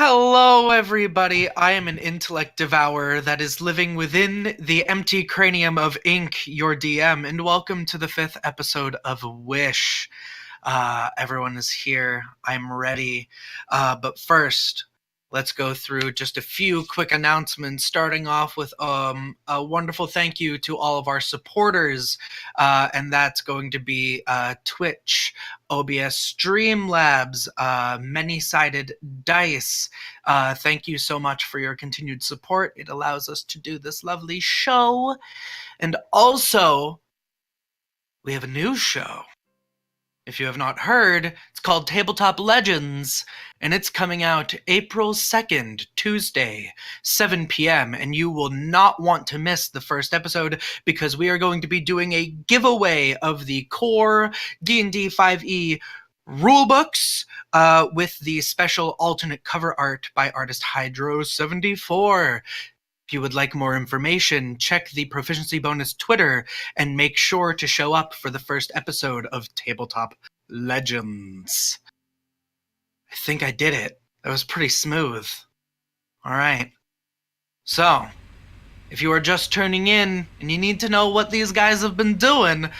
Hello, everybody. I am an intellect devourer that is living within the empty cranium of Ink, your DM, and welcome to the 5th episode of Wish. Everyone is here. I'm ready. But first, let's go through just a few quick announcements, starting off with a wonderful thank you to all of our supporters, and that's going to be Twitch, OBS Streamlabs, Many-Sided Dice. Thank you so much for your continued support. It allows us to do this lovely show. And also, we have a new show. If you have not heard, it's called Tabletop Legends, and it's coming out April 2nd, Tuesday, 7 p.m., and you will not want to miss the first episode because we are going to be doing a giveaway of the core D&D 5e rulebooks with the special alternate cover art by artist Hydro74. If you would like more information, check the Proficiency Bonus Twitter and make sure to show up for the first episode of Tabletop Legends. I think I did it. That was pretty smooth. All right. So, if you are just turning in and you need to know what these guys have been doing,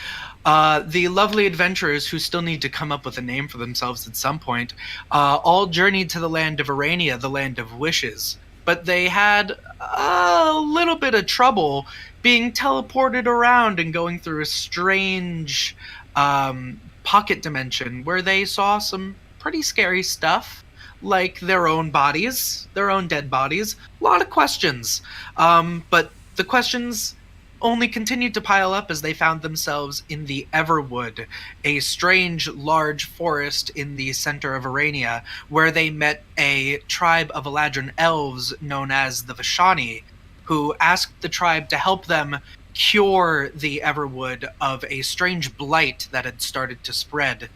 the lovely adventurers who still need to come up with a name for themselves at some point, all journeyed to the land of Euranea, the land of wishes. But they had a little bit of trouble being teleported around and going through a strange pocket dimension where they saw some pretty scary stuff, like their own bodies, their own dead bodies. A lot of questions. But the questions only continued to pile up as they found themselves in the Everwood, a strange, large forest in the center of Euranea, where they met a tribe of Eladrin elves known as the Vashani, who asked the tribe to help them cure the Everwood of a strange blight that had started to spread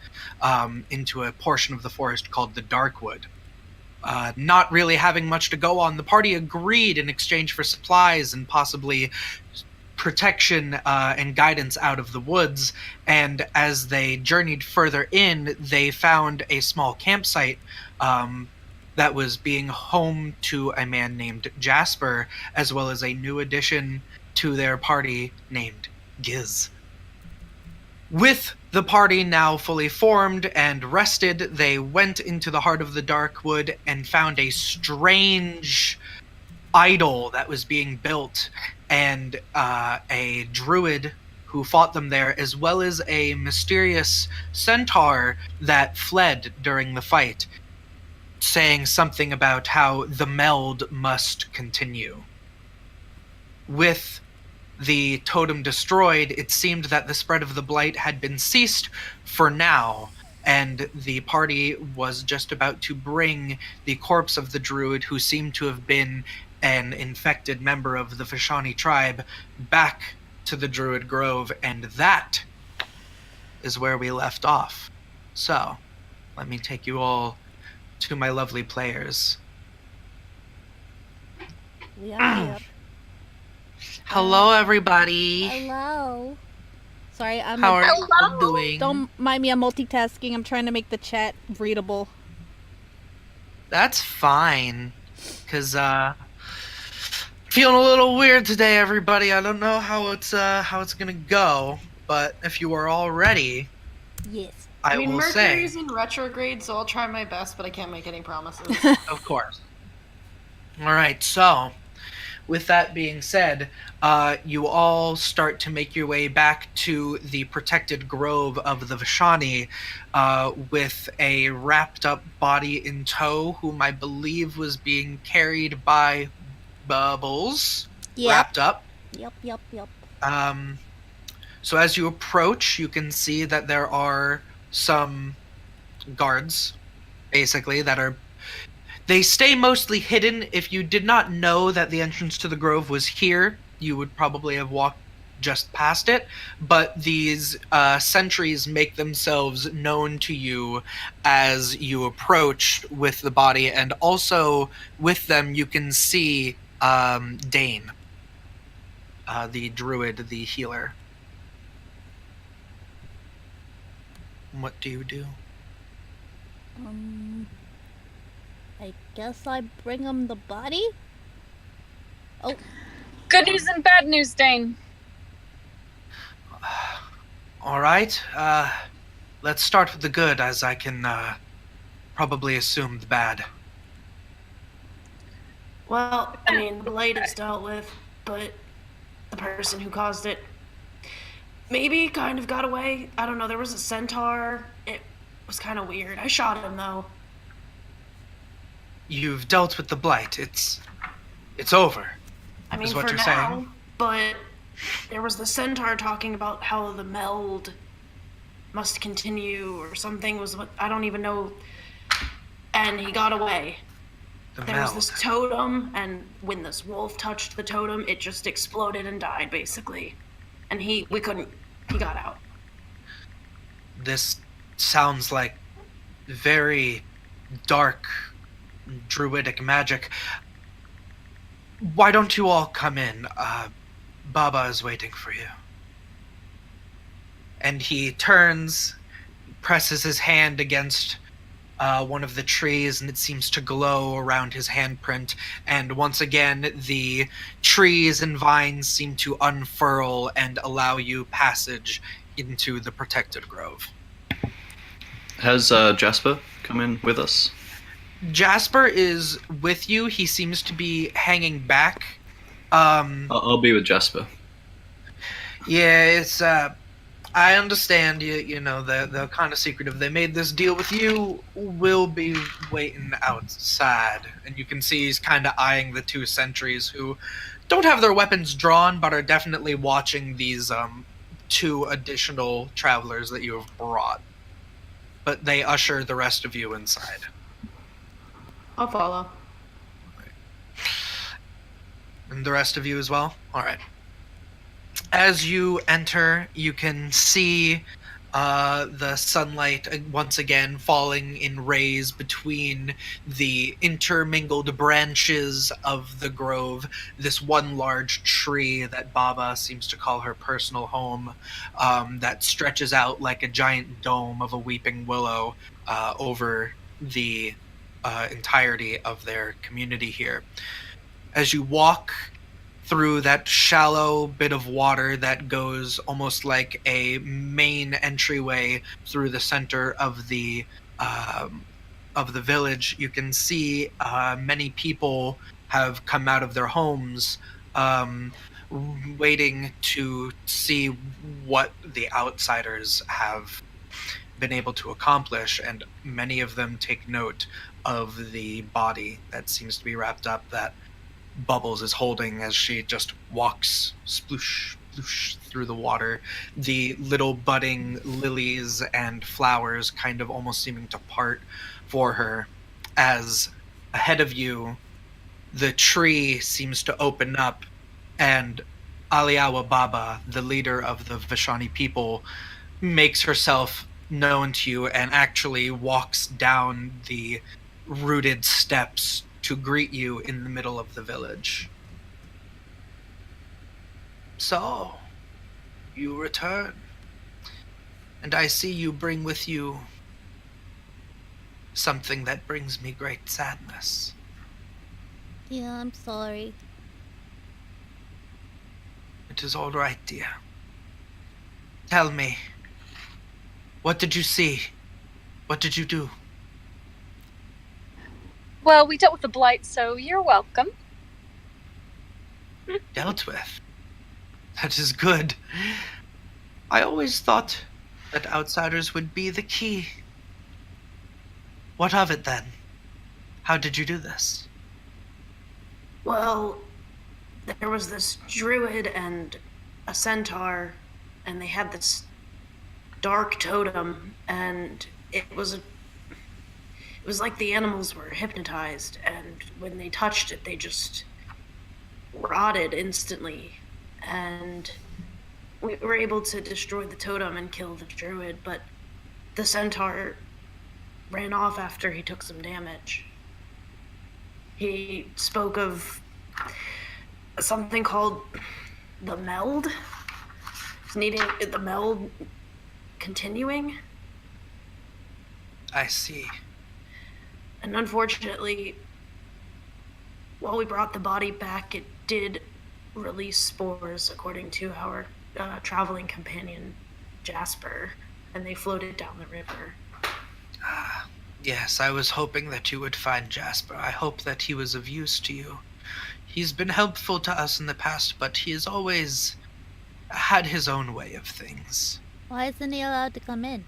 into a portion of the forest called the Darkwood. Not really having much to go on, the party agreed in exchange for supplies and possibly protection and guidance out of the woods, and as they journeyed further in, they found a small campsite that was being home to a man named Jasper, as well as a new addition to their party named Giz. With the party now fully formed and rested, they went into the heart of the Darkwood and found a strange idol that was being built, and a druid who fought them there, as well as a mysterious centaur that fled during the fight, saying something about how the meld must continue. With the totem destroyed, it seemed that the spread of the blight had been ceased for now, and the party was just about to bring the corpse of the druid, who seemed to have been an infected member of the Vashani tribe, back to the Druid Grove, and that is where we left off. So, let me take you all to my lovely players. Yep. Hello, everybody. Hello. Sorry, How are you all doing? Don't mind me, I'm multitasking. I'm trying to make the chat readable. That's fine, because feeling a little weird today, everybody. I don't know how it's gonna go, but if you are all ready, yes, I will Mercury's say. in retrograde, so I'll try my best, but I can't make any promises. Of course. All right. So, with that being said, you all start to make your way back to the protected grove of the Vashani, with a wrapped-up body in tow, whom I believe was being carried by Bubbles, wrapped up. Yep. So as you approach, you can see that there are some guards, basically, they stay mostly hidden. If you did not know that the entrance to the grove was here, you would probably have walked just past it, but these sentries make themselves known to you as you approach with the body, and also with them you can see Dane, the druid, the healer. What do you do? I guess I bring him the body? Oh. Good news and bad news, Dane. All right. Let's start with the good, as I can probably assume the bad. Well, I mean, the blight is dealt with, but the person who caused it maybe kind of got away. I don't know, there was a centaur. It was kind of weird. I shot him, though. You've dealt with the blight. It's over. I mean, Is what for you're now, saying? but there was the centaur talking about how the meld must continue or something was what I don't even know. And he got away. There was this totem, and when this wolf touched the totem, it just exploded and died, basically. And he got out. This sounds like very dark druidic magic. Why don't you all come in? Baba is waiting for you. And he turns, presses his hand against one of the trees, and it seems to glow around his handprint. And once again, the trees and vines seem to unfurl and allow you passage into the protected grove. Has Jasper come in with us? Jasper is with you. He seems to be hanging back. I'll be with Jasper. Yeah, it's I understand you know they're kind of secretive. They made this deal with you. We'll be waiting outside, and you can see he's kind of eyeing the two sentries who don't have their weapons drawn, but are definitely watching these two additional travelers that you have brought. But they usher the rest of you inside. I'll follow. And the rest of you as well? Alright. As you enter, you can see the sunlight once again falling in rays between the intermingled branches of the grove. This one large tree that Baba seems to call her personal home, that stretches out like a giant dome of a weeping willow over the entirety of their community here. As you walk through that shallow bit of water that goes almost like a main entryway through the center of the village, you can see many people have come out of their homes, waiting to see what the outsiders have been able to accomplish, and many of them take note of the body that seems to be wrapped up that Bubbles is holding as she just walks sploosh, sploosh through the water. The little budding lilies and flowers kind of almost seeming to part for her, as ahead of you, the tree seems to open up, and Aliawa Baba, the leader of the Vishani people, makes herself known to you and actually walks down the rooted steps to greet you in the middle of the village. So, you return, and I see you bring with you something that brings me great sadness. Yeah, I'm sorry. It is all right, dear. Tell me, what did you see? What did you do? Well, we dealt with the blight, so you're welcome. Dealt with? That is good. I always thought that outsiders would be the key. What of it then? How did you do this? Well, there was this druid and a centaur, and they had this dark totem, and it was like the animals were hypnotized, and when they touched it, they just rotted instantly. And we were able to destroy the totem and kill the druid, but the centaur ran off after he took some damage. He spoke of something called the meld. Needing the meld continuing. I see. And unfortunately, while we brought the body back, it did release spores, according to our traveling companion, Jasper, and they floated down the river. Yes, I was hoping that you would find Jasper. I hope that he was of use to you. He's been helpful to us in the past, but he has always had his own way of things. Why isn't he allowed to come in?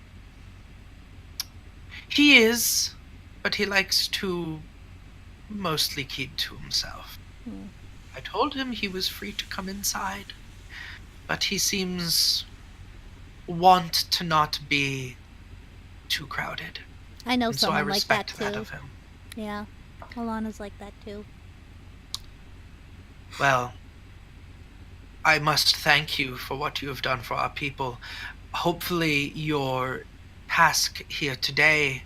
He is, but he likes to mostly keep to himself. I told him he was free to come inside, but he seems want to not be too crowded. I know And so I someone like that respect that too. of him. Yeah, Alana's like that too. Well, I must thank you for what you have done for our people. Hopefully your task here today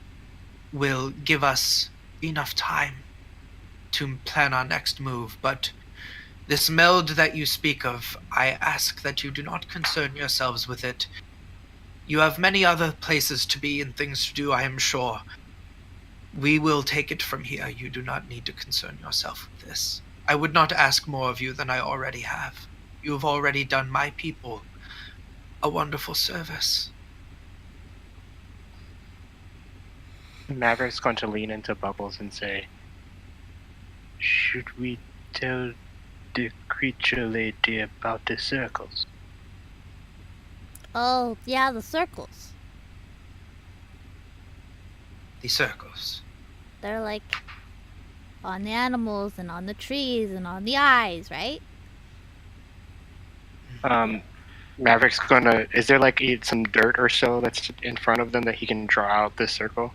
will give us enough time to plan our next move, but this meld that you speak of, I ask that you do not concern yourselves with it. You have many other places to be and things to do, I am sure. We will take it from here. You do not need to concern yourself with this. I would not ask more of you than I already have. You have already done my people a wonderful service. Maverick's going to lean into Bubbles and say, "Should we tell the creature lady about the circles?" Oh, yeah, the circles. The circles. They're like on the animals and on the trees and on the eyes, right? Maverick's gonna. Is there like some dirt or so that's in front of them that he can draw out this circle?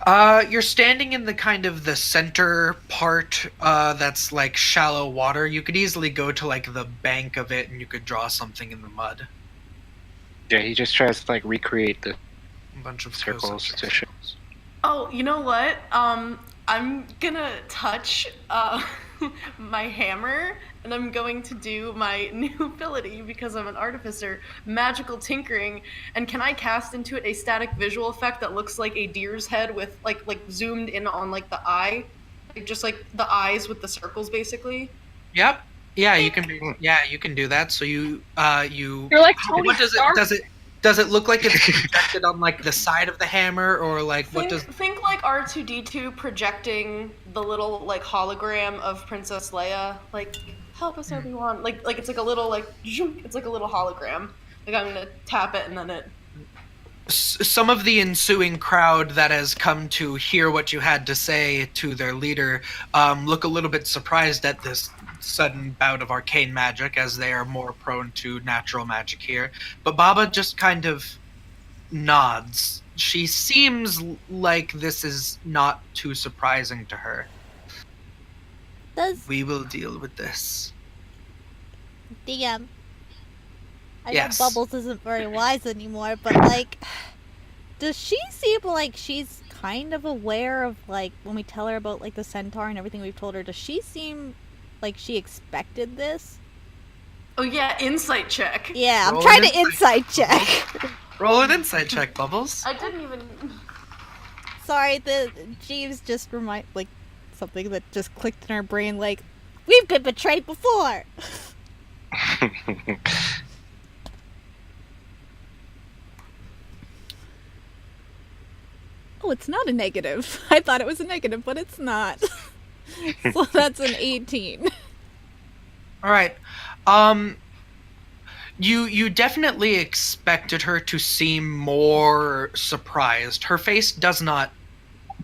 You're standing in the kind of the center part, that's like shallow water. You could easily go to like the bank of it and you could draw something in the mud. Yeah, he just tries to like recreate the A bunch of circles. Oh, you know what? I'm gonna touch my hammer, and I'm going to do my new ability because I'm an artificer, magical tinkering. And can I cast into it a static visual effect that looks like a deer's head with like zoomed in on like the eye, like, just like the eyes with the circles, basically? Yep. Yeah, you can. Yeah, you can do that. So you. You're like Tony What does it? Stark. Does it look like it's projected on like the side of the hammer, or like what does? Think like R2D2 projecting the little like hologram of Princess Leia, like help us Obi-Wan, like it's like a little like zoom, it's like a little hologram. Like I'm gonna tap it and then it. Some of the ensuing crowd that has come to hear what you had to say to their leader look a little bit surprised at this sudden bout of arcane magic, as they are more prone to natural magic here. But Baba just kind of nods. She seems like this is not too surprising to her. Does We will deal with this. DM? I Yes. know Bubbles isn't very wise anymore, but like, does she seem like she's kind of aware of like when we tell her about like the centaur and everything we've told her? Does she seem like she expected this? Oh yeah, insight check. Yeah, I'm Roll trying an to insight check. Roll an insight check, Bubbles. I didn't even. Sorry, the Jeeves just remind like something that just clicked in our brain. Like, we've been betrayed before. Oh, it's not a negative. I thought it was a negative, but it's not. So that's an 18. All right. You definitely expected her to seem more surprised. Her face does not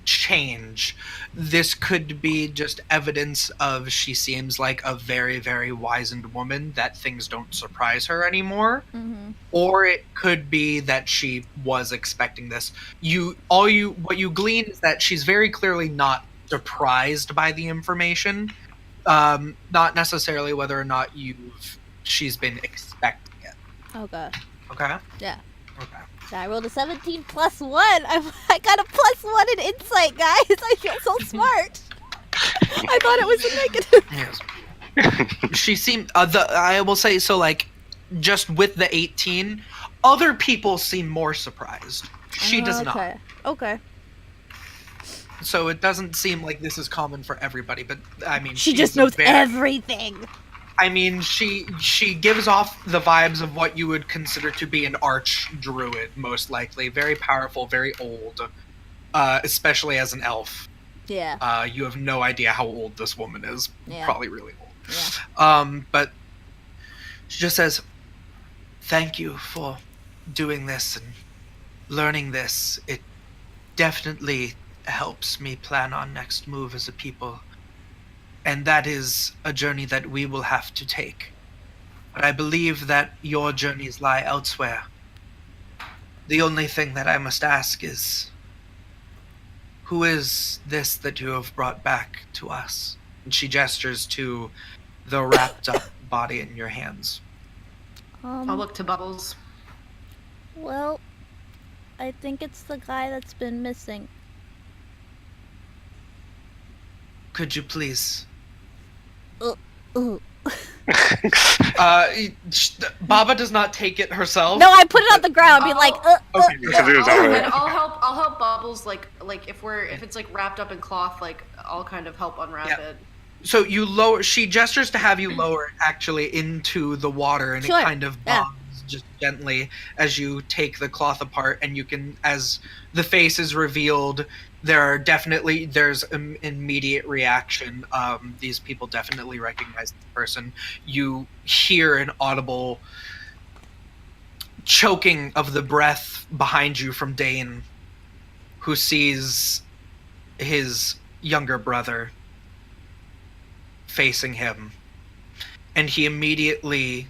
change. This could be just evidence of she seems like a very, very wizened woman, that things don't surprise her anymore. Mm-hmm. Or it could be that she was expecting this. What you glean is that she's very clearly not surprised by the information. Not necessarily whether or not she's been expecting it. Okay. Okay? Yeah. Okay. I rolled a 17 plus 1. I got a plus 1 in insight, guys. I feel so smart. I thought it was a negative. Yes. She seemed. I will say so. Like, just with the 18, other people seem more surprised. She does not. Okay. so it doesn't seem like this is common for everybody, but I mean, She she's just a knows very- everything. I mean, she gives off the vibes of what you would consider to be an arch druid, most likely. Very powerful, very old, especially as an elf. Yeah. You have no idea how old this woman is. Yeah. Probably really old. Yeah. But she just says, "Thank you for doing this and learning this. It definitely helps me plan our next move as a people. And that is a journey that we will have to take. But I believe that your journeys lie elsewhere. The only thing that I must ask is, who is this that you have brought back to us?" And she gestures to the wrapped up body in your hands. I'll look to Bubbles. Well, I think it's the guy that's been missing. Could you please? Ooh. Baba does not take it herself. No, I put it on the ground, be like, Okay. Because it was already- And I'll help Bubbles like if it's like wrapped up in cloth, like I'll kind of help unwrap it. So you lower. She gestures to have you lower it actually into the water, and Sure. it kind of bobs just gently as you take the cloth apart, and you can, as the face is revealed, there's an immediate reaction. These people definitely recognize the person. You hear an audible choking of the breath behind you from Dane, who sees his younger brother facing him, and he immediately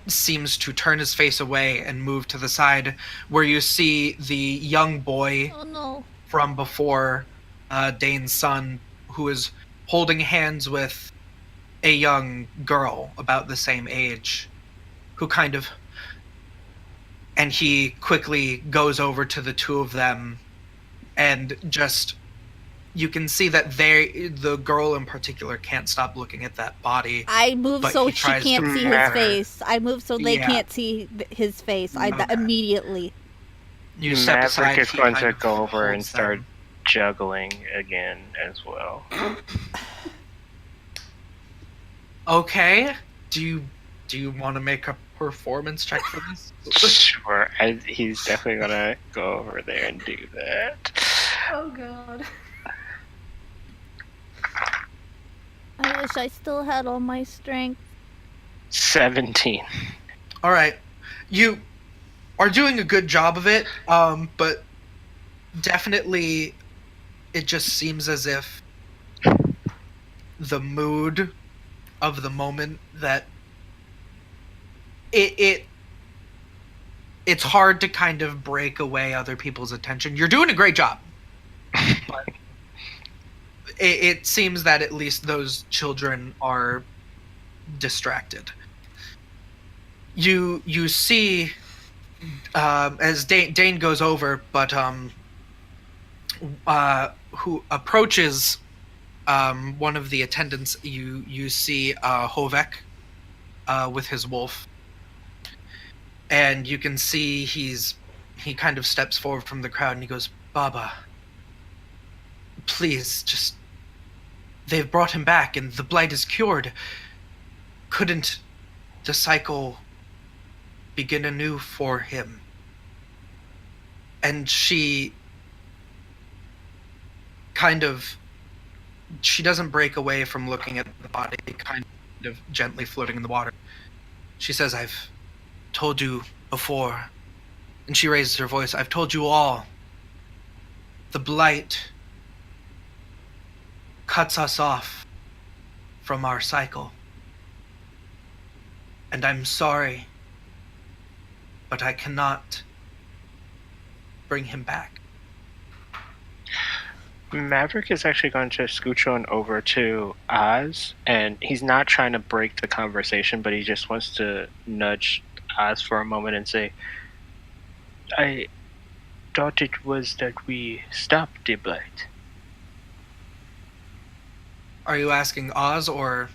seems to turn his face away and move to the side, where you see the young boy oh no. from before, Dane's son, who is holding hands with a young girl about the same age, who and he quickly goes over to the two of them, and just, you can see that the girl in particular can't stop looking at that body. I move But so he she tries to can't see his matter. face. I move so they Yeah. can't see his face. Okay. Immediately. You step Maverick aside. is he going kind to of go over and holds start them. juggling again as well. Okay. Do you want to make a performance check for this? Sure, he's definitely gonna go over there and do that. Oh god. I wish I still had all my strength. 17. All right. You are doing a good job of it, but definitely it just seems as if the mood of the moment that it's hard to kind of break away other people's attention. You're doing a great job, but it seems that at least those children are distracted. You see, as Dane goes over, but who approaches one of the attendants, you see Hovek with his wolf, and you can see he kind of steps forward from the crowd and he goes, "Baba, please, just, they've brought him back and the blight is cured. Couldn't the cycle begin anew for him?" And she doesn't break away from looking at the body kind of gently floating in the water. She says, "I've told you before," and she raises her voice, "I've told you all. The blight cuts us off from our cycle. And I'm sorry, but I cannot bring him back." Maverick is actually going to scooch on over to Oz, and he's not trying to break the conversation, but he just wants to nudge Oz for a moment and say, "I thought it was that we stopped the blight." Are you asking Oz or...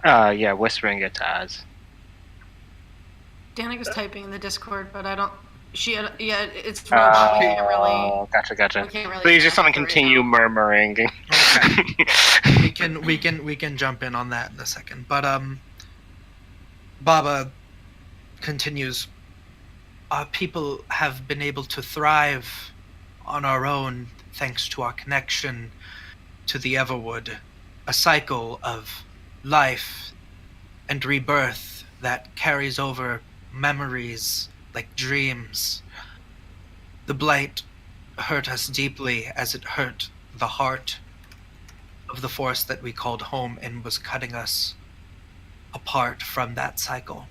Yeah, whispering it to Oz. Danik is typing in the Discord, but I don't Yeah, it's roach. We can't really. Gotcha. We can't really. Please just attack someone her right continue now. murmuring. Okay. we can jump in on that in a second. But Baba continues. Our people have been able to thrive on our own thanks to our connection to the Everwood, a cycle of life and rebirth that carries over memories like dreams. The blight hurt us deeply as it hurt the heart of the force that we called home and was cutting us apart from that cycle.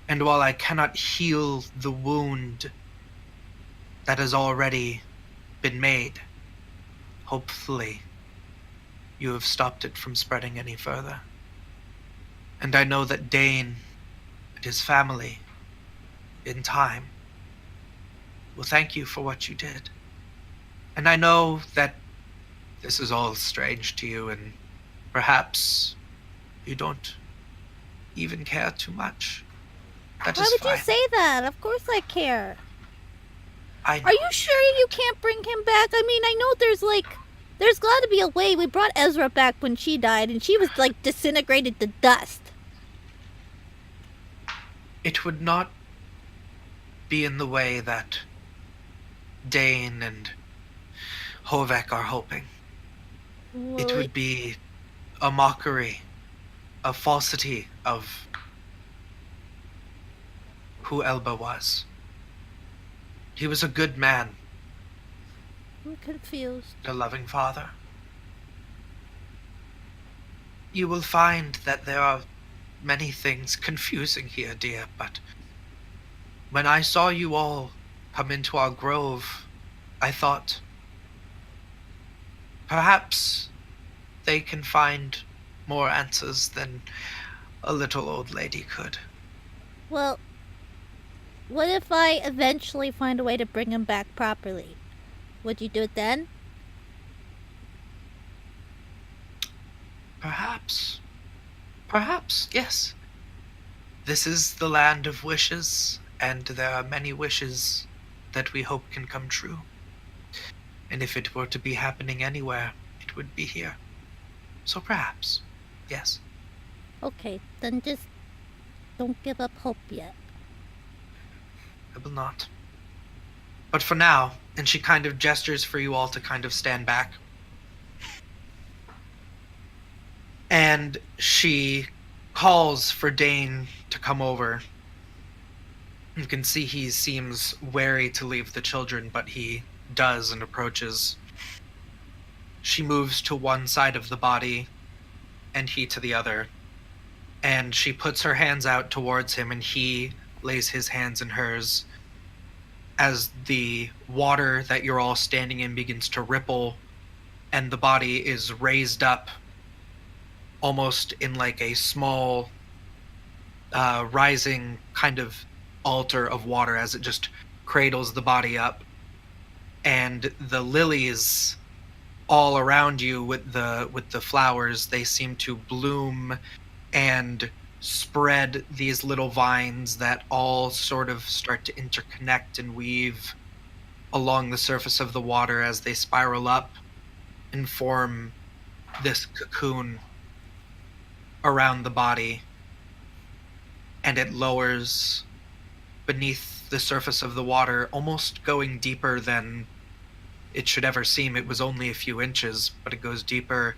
And while I cannot heal the wound that has already been made, hopefully you have stopped it from spreading any further. And I know that Dane and his family, in time, will thank you for what you did. And I know that this is all strange to you, and perhaps you don't even care too much. That Why is would fine. you say that? Of course I care. I know. Are you sure you can't bring him back? I mean, I know there's got to be a way. We brought Ezra back when she died, and she was, disintegrated to dust. It would not be in the way that Dane and Hovek are hoping. It would be a mockery, a falsity of who Elba was. He was a good man, I'm confused. a loving father. You will find that there are many things confusing here, dear, but when I saw you all come into our grove, I thought perhaps they can find more answers than a little old lady could. Well, what if I eventually find a way to bring him back properly? Would you do it then? Perhaps. Perhaps, yes. This is the land of wishes, and there are many wishes that we hope can come true. And if it were to be happening anywhere, it would be here. So perhaps, yes. Okay, then just don't give up hope yet. I will not. But for now, and she kind of gestures for you all to kind of stand back. And she calls for Dane to come over. You can see he seems wary to leave the children, but he does and approaches. She moves to one side of the body, and he to the other. And she puts her hands out towards him, and he lays his hands in hers. As the water that you're all standing in begins to ripple, and the body is raised up almost in like a small rising kind of altar of water as it just cradles the body up. And the lilies all around you with the flowers, they seem to bloom and spread these little vines that all sort of start to interconnect and weave along the surface of the water as they spiral up and form this cocoon around the body. And it lowers beneath the surface of the water, almost going deeper than it should ever seem. It was only a few inches, but it goes deeper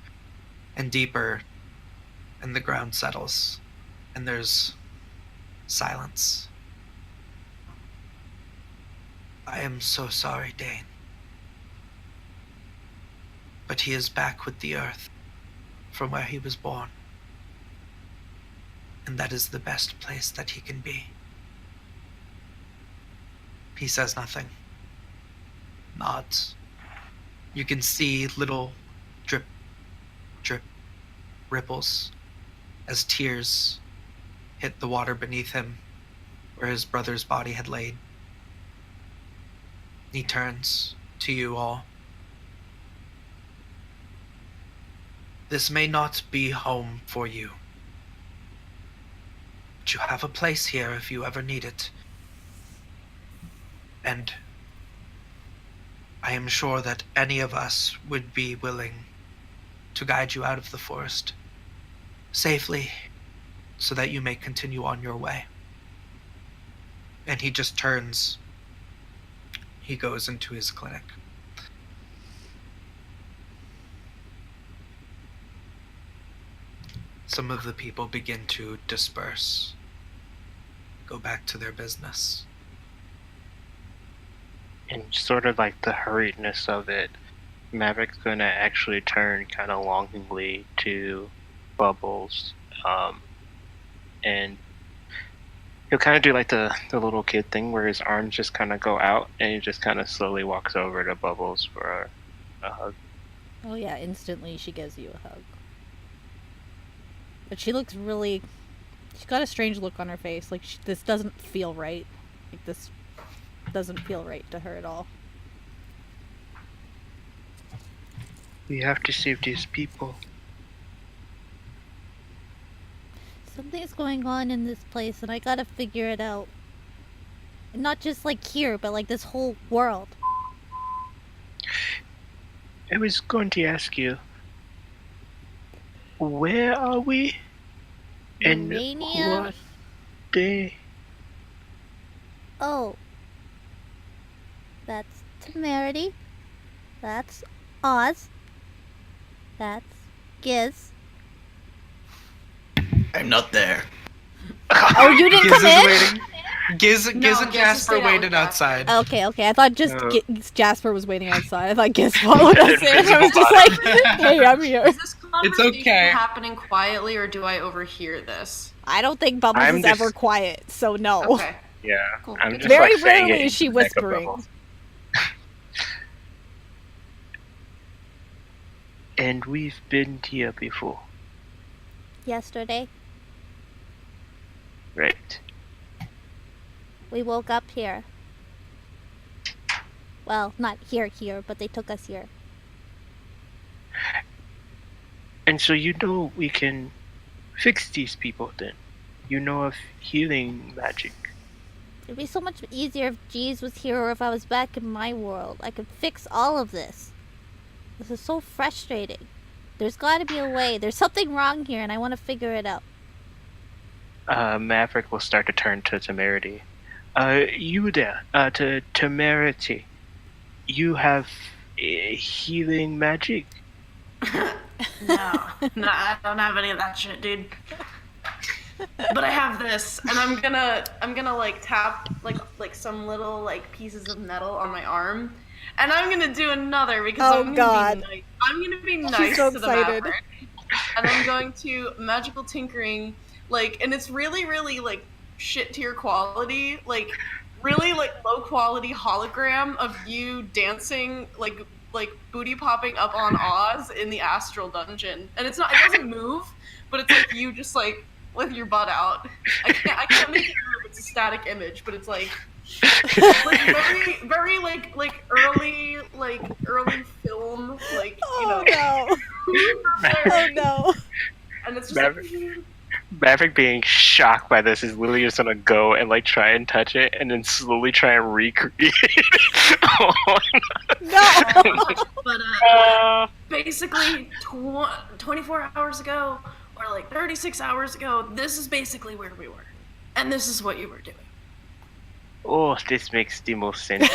and deeper, and the ground settles, and there's silence. I am so sorry, Dane. But he is back with the earth, from where he was born. And that is the best place that he can be. He says nothing. Nods. You can see little drip, drip, ripples as tears hit the water beneath him where his brother's body had laid. He turns to you all. This may not be home for you, but you have a place here if you ever need it. And I am sure that any of us would be willing to guide you out of the forest safely so that you may continue on your way. And he just turns. He goes into his clinic. Some of the people begin to disperse, go back to their business. And sort of like the hurriedness of it, Maverick's gonna actually turn kind of longingly to Bubbles, and he'll kind of do like the little kid thing where his arms just kind of go out, and he just kind of slowly walks over to Bubbles for a hug. Oh yeah, instantly she gives you a hug. But she looks really... She's got a strange look on her face. Like, this doesn't feel right. Like, this doesn't feel right to her at all. We have to save these people. Something's going on in this place, and I gotta figure it out. And not just, like, here, but, like, this whole world. I was going to ask you, where are we? And Euranea? what day? Oh. That's Temerity. That's Oz. That's Giz. I'm not there. Oh, you didn't Giz come is in? waiting. Giz and Giz Jasper stayed out waited with Jasper. outside. Okay, I thought just Jasper was waiting outside. I thought Giz I followed us didn't in. think I was just about like, hey, I'm here. Is this conversation okay. happening quietly, or do I overhear this? I don't think Bubbles I'm is just- ever quiet, so no. Okay. Yeah, Cool. I'm just Very like saying rarely it is she in the back of whispering. Bubbles. And we've been here before, Yesterday, right? we woke up here. Well, not here, but they took us here. And so you know we can fix these people then. You know of healing magic. It'd be so much easier if Jeez was here or if I was back in my world. I could fix all of this. This is so frustrating. There's gotta be a way. There's something wrong here and I want to figure it out. Maverick will start to turn to Temerity. You there, to Temerity. You have healing magic? No, I don't have any of that shit, dude. But I have this, and I'm gonna like tap like some little like pieces of metal on my arm, and I'm gonna do another because Oh, I'm gonna God. be nice. I'm gonna be nice so to the excited. Maverick, and I'm going to magical tinkering, like, and it's really like shit tier quality, like really like low quality hologram of you dancing like booty popping up on Oz in the astral dungeon, and it doesn't move, but it's like you just like with your butt out. I can't make it move. It's a static image, but it's like very early film, like, you know. no. Oh no. And it's just Maverick being shocked by this is literally just gonna go and like try and touch it and then slowly try and recreate it. No. But basically 24 hours ago, or like 36 hours ago, this is basically where we were, and this is what you were doing. Oh, this makes the most sense.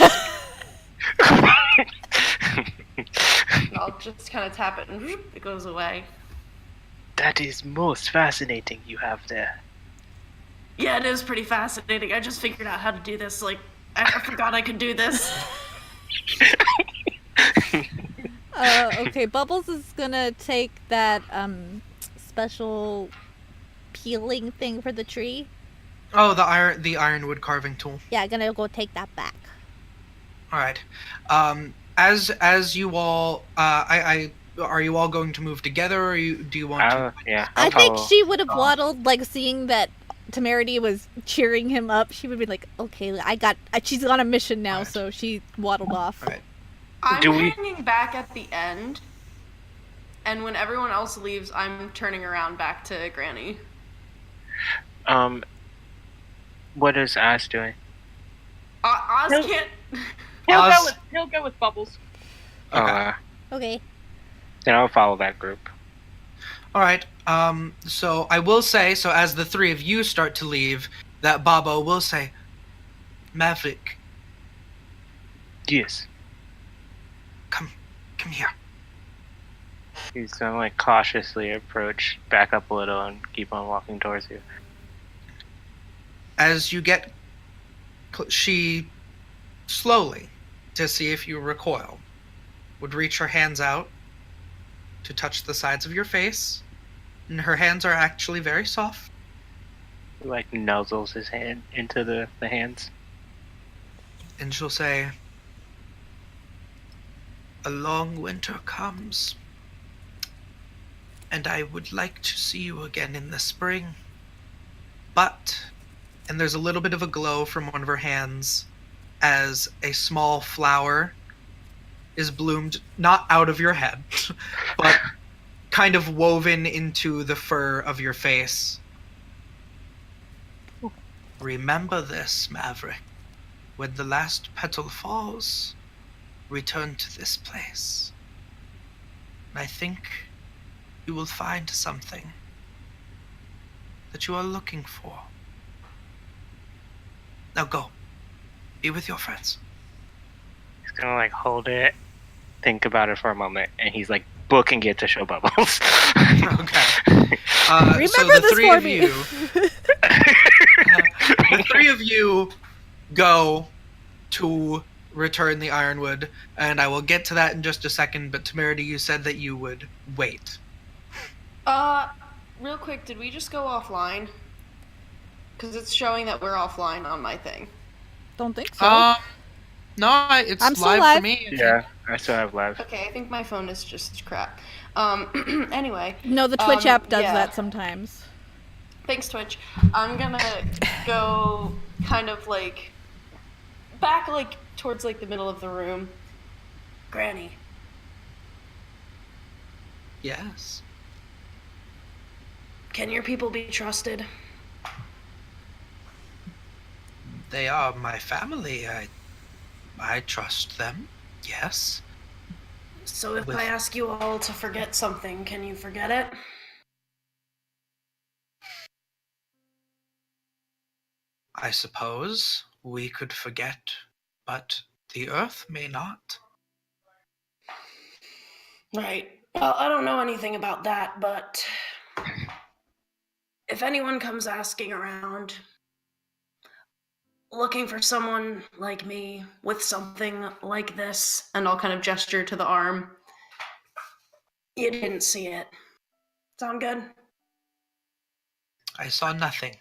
I'll just kind of tap it and it goes away. That is most fascinating you have there. Yeah, it is pretty fascinating. I just figured out how to do this. Like, I forgot I could do this. Okay, Bubbles is gonna take that special peeling thing for the tree. Oh, the ironwood carving tool. Yeah, gonna go take that back. All right. As you all, are you all going to move together, or do you want to? Yeah, I I'll think follow. she would have waddled, like, seeing that Temerity was cheering him up. She would be like, okay, she's on a mission now, Alright. so she waddled off. All right. I'm hanging back at the end, and when everyone else leaves, I'm turning around back to Granny. What is Oz doing? Oz can't He'll go with Bubbles. Okay. Okay. Then I'll follow that group. All right. So I will say, so as the three of you start to leave, that Babo will say, Maverick, Yes. come here. He's gonna like cautiously approach, back up a little, and keep on walking towards you. As you get, she slowly, to see if you recoil, would reach her hands out to touch the sides of your face, and her hands are actually very soft. He like nuzzles his hand into the hands. And she'll say, a long winter comes, and I would like to see you again in the spring. But, and there's a little bit of a glow from one of her hands as a small flower is bloomed, not out of your head, but kind of woven into the fur of your face. Remember this, Maverick. When the last petal falls, return to this place. And I think you will find something that you are looking for. Now go. Be with your friends. He's gonna like hold it, think about it for a moment, and he's like booking it to show Bubbles. Okay. Remember so the this three for of me. you, the three of you go to return the ironwood, and I will get to that in just a second. But Temerity, you said that you would wait. Real quick, did we just go offline? Because it's showing that we're offline on my thing. Don't think so. No, it's I'm still live live. for me. Yeah, I still have live. Okay, I think my phone is just crap. Anyway. No, the Twitch app does yeah. that sometimes. Thanks, Twitch. I'm gonna go kind of like back like towards like the middle of the room. Granny. Yes. Can your people be trusted? They are my family. I trust them. Yes. So if I ask you all to forget something, can you forget it? I suppose we could forget, but the earth may not. Right. Well, I don't know anything about that, but if anyone comes asking around, looking for someone like me with something like this, and I'll kind of gesture to the arm, you didn't see it. Sound good? I saw nothing.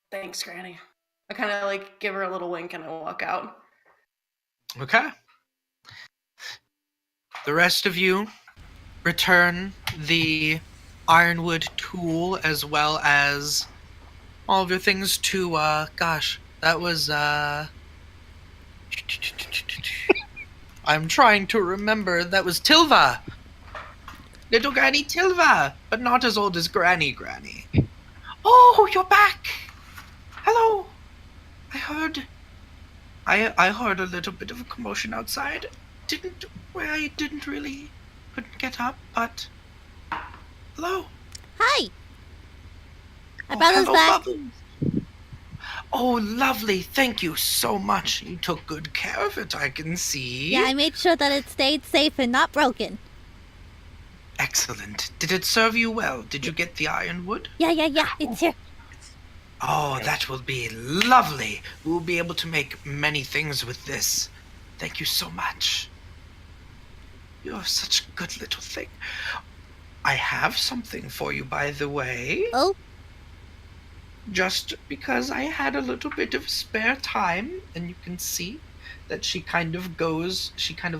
Thanks, Granny. I kind of like give her a little wink and I walk out. Okay. The rest of you return the ironwood tool as well as all of your things to, gosh, that was, I'm trying to remember, that was Tilva! Little Granny Tilva, but not as old as Granny. Oh, you're back! Hello! I heard a little bit of a commotion outside. I couldn't get up, but... Hello? Hi! My Oh, brother's hello, back. Bubbles. Oh, lovely. Thank you so much. You took good care of it, I can see. Yeah, I made sure that it stayed safe and not broken. Excellent. Did it serve you well? Did you get the ironwood? Yeah, it's here. Oh, that will be lovely. We'll be able to make many things with this. Thank you so much. You're such a good little thing. I have something for you, by the way. Oh? Just because I had a little bit of spare time, and you can see that she kind of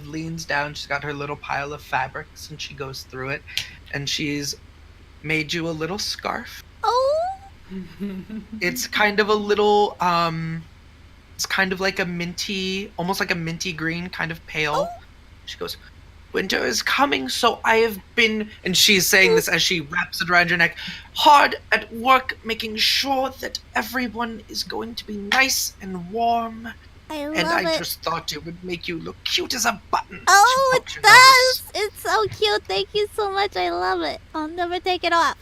leans down, she's got her little pile of fabrics, and she goes through it, and she's made you a little scarf. Oh? It's kind of a little, it's kind of like a minty, almost like a minty green, kind of pale. Oh. She goes, Winter is coming, so I have been, and she's saying this as she wraps it around your neck, hard at work making sure that everyone is going to be nice and warm. I love And I it. just thought it would make you look cute as a button. Oh, She it poked your does! It's so cute. Thank you so much. I love it. I'll never take it off.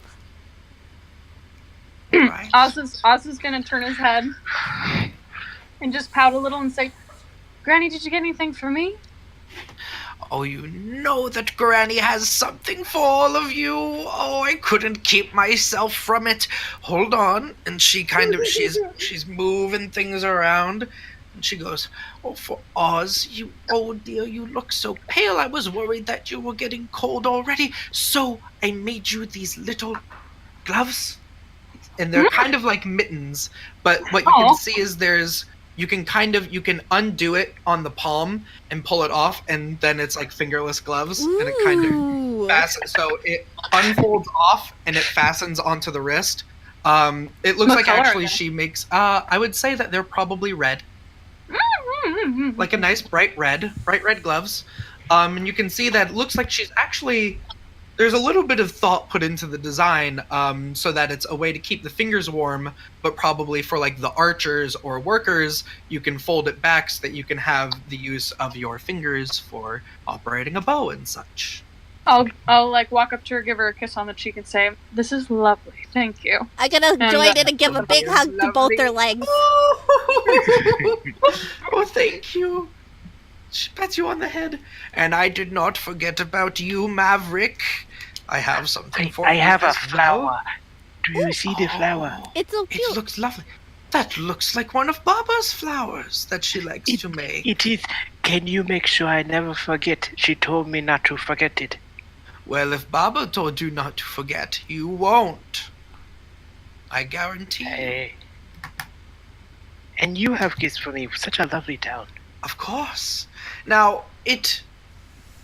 nose. Right. Oz is gonna turn his head and just pout a little and say, Granny, did you get anything for me? Oh, you know that Granny has something for all of you. Oh, I couldn't keep myself from it. Hold on. And she kind of, she's moving things around. And she goes, oh, for Oz, oh dear, you look so pale. I was worried that you were getting cold already. So I made you these little gloves. And they're kind of like mittens. But what you can see is you can undo it on the palm and pull it off, and then it's like fingerless gloves. Ooh. And it kind of fastens, so it unfolds off and it fastens onto the wrist. It looks What like color are actually they? she makes, I would say that they're probably red. Like a nice bright red gloves. And you can see that it looks like she's actually, there's a little bit of thought put into the design, so that it's a way to keep the fingers warm, but probably for like the archers or workers, you can fold it back so that you can have the use of your fingers for operating a bow and such. I'll like walk up to her, give her a kiss on the cheek, and say, "This is lovely, thank you." I'm gonna join in and give a big hug to both their legs. Oh, thank you. She pats you on the head. And I did not forget about you, Maverick. I have something for you. I have a as well. flower. Do you see the flower? It's so It cute. looks lovely. That looks like one of Baba's flowers that she likes to make. It is. Can you make sure I never forget? She told me not to forget it. Well, if Baba told you not to forget, you won't. I guarantee. Hey. And you have gifts for me. Such a lovely town. Of course. Now,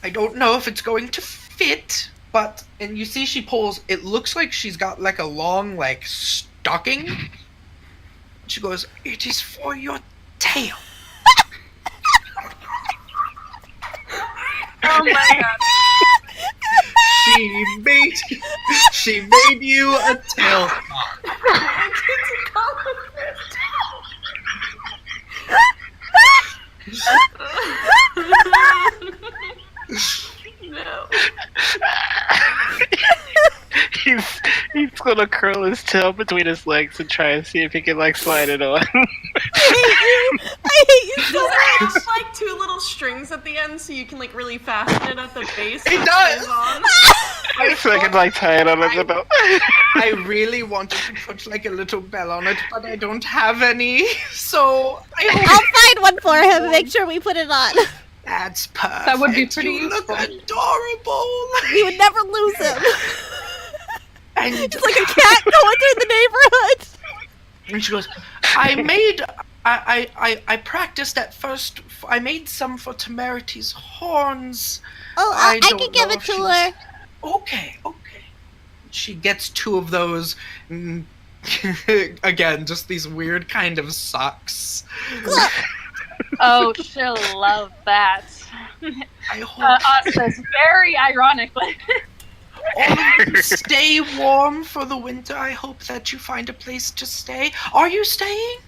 I don't know if it's going to fit, but, and you see she pulls, it looks like she's got like a long, like, stocking. She goes, it is for your tail. Oh my god! She made you a tail. No. He's gonna curl his tail between his legs and try and see if he can like slide it on. I hate you so much. It has like two little strings at the end, so you can like really fasten it at the base. It so does! stays on. So I can like tie it on the belt. I really wanted to put like a little bell on it, but I don't have any. So I hope I'll find one for him and make sure we put it on. that's perfect. That would be pretty You look useful. adorable. We would never lose him. And, It's like a cat going through the neighborhood. and she goes, I practiced at first. I made some for Temerity's horns. Oh, I don't can give know it if to she's- her. Okay. She gets two of those. Again, just these weird kind of socks. Oh, she'll love that. I hope Oz says very ironically. all of you stay warm for the winter. I hope that you find a place to stay. Are you staying?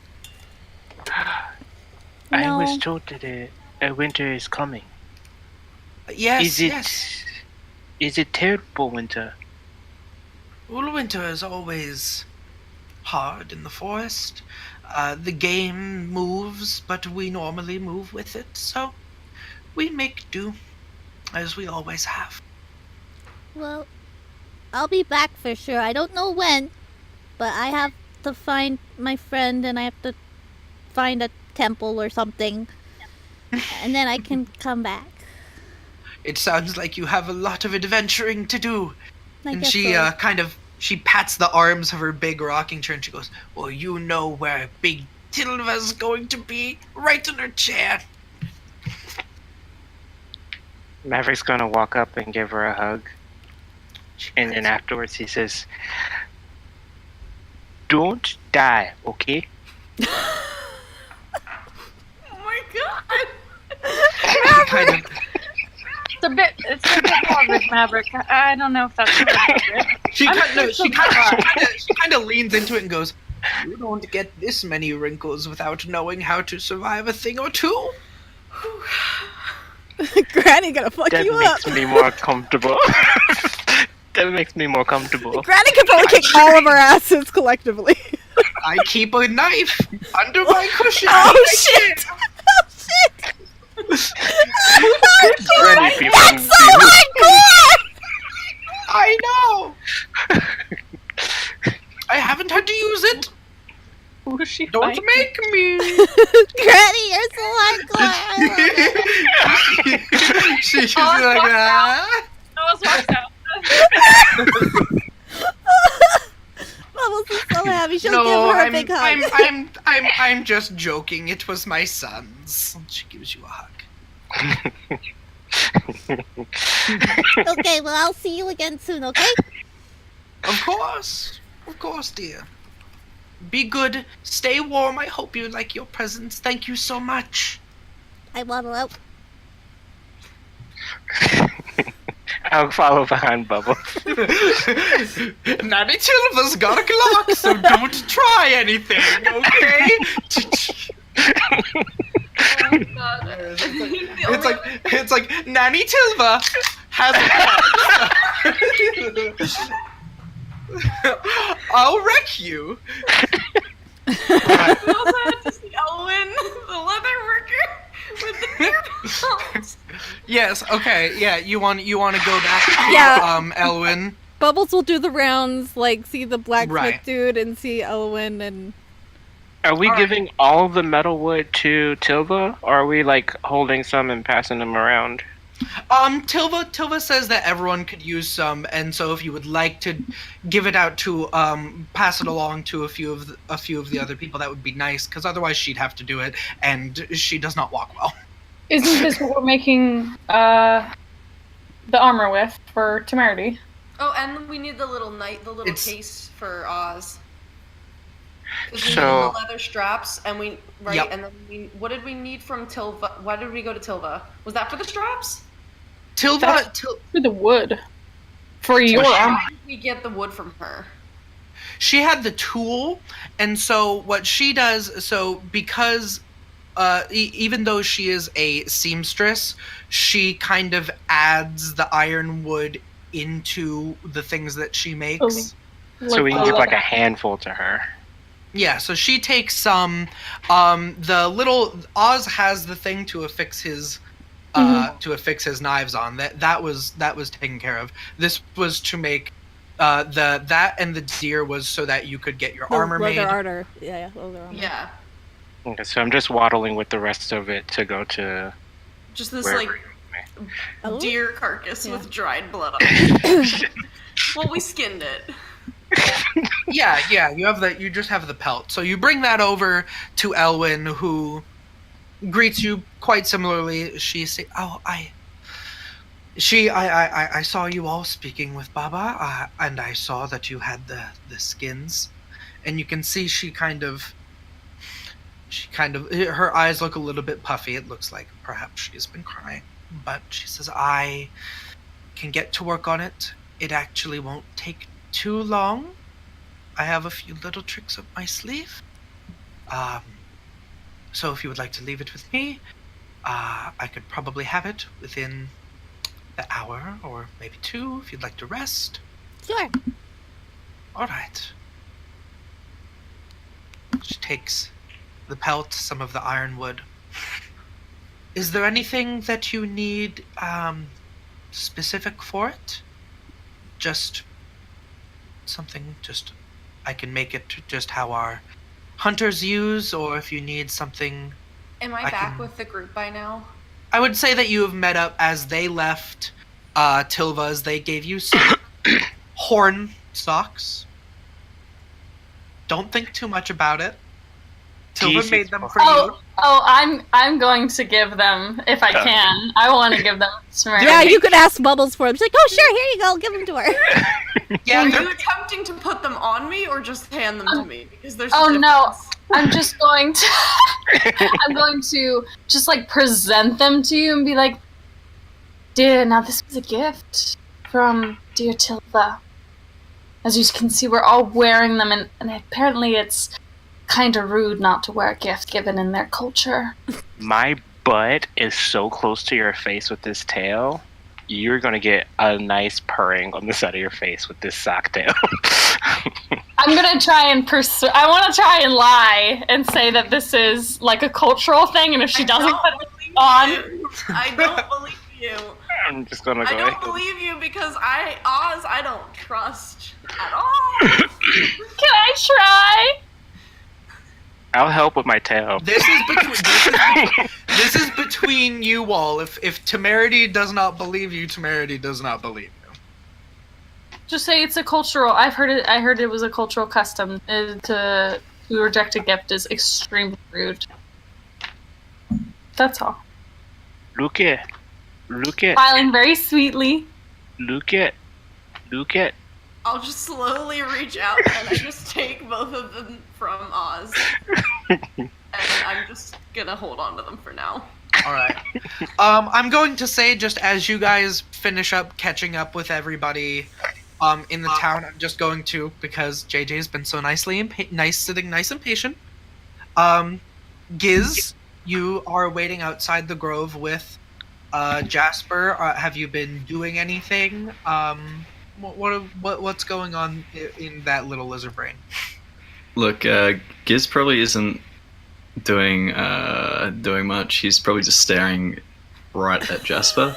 I was No. told that a winter is coming. Yes, Is it terrible winter? Well, winter is always hard in the forest. The game moves, but we normally move with it, so we make do, as we always have. Well, I'll be back for sure. I don't know when, but I have to find my friend and I have to find a temple or something. And then I can come back. It sounds like you have a lot of adventuring to do. I And guess she so. she pats the arms of her big rocking chair and she goes, well, you know where Big Tilva's going to be, right in her chair. Maverick's gonna walk up and give her a hug, She and then pats- afterwards he says, "Don't die, okay?" Oh my god! kind of, a bit morbid, Maverick. I don't know if that's appropriate. She I'm kind sure of leans into it and goes, "You don't get this many wrinkles without knowing how to survive a thing or two." Granny gonna fuck That you up. makes me more comfortable. That makes me more comfortable. Granny can probably kick all of our asses collectively. I keep a knife under my cushion. Oh shit! Oh shit! Granny people That's so do- hardcore! I know. I haven't had to use it. Who is she Don't fighting? make me. Granny, you're so hardcore! I love it. She's like, ah. Alice walks out. Bubbles is so happy. She'll No, give her a big hug. I'm just joking. It was my son's. She gives you a hug. Okay, well, I'll see you again soon, okay? Of course, dear. Be good. Stay warm. I hope you like your presents. Thank you so much. I waddle out. I'll follow behind Bubbles. Nanny Tilva's got a Glock, so don't try anything, okay? Oh god. It's like Nanny Tilva has a gun. I'll wreck you. We also had to see Elwyn, the leather worker, with the beer belts. Yes. Okay. Yeah. You want to go back to Yeah. Elwyn. Bubbles will do the rounds, like, see the blacksmith Right. dude and see Elwyn and... Are we All right. giving all of the metal wood to Tilva, or are we like holding some and passing them around? Tilva says that everyone could use some, and so if you would like to give it out to pass it along to a few of the other people, that would be nice, because otherwise she'd have to do it, and she does not walk well. Isn't this what we're making the armor with for Temerity? Oh, and we need the little It's- case for Oz. 'Cause we So- need the leather straps, and we Yep. and then what did we need from Tilva? Why did we go to Tilva? Was that for the straps? Tilva, For the wood. For your Well, she- armor. Why did we get the wood from her? she had the tool, and so what she does, so because even though she is a seamstress, she kind of adds the ironwood into the things that she makes. So we can give like a handful to her. Yeah, so she takes some. The little Oz has the thing to affix his knives on. That was taken care of. This was to make that and the deer was so that you could get your armor made. Leather armor. Yeah, leather armor. Yeah, Okay, so I'm just waddling with the rest of it to go to just this wherever. like Oh? deer carcass Yeah. with dried blood on it. Well, we skinned it. Yeah, you just have the pelt. So you bring that over to Elwyn, who greets you quite similarly. She say, "Oh, I saw you all speaking with Baba, and I saw that you had the skins." And you can see she kind of her eyes look a little bit puffy. It looks like perhaps she's been crying. But she says, "I can get to work on it. It actually won't take too long. I have a few little tricks up my sleeve. So if you would like to leave it with me, I could probably have it within the hour or maybe two if you'd like to rest." Sure. All right. She takes the pelt, some of the ironwood. Is there anything that you need specific for it? Just something, I can make it just how our hunters use, or if you need something. Am I I back can- with the group by now? I would say that you have met up as they left Tilva's. They gave you some horn socks. Don't think too much about it. Tilva Jesus. made them for you. I'm going to give them if I can. I want to give them to Temerity. Yeah, you could ask Bubbles for him. She's like, oh, sure, here you go. Give them to her. Yeah, Are they're- you attempting to put them on me or just hand them to me? Because there's a Oh no, difference. I'm just going to I'm going to just like present them to you and be like, dear, now this was a gift from dear Tilva. As you can see, we're all wearing them, and apparently it's kind of rude not to wear a gift given in their culture. My butt is so close to your face with this tail. You're gonna get a nice purring on the side of your face with this sock tail. I'm gonna try and I want to try and lie and say that this is like a cultural thing, and if she doesn't put it on, I don't believe you. I'm just gonna go I don't believe you because Oz, I don't trust at all. can I try? I'll help with my tail. This is between you all. If Temerity does not believe you, Temerity does not believe you. Just say it's a cultural. I heard it was a cultural custom to reject a gift is extremely rude. That's all. Look it. Smiling very sweetly. Look it. I'll just slowly reach out and I just take both of them from Oz. And I'm just gonna hold on to them for now. Alright. I'm going to say, just as you guys finish up catching up with everybody in the town, I'm just going to, because JJ's been so sitting nice and patient. Giz, you are waiting outside the grove with Jasper. Have you been doing anything? What's going on in that little lizard brain? Look, Giz probably isn't doing much. He's probably just staring right at Jasper.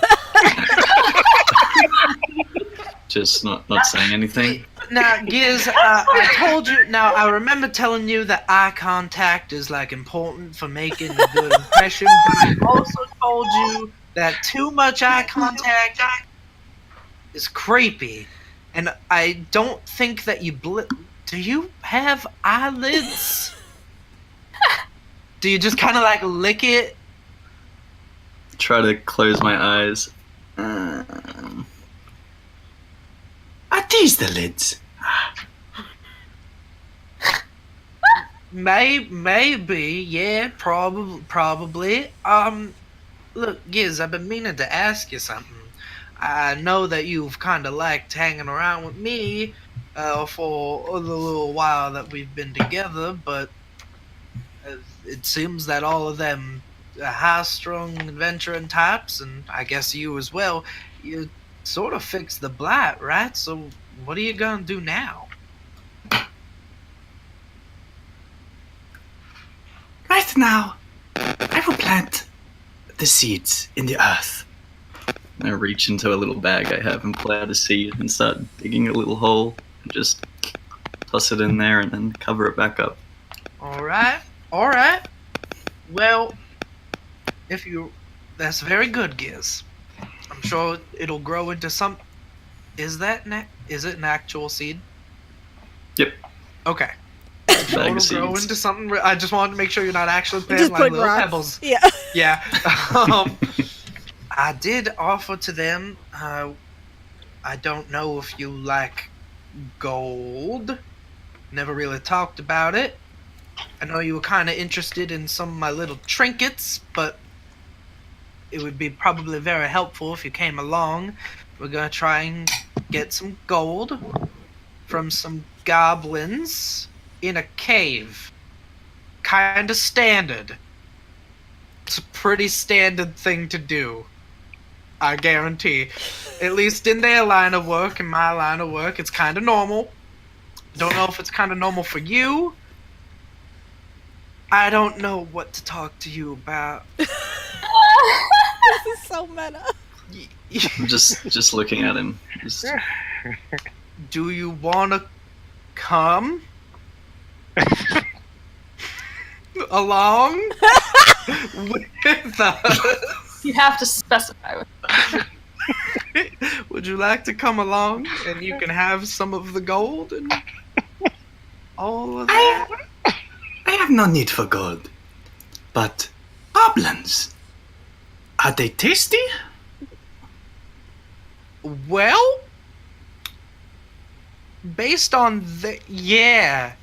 Just not saying anything. Now, Giz, I told you. Now, I remember telling you that eye contact is like important for making a good impression. But I also told you that too much eye contact is creepy, and I don't think that you do you have eyelids? Do you just kind of like lick it? Try to close my eyes. Are these the lids? Maybe, yeah, probably. Look, Giz, I've been meaning to ask you something. I know that you've kind of liked hanging around with me for the little while that we've been together, but it seems that all of them high-strung adventuring types, and I guess you as well, you sort of fixed the blight, right? So what are you gonna do now? Right now, I will plant the seeds in the earth. I reach into a little bag I have and pull out a seed and start digging a little hole and just toss it in there and then cover it back up. Alright. Well, that's very good, Giz. I'm sure it'll grow into some. Is it an actual seed? Yep. Okay. Bag of It'll grow seeds. into something. I just wanted to make sure you're not actually Just planting like put little rocks. pebbles. Yeah. Yeah. I did offer to them. I don't know if you like gold. Never really talked about it. I know you were kind of interested in some of my little trinkets, but it would be probably very helpful if you came along. We're gonna try and get some gold from some goblins in a cave. Kinda standard. It's a pretty standard thing to do. I guarantee. At least in their line of work, in my line of work, it's kinda normal. Don't know if it's kinda normal for you. I don't know what to talk to you about. This is so meta. I'm just looking at him. Just, Do you wanna come along with us? You have to specify. Would you like to come along and you can have some of the gold and all of that? I have no need for gold. But goblins, are they tasty? Well, based on the yeah.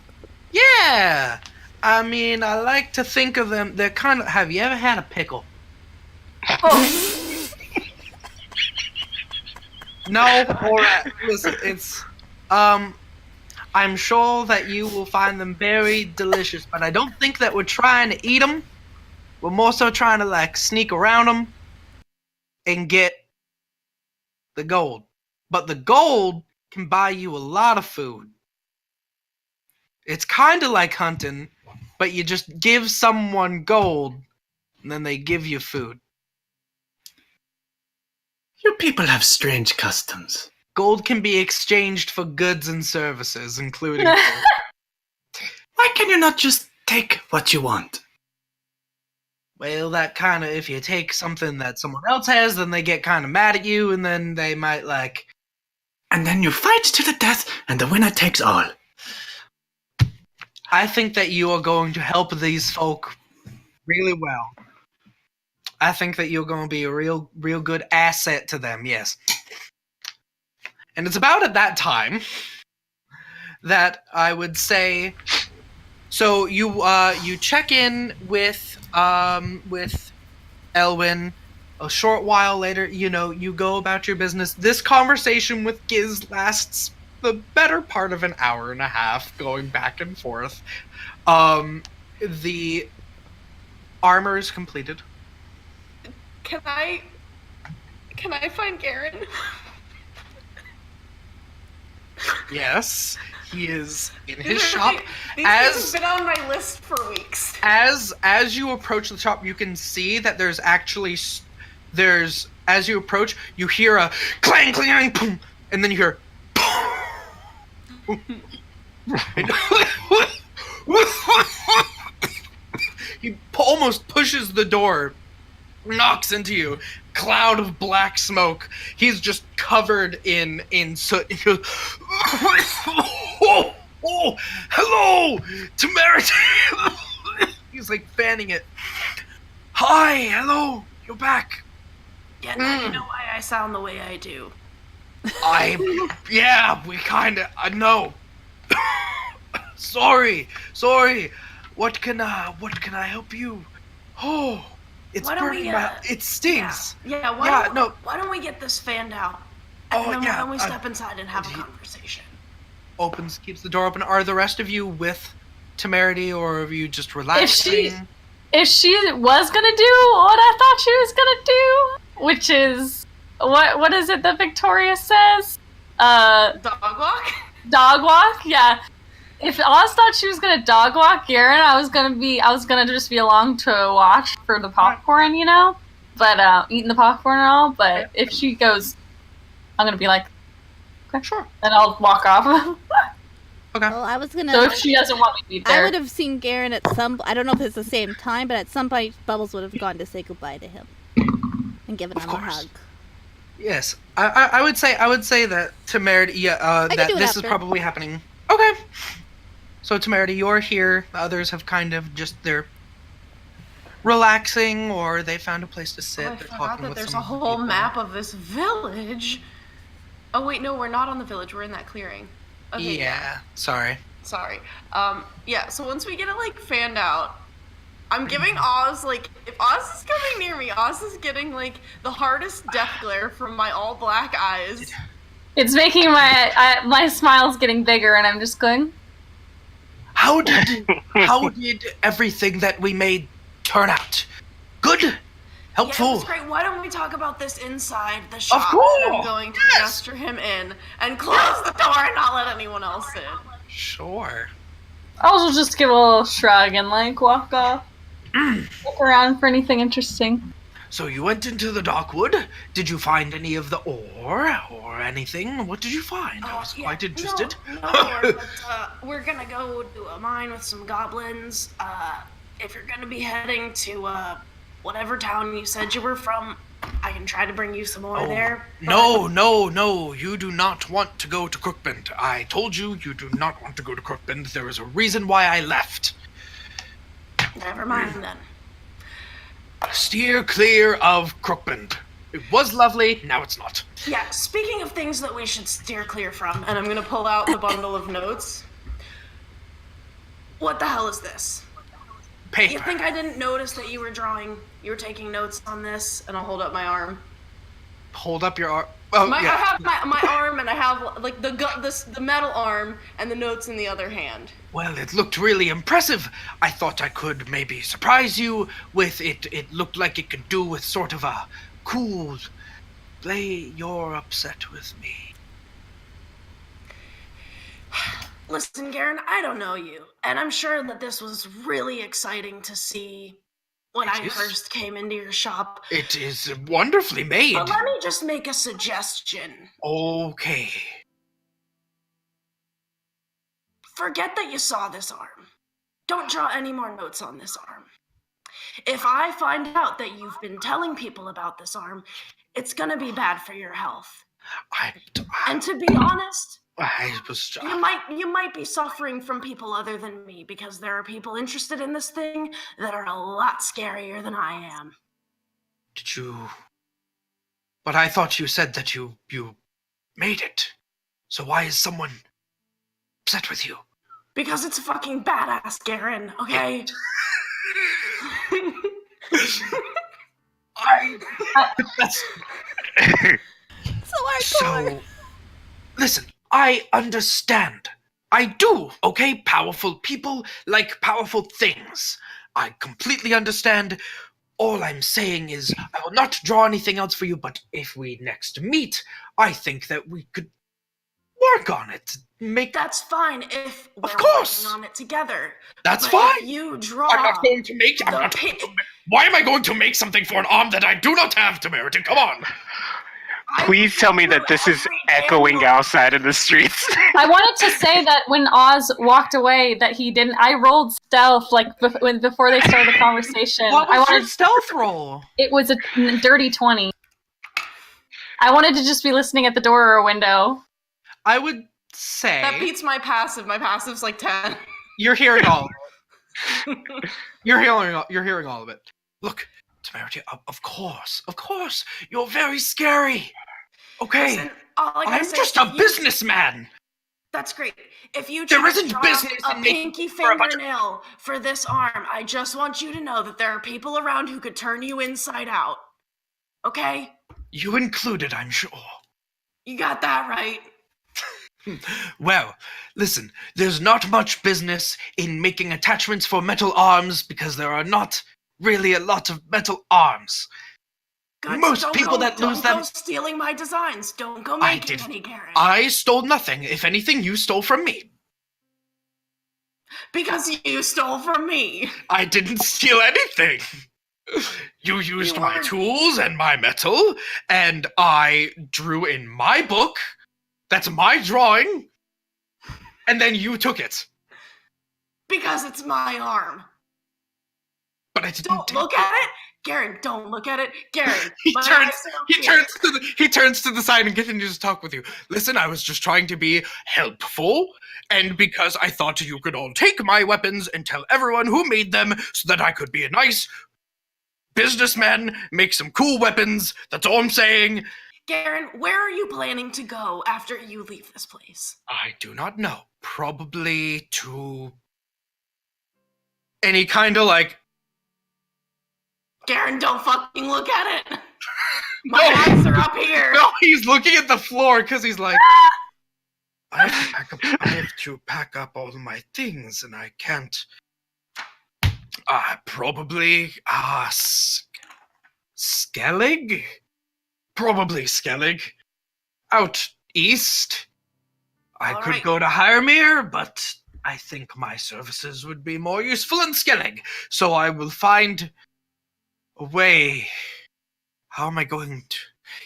I mean, I like to think of them. They're kind of. Have you ever had a pickle? Oh. No, alright. Listen, it's I'm sure that you will find them very delicious, but I don't think that we're trying to eat them. We're more so trying to like sneak around them and get the gold. But the gold can buy you a lot of food. It's kind of like hunting, but you just give someone gold and then they give you food. You people have strange customs. Gold can be exchanged for goods and services, including gold. Why can you not just take what you want? Well, that kind of, if you take something that someone else has, then they get kind of mad at you, and then they might, like... And then you fight to the death, and the winner takes all. I think that you are going to help these folk really well. I think that you're going to be a real good asset to them, yes. And it's about at that time that I would say... So you check in with Elwyn. A short while later, you go about your business. This conversation with Giz lasts the better part of an hour and a half, going back and forth. The armor is completed. Can I find Garen? Yes, he is in his shop. These things have been on my list for weeks. As you approach the shop, you can see that there's as you approach, you hear a clang, clang, boom, and then you hear he almost pushes the door, knocks into you, cloud of black smoke. He's just covered in soot. He goes, oh, hello, temerity. He's like fanning it. Hi, hello, you're back. Yeah, now you know why I sound the way I do. We kinda, know. Sorry. What can I help you? Oh, it's burning it stings. Why don't we get this fanned out? And then why don't we step inside and have a conversation? Keeps the door open. Are the rest of you with temerity, or are you just relaxing? If she was gonna do what I thought she was gonna do, which is what is it that Victoria says? Dog walk? Dog walk, yeah. If Oz thought she was gonna dog walk Garen, I was gonna just be along to watch for the popcorn, but eating the popcorn and all. But if she goes, I'm gonna be like, okay, sure, and I'll walk off. Okay. Well, I was gonna. So if she doesn't want me to be there, I would have seen Garen at some. I don't know if it's the same time, but at some point, Bubbles would have gone to say goodbye to him and given him a hug. Yes, I would say that Temerity. That this is probably happening. Okay. So Temerity, you're here. The others have kind of they're relaxing, or they found a place to sit. I they're forgot talking that with there's some a whole people. map of this village. Oh wait, no, we're not on the village. We're in that clearing. Okay, yeah. Sorry. So once we get it fanned out, I'm giving Oz if Oz is coming near me, Oz is getting the hardest death glare from my all black eyes. It's making my smile's getting bigger, and I'm just going. How did everything that we made turn out? Good? Helpful? Yeah, it was great. Why don't we talk about this inside the shop? Of course! I'm going to gesture him in and close the door and not let anyone else in. Sure. I'll just give a little shrug and walk off. Look around for anything interesting. So you went into the Darkwood. Did you find any of the ore or anything? What did you find? I was quite interested. No ore, but we're gonna go to a mine with some goblins. If you're gonna be heading to whatever town you said you were from, I can try to bring you some ore there. No. You do not want to go to Crookbend. I told you do not want to go to Crookbend. There is a reason why I left. Never mind then. Steer clear of Crookbend. It was lovely, now it's not. Yeah, speaking of things that we should steer clear from, and I'm gonna pull out the bundle of notes. What the hell is this? Paper. You think I didn't notice that you were taking notes on this? And I'll hold up my arm. hold up your arm. Oh, I yeah. have my arm, and I have like the metal arm and the notes in the other hand. Well, it looked really impressive. I thought I could maybe surprise you with it. It looked like it could do with sort of a cool play. You're upset with me. Listen, Garen, I don't know you, and I'm sure that this was really exciting to see when I first came into your shop. It is wonderfully made. But let me just make a suggestion. Okay. Forget that you saw this arm. Don't draw any more notes on this arm. If I find out that you've been telling people about this arm, it's gonna be bad for your health. And to be honest, you might be suffering from people other than me, because there are people interested in this thing that are a lot scarier than I am. Did you... But I thought you said that you made it. So why is someone upset with you? Because it's fucking badass, Garen, okay? That's... So hardcore. So, listen, I understand. I do, okay? Powerful people like powerful things. I completely understand. All I'm saying is I will not draw anything else for you, but if we next meet, I think that we could work on it. That's fine if we're course. working on it together. That's But fine. if you draw I'm not going to make... Why am I going to make something for an arm that I do not have, Tamaritan? Come on. Please tell me that this is echoing outside in the streets. I wanted to say that when Oz walked away, that he didn't. I rolled stealth before they started the conversation. What was your stealth roll? It was a dirty 20. I wanted to just be listening at the door or a window. I would say That beats my passive. My passive's like 10. you're hearing all of it. You're hearing all of it. Look, Temerity, of course, you're very scary. Okay, Listen, I'm just a businessman. That's great. If you There try isn't to draw business a in making pinky for a bunch of- fingernail for this arm, I just want you to know that there are people around who could turn you inside out. Okay? You included, I'm sure. You got that right. Well, listen, there's not much business in making attachments for metal arms because there are not really a lot of metal arms. Good, Most don't people go, that lose don't them... go stealing my designs. Don't go I making did. any, Garen. I stole nothing. If anything, you stole from me. Because you stole from me. I didn't steal anything. You used my tools and my metal, and I drew in my book. That's my drawing. And then you took it. Because it's my arm. But I didn't. Don't look at it. Garen, don't look at it. Garen, He my turns. eyes are He here. turns to the side and continues to talk with you. Listen, I was just trying to be helpful, and because I thought you could all take my weapons and tell everyone who made them, so that I could be a nice businessman, make some cool weapons. That's all I'm saying. Garen, where are you planning to go after you leave this place? I do not know. Probably to any kind of like... Garen, don't fucking look at it. No. My eyes are up here. No, he's looking at the floor because he's like, I have to pack up all my things, and I can't. Probably Skellig? Probably Skellig. Out east. I All could right. go to Hiremere, but I think my services would be more useful in Skellig. So I will find a way. How am I going to...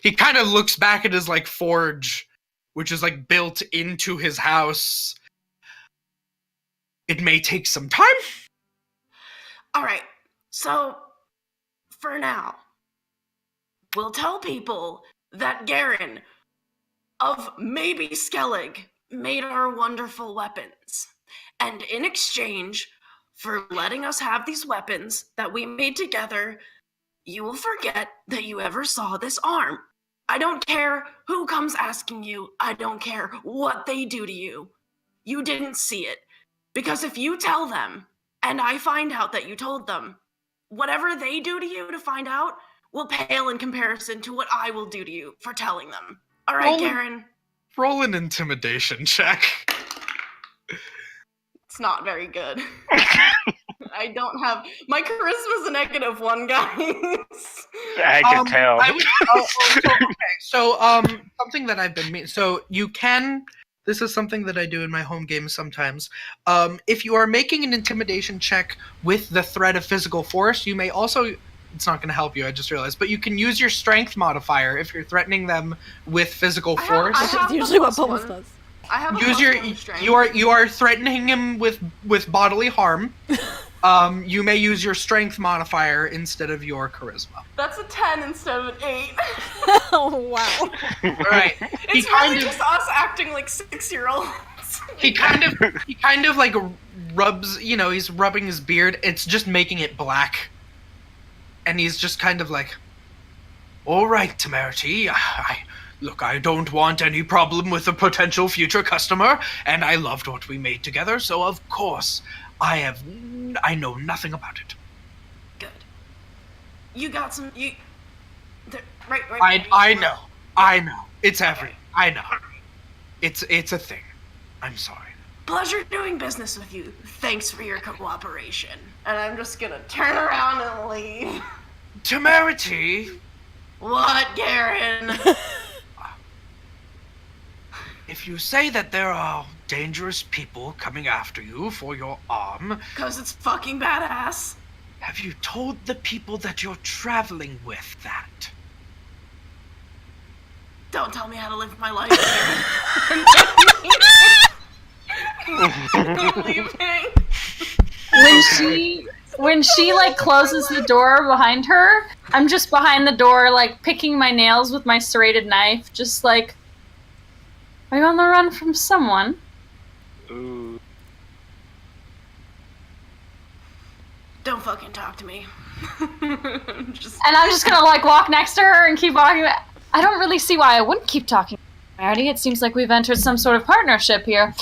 He kind of looks back at his, like, forge, which is, like, built into his house. It may take some time. All right. So, for now, we'll tell people that Garen of maybe Skellig made our wonderful weapons. And in exchange for letting us have these weapons that we made together, you will forget that you ever saw this arm. I don't care who comes asking you. I don't care what they do to you. You didn't see it. Because if you tell them, and I find out that you told them, whatever they do to you to find out will pale in comparison to what I will do to you for telling them. All right, Garen? Roll an intimidation check. It's not very good. I don't have... My charisma's a -1, guys. I can tell. So, something that I've been... So, you can... This is something that I do in my home games sometimes. If you are making an intimidation check with the threat of physical force, you may also... It's not going to help you, I just realized. But you can use your strength modifier if you're threatening them with physical force. That's usually what Bubbles does. I have Use your... You are threatening him with bodily harm. You may use your strength modifier instead of your charisma. That's a 10 instead of an 8. Oh, wow. Right. It's really just us acting like 6-year-olds. He kind of like rubs, he's rubbing his beard. It's just making it black. And he's just kind of like, all right, Temerity, Look, I don't want any problem with a potential future customer, and I loved what we made together, so of course, I know nothing about it. Good. You got some, right. I know. It's every, I know. It's a thing. I'm sorry. Pleasure doing business with you. Thanks for your cooperation. And I'm just gonna turn around and leave. Temerity! What, Garen? If you say that there are dangerous people coming after you for your arm... 'Cause it's fucking badass. Have you told the people that you're traveling with that? Don't tell me how to live my life, Garen. Leaving. When she like closes the door behind her, I'm just behind the door like picking my nails with my serrated knife, just like, are you on the run from someone? Ooh. Don't fucking talk to me. And I'm just gonna like walk next to her and keep walking. I don't really see why I wouldn't keep talking to Marty. It seems like we've entered some sort of partnership here.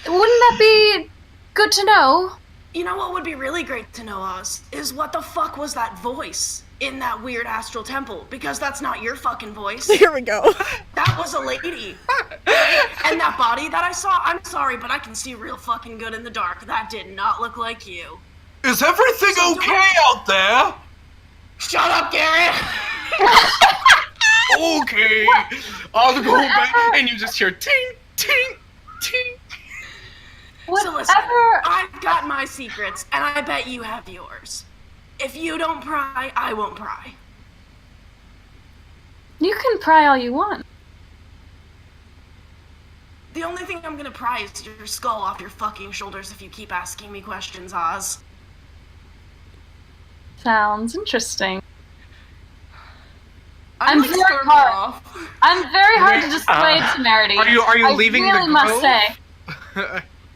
Wouldn't that be good to know? You know what would be really great to know, Oz, is what the fuck was that voice in that weird astral temple? Because that's not your fucking voice. Here we go. That was a lady. Right? And that body that I saw, I'm sorry, but I can see real fucking good in the dark. That did not look like you. Is everything okay out there? Shut up, Garrett! Okay. I'll go back. And you just hear ting, ting, ting. So listen, I've got my secrets, and I bet you have yours. If you don't pry, I won't pry. You can pry all you want. The only thing I'm gonna pry is your skull off your fucking shoulders if you keep asking me questions, Oz. Sounds interesting. I'm very hard. I'm very hard to dissuade Temerity. Are you leaving the grove? I really must say.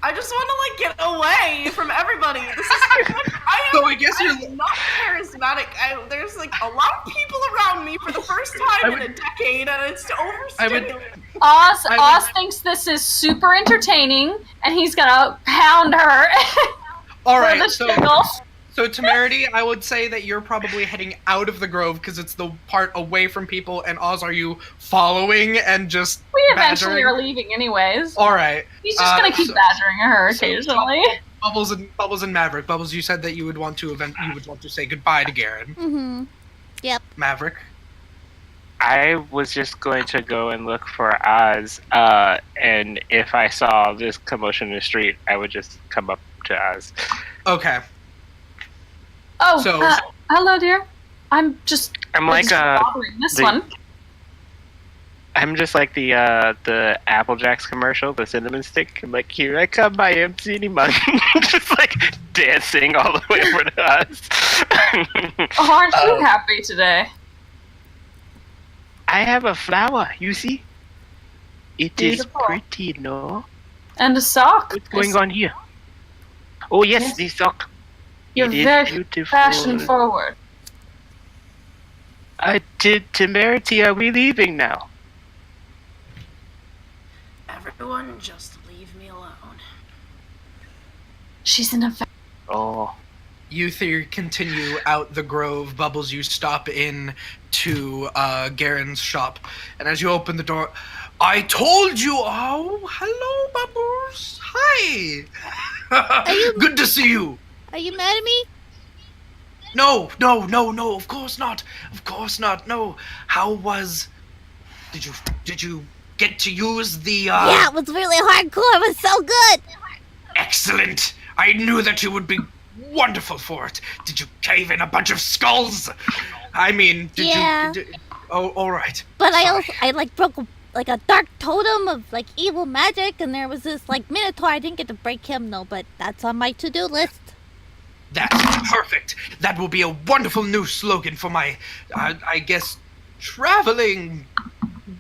I just want to get away from everybody. This is I guess you're not charismatic. There's a lot of people around me for the first time in a decade, and it's overstimulating. Oz thinks this is super entertaining, and he's gonna pound her. All right, so Temerity, I would say that you're probably heading out of the grove because it's the part away from people. And Oz, are you following and just? We eventually are leaving, anyways. All right. He's just gonna keep badgering her occasionally. Bubbles and Maverick. Bubbles, you said that you would want to say goodbye to Garen. Mm-hmm. Yep. Maverick. I was just going to go and look for Oz, and if I saw this commotion in the street, I would just come up to Oz. Okay. Oh, hello, dear. I'm like bothering this one. I'm just like the Apple Jacks commercial, the cinnamon stick. I'm like, here I come, my MC Mug. Just like dancing all the way over to us. Oh, aren't you happy today? I have a flower, you see? It Beautiful. Is pretty, no? And a sock. What's going on here? Oh, yes, the sock. You're very beautiful. fashion forward. Temerity, are we leaving now? Everyone, just leave me alone. She's in a. Oh. You three continue out the grove. Bubbles, you stop in to Garen's shop. And as you open the door, I told you! Oh, hello, Bubbles! Hi! Good to see you! Are you mad at me? No, of course not. Of course not, no. How was... Did you get to use the, Yeah, it was really hardcore. It was so good. Excellent! I knew that you would be wonderful for it. Did you cave in a bunch of skulls? I mean, did Yeah. you... Oh, alright. But Sorry. I broke a dark totem of like evil magic, and there was this like minotaur. I didn't get to break him though, but that's on my to-do list. That's perfect. That will be a wonderful new slogan for my, I guess, traveling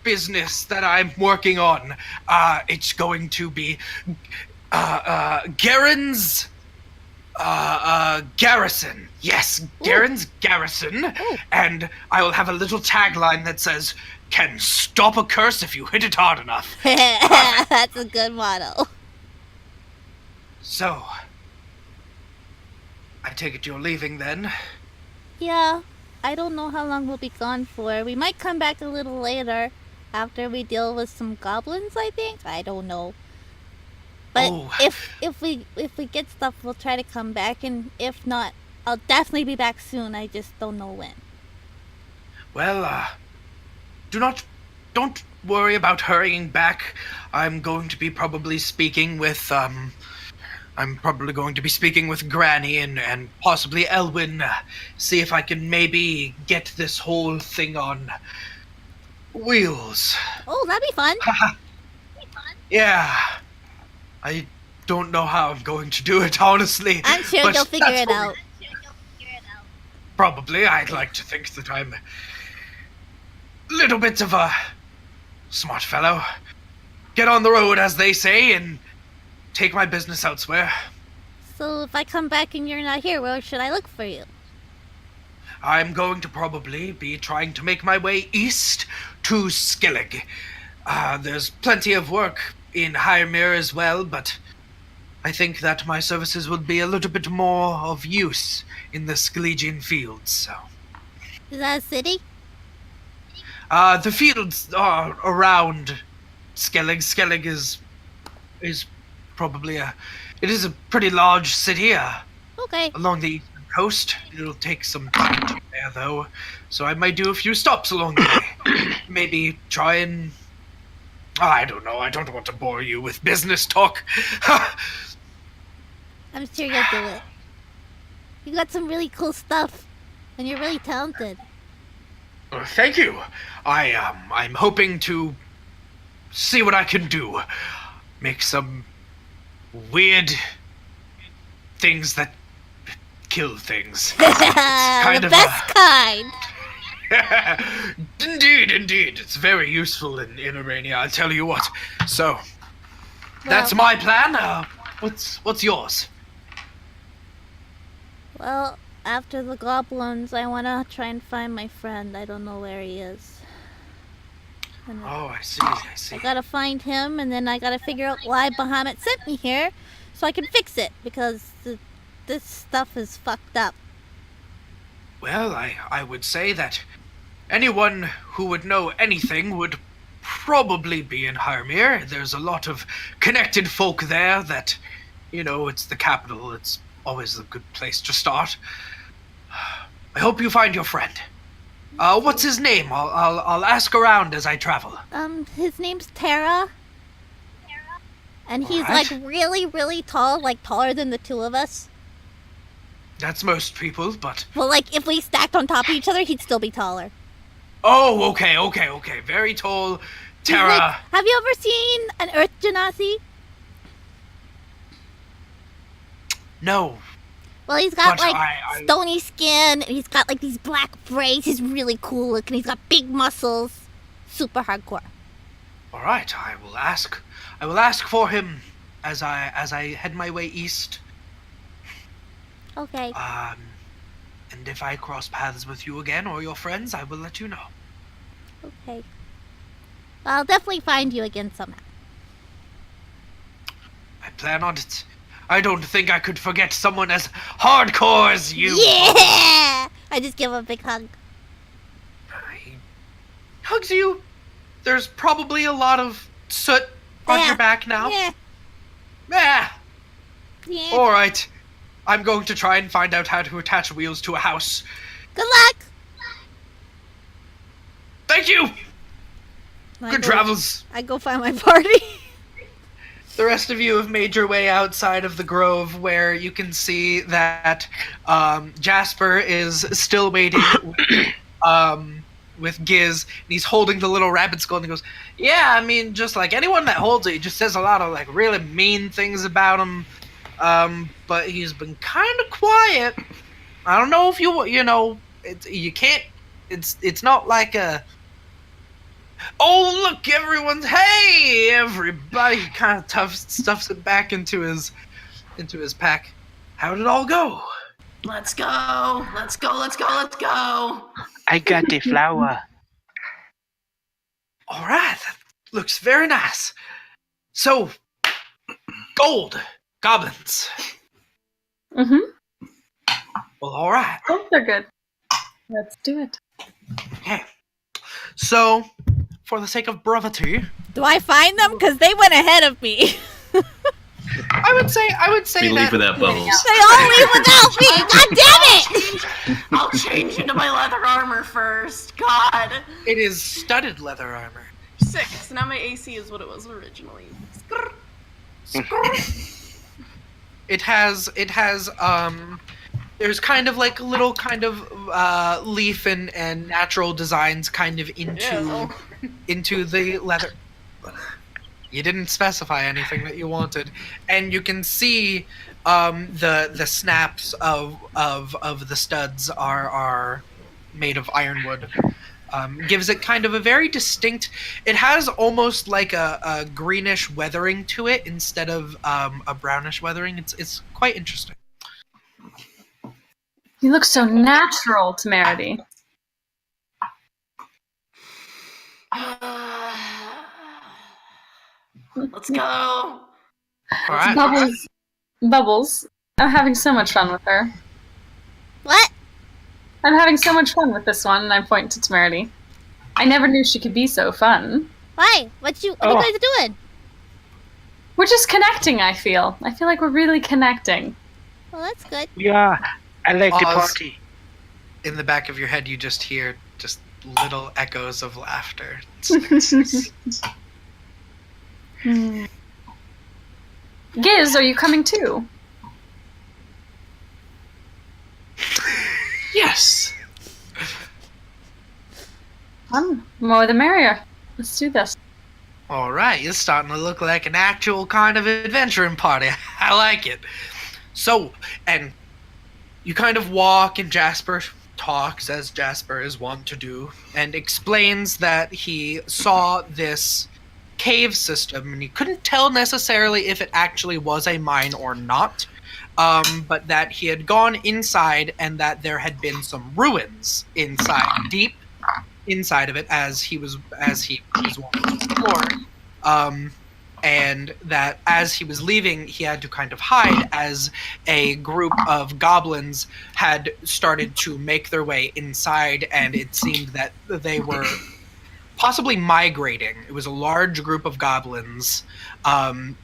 business that I'm working on. It's going to be Garen's Garrison. Yes, Garen's Garrison. Ooh. And I will have a little tagline that says, "Can stop a curse if you hit it hard enough." That's a good motto. So, I take it you're leaving then? Yeah, I don't know how long we'll be gone for. We might come back a little later after we deal with some goblins, I think. I don't know. But Oh. if we get stuff, we'll try to come back, and if not, I'll definitely be back soon. I just don't know when. Well, don't worry about hurrying back. I'm going to be probably speaking with, Granny and possibly Elwyn, see if I can maybe get this whole thing on wheels. Oh, that'd be fun. Yeah. I don't know how I'm going to do it, honestly. I'm sure but you'll figure that's it what out. Probably. I'd like to think that I'm a little bit of a smart fellow. Get on the road, as they say, and take my business elsewhere. So if I come back and you're not here, where should I look for you? I'm going to probably be trying to make my way east to Skellig. There's plenty of work in Hyrmere as well, but I think that my services would be a little bit more of use in the Skelligian fields, so... Is that a city? The fields are around Skellig. Skellig is probably it is a pretty large city, Okay. along the eastern coast. It'll take some time to get there, though, so I might do a few stops along the way. Maybe try and... I don't know, I don't want to bore you with business talk. I'm sure you'll do it. You got some really cool stuff, and you're really talented. Thank you. I'm hoping to see what I can do. Make some weird things that kill things. The best kind. Indeed. It's very useful in Euranea, I'll tell you what. So, that's my plan. What's yours? Well, after the goblins, I want to try and find my friend. I don't know where he is. And Oh, I see. I gotta find him, and then I gotta figure out why Bahamut sent me here, so I can fix it, because this stuff is fucked up. Well, I would say that anyone who would know anything would probably be in Hyrmere. There's a lot of connected folk there that, it's the capital. It's always a good place to start. I hope you find your friend. What's his name? I'll ask around as I travel. His name's Tara. And he's Alright. like really, really tall, like taller than the two of us. That's most people, but... Well, like if we stacked on top of each other, he'd still be taller. Oh, okay. Very tall. He's Tara... like, have you ever seen an Earth Genasi? No. Well, he's got But like I- stony skin, and he's got like these black braids. He's really cool looking. He's got big muscles. Super hardcore. All right, I will ask for him as I head my way east. Okay. And if I cross paths with you again or your friends, I will let you know. Okay. I'll definitely find you again somehow. I plan on it. I don't think I could forget someone as hardcore as you. Yeah! I just give him a big hug. He hugs you. There's probably a lot of soot on your back now. Yeah. Yeah. Yeah. All right. I'm going to try and find out how to attach wheels to a house. Good luck! Thank you. I Good go- travels. I go find my party. The rest of you have made your way outside of the grove, where you can see that Jasper is still waiting with Giz, and he's holding the little rabbit skull, and he goes, "Yeah, I mean, just like anyone that holds it, he just says a lot of like really mean things about him. But he's been kind of quiet. I don't know if you can't. It's not like a." Oh, look, hey, everybody. He kind of stuffs it back into his pack. How did it all go? Let's go. Let's go. Let's go. Let's go. I got the flower. All right, that looks very nice. So, gold, goblins. Mm-hmm. Well, all right. Both are good. Let's do it. Okay. So, for the sake of brevity, Do I find them? Because they went ahead of me. I would say We leave that without bubbles. They all leave without me. God damn it! I'll change into my leather armor first. God. it is studded leather armor. 6. Now my AC is what it was originally. It has there's kind of like little kind of leaf and natural designs kind of into the leather. You didn't specify anything that you wanted, and you can see the snaps of the studs are made of ironwood. Gives it kind of a very distinct. It has almost like a greenish weathering to it instead of a brownish weathering. It's quite interesting. You look so natural, Temerity. Let's go. All right. Bubbles. I'm having so much fun with her. What? I'm having so much fun with this one, and I point to Temerity. I never knew she could be so fun. Why? What you guys doing? We're just connecting, I feel. I feel like we're really connecting. Well, that's good. Yeah, I like the Oz. party. In the back of your head, you just hear just little echoes of laughter. Giz, are you coming too? Yes. More the merrier. Let's do this. All right, you're starting to look like an actual kind of adventuring party. I like it. So, and you kind of walk, and Jasper talks, as Jasper is wont to do, and explains that he saw this cave system, and he couldn't tell necessarily if it actually was a mine or not, but that he had gone inside and that there had been some ruins inside, deep inside of it, as he was wanting to explore, and that as he was leaving, he had to kind of hide as a group of goblins had started to make their way inside, and it seemed that they were possibly migrating. It was a large group of goblins.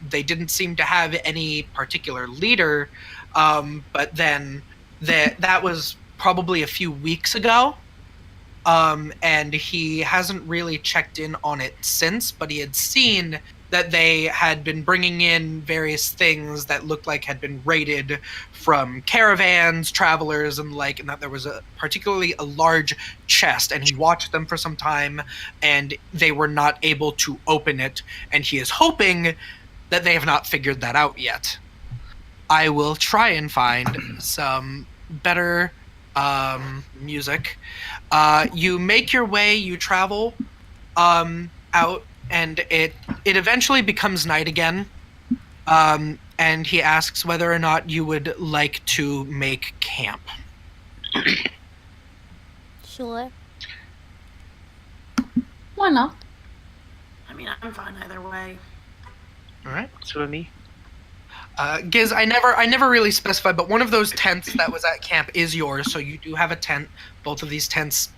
They didn't seem to have any particular leader, but then that was probably a few weeks ago. And he hasn't really checked in on it since, but he had seen that they had been bringing in various things that looked like had been raided from caravans, travelers, and like, and that there was particularly a large chest, and he watched them for some time, and they were not able to open it, and he is hoping that they have not figured that out yet. I will try and find some better music. You make your way, you travel out, and it eventually becomes night again. And he asks whether or not you would like to make camp. Sure. Why not? I mean, I'm fine either way. All right. So me. Giz, I never really specified, but one of those tents that was at camp is yours, so you do have a tent. Both of these tents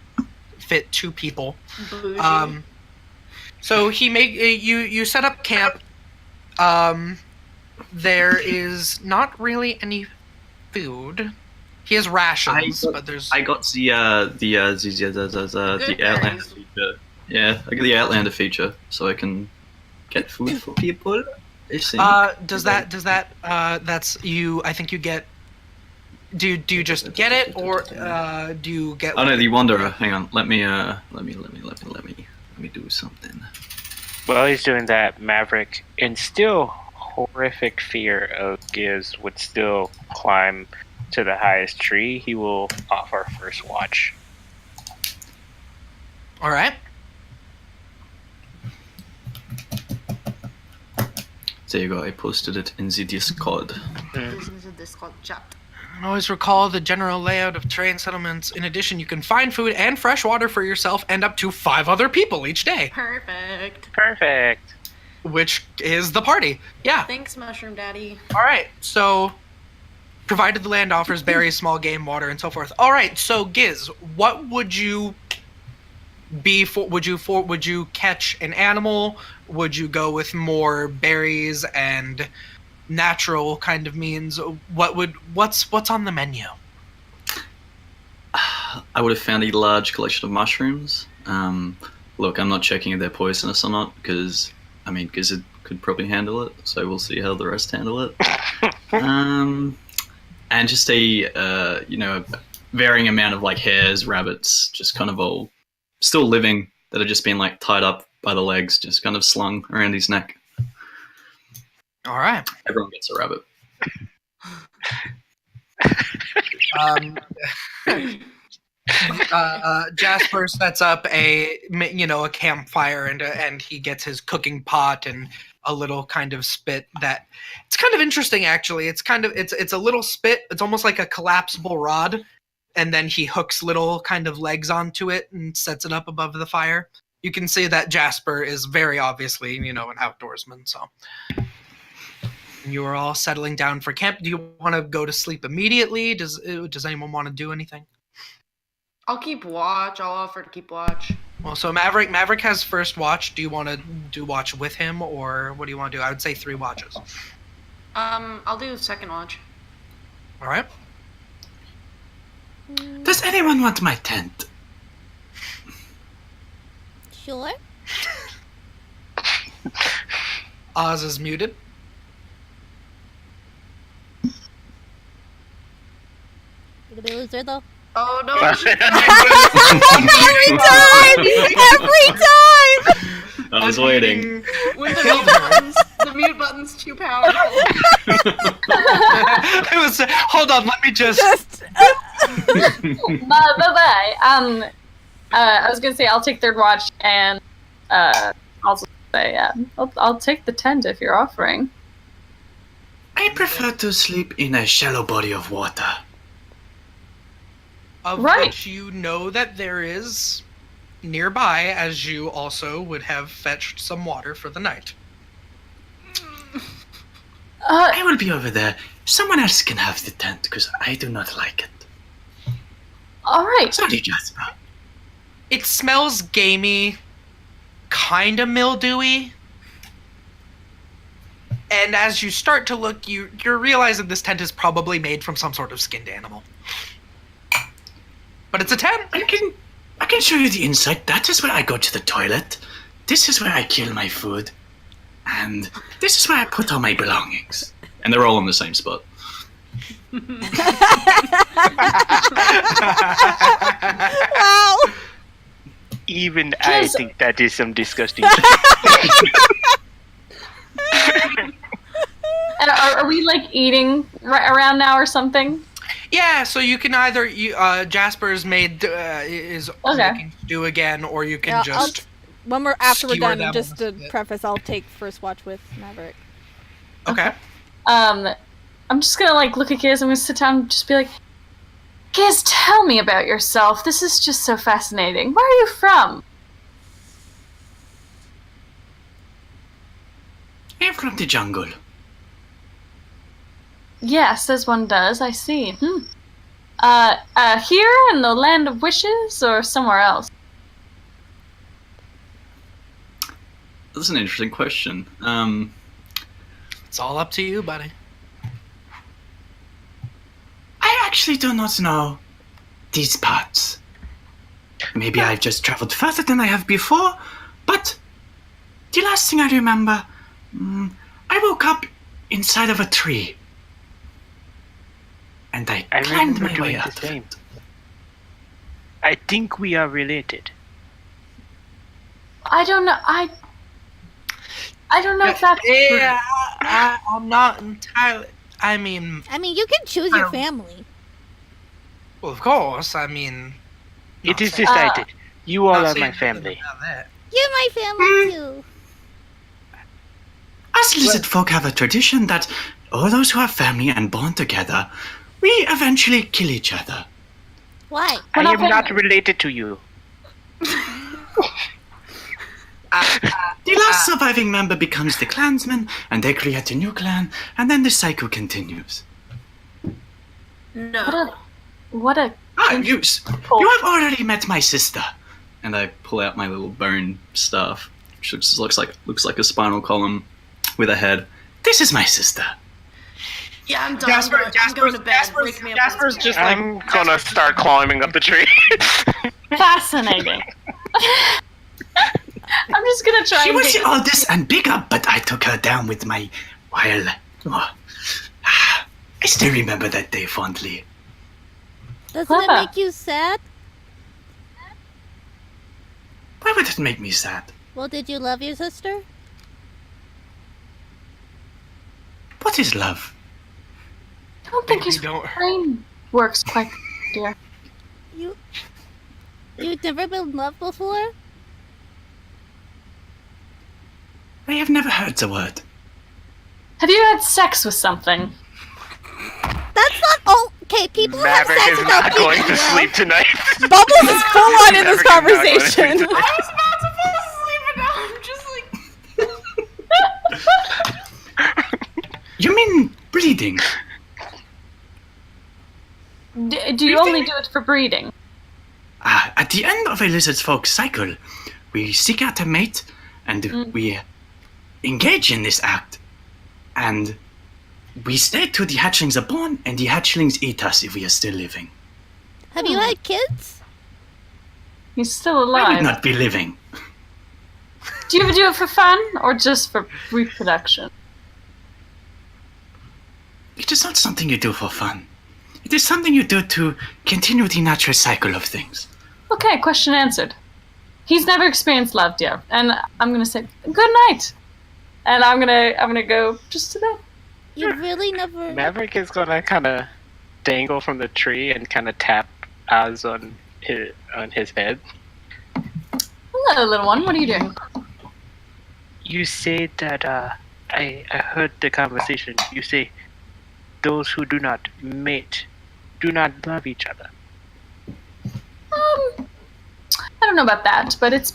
fit 2 people. Bougie. So you set up camp. There is not really any food. He has rations, but there's. I got the Outlander feature. Yeah, I got the Outlander feature, so I can get food for people. Does that that's you? I think you get. Do you just get it, or do you get? Oh no, the Wanderer. Hang on, let me do something. While he's doing that, Maverick, in still horrific fear of Giz, would still climb to the highest tree. He will offer first watch. All right. There you go. I posted it in the Discord. This is a Discord chat. And always recall the general layout of terrain settlements. In addition, you can find food and fresh water for yourself and up to 5 other people each day, Perfect. which is the party. Yeah. Thanks, Mushroom Daddy. All right. So, provided the land offers berries, small game, water, and so forth. All right. So, Giz, what would you be for? Would you catch an animal? Would you go with more berries and natural kind of means? What's on the menu? I would have found a large collection of mushrooms. Look, I'm not checking if they're poisonous or not, because, I mean, Gizzard could probably handle it, so we'll see how the rest handle it. And just a varying amount of, like, hares, rabbits, just kind of all still living, that have just been, like, tied up by the legs, just kind of slung around his neck. All right. Everyone gets a rabbit. Jasper sets up a campfire and he gets his cooking pot and a little kind of spit that it's kind of interesting actually. It's a little spit. It's almost like a collapsible rod, and then he hooks little kind of legs onto it and sets it up above the fire. You can see that Jasper is very obviously, an outdoorsman, so. You are all settling down for camp. Do you want to go to sleep immediately? Does anyone want to do anything? I'll keep watch. I'll offer to keep watch. Well, so Maverick has first watch. Do you want to do watch with him, or what do you want to do? I would say 3 watches. I'll do second watch. All right. Does anyone want my tent? Sure. Oz is muted. You gonna be a loser though? Oh no! Every time! I was waiting. When the mute button's too powerful. It was. Hold on. Let me just. Bye. I was gonna say I'll take third watch, and also say I'll take the tent if you're offering. I prefer to sleep in a shallow body of water. Of Right. which you know that there is nearby, as you also would have fetched some water for the night. I will be over there. Someone else can have the tent, because I do not like it. All right. Sorry, Jasper. It smells gamey, kind of mildewy. And as you start to look, you're realizing this tent is probably made from some sort of skinned animal. But it's a tent. I can show you the inside. That is where I go to the toilet. This is where I kill my food. And this is where I put all my belongings. And they're all in the same spot. Wow. Even I Yes. think that is some disgusting And are we like eating around now or something? Yeah, so you can either Jasper's made is Okay. looking to do again, or you can Yeah, just when we're after we're skewer done, them just on to the spit. preface, I'll take first watch with Maverick. okay. I'm just gonna like look at Giz. I'm gonna sit down and just be like, Giz, tell me about yourself. This is just so fascinating. Where are you from? I'm from the jungle. Yes, as one does. I see. Here in the Land of Wishes, or somewhere else? That's an interesting question. It's all up to you, buddy. I actually do not know these parts. Maybe I've just traveled further than I have before, but the last thing I remember, I woke up inside of a tree. And I climbed remember my way doing the out of same. it. I think we are related. I don't know. I don't know if that's Yeah, I'm not entirely. I mean, you can choose your family. well, of course. I mean, It is saying- decided. You all not are saying my nothing family. about that. You're my family too. Us lizard folk have a tradition that all those who are family and born together, we eventually kill each other. Why? I not am not family. related to you. The last surviving member becomes the clansman, and they create a new clan, and then the cycle continues. No. What a You have already met my sister. And I pull out my little bone staff, which just looks like a spinal column with a head. This is my sister. Yeah, I'm done. I'm going to bed. Wake me up. Jasper's just like. I'm gonna start climbing up the tree. fascinating. I'm just gonna try She and was get the oldest and bigger, but I took her down with my I still remember that day fondly. Doesn't it Clever. make you sad? Why would it make me sad? Well, did you love your sister? What is love? I don't think We his don't. brain works quite, dear. You've never been in love before? I have never heard the word. Have you had sex with something? That's not. Oh, okay. People have Maverick sex is without not being going to well. sleep tonight. Bubbles is full on in this Maverick is not going to sleep conversation. tonight. I was about to fall asleep, and now I'm just like. You mean breeding? Do you only do it for breeding? At the end of a lizard folk's cycle, we seek out a mate and we engage in this act. And we stay till the hatchlings are born, and the hatchlings eat us if we are still living. Have you had kids? He's still I alive. would not be living. Do you ever do it for fun or just for reproduction? It is not something you do for fun. It is something you do to continue the natural cycle of things. Okay, question answered. He's never experienced love, dear, and I'm gonna say good night, and I'm gonna go just to bed. You really never. Maverick is gonna kind of dangle from the tree and kind of tap Az on his head. Hello, little one. What are you doing? You say that I heard the conversation. You say those who do not mate do not love each other. I don't know about that, but it's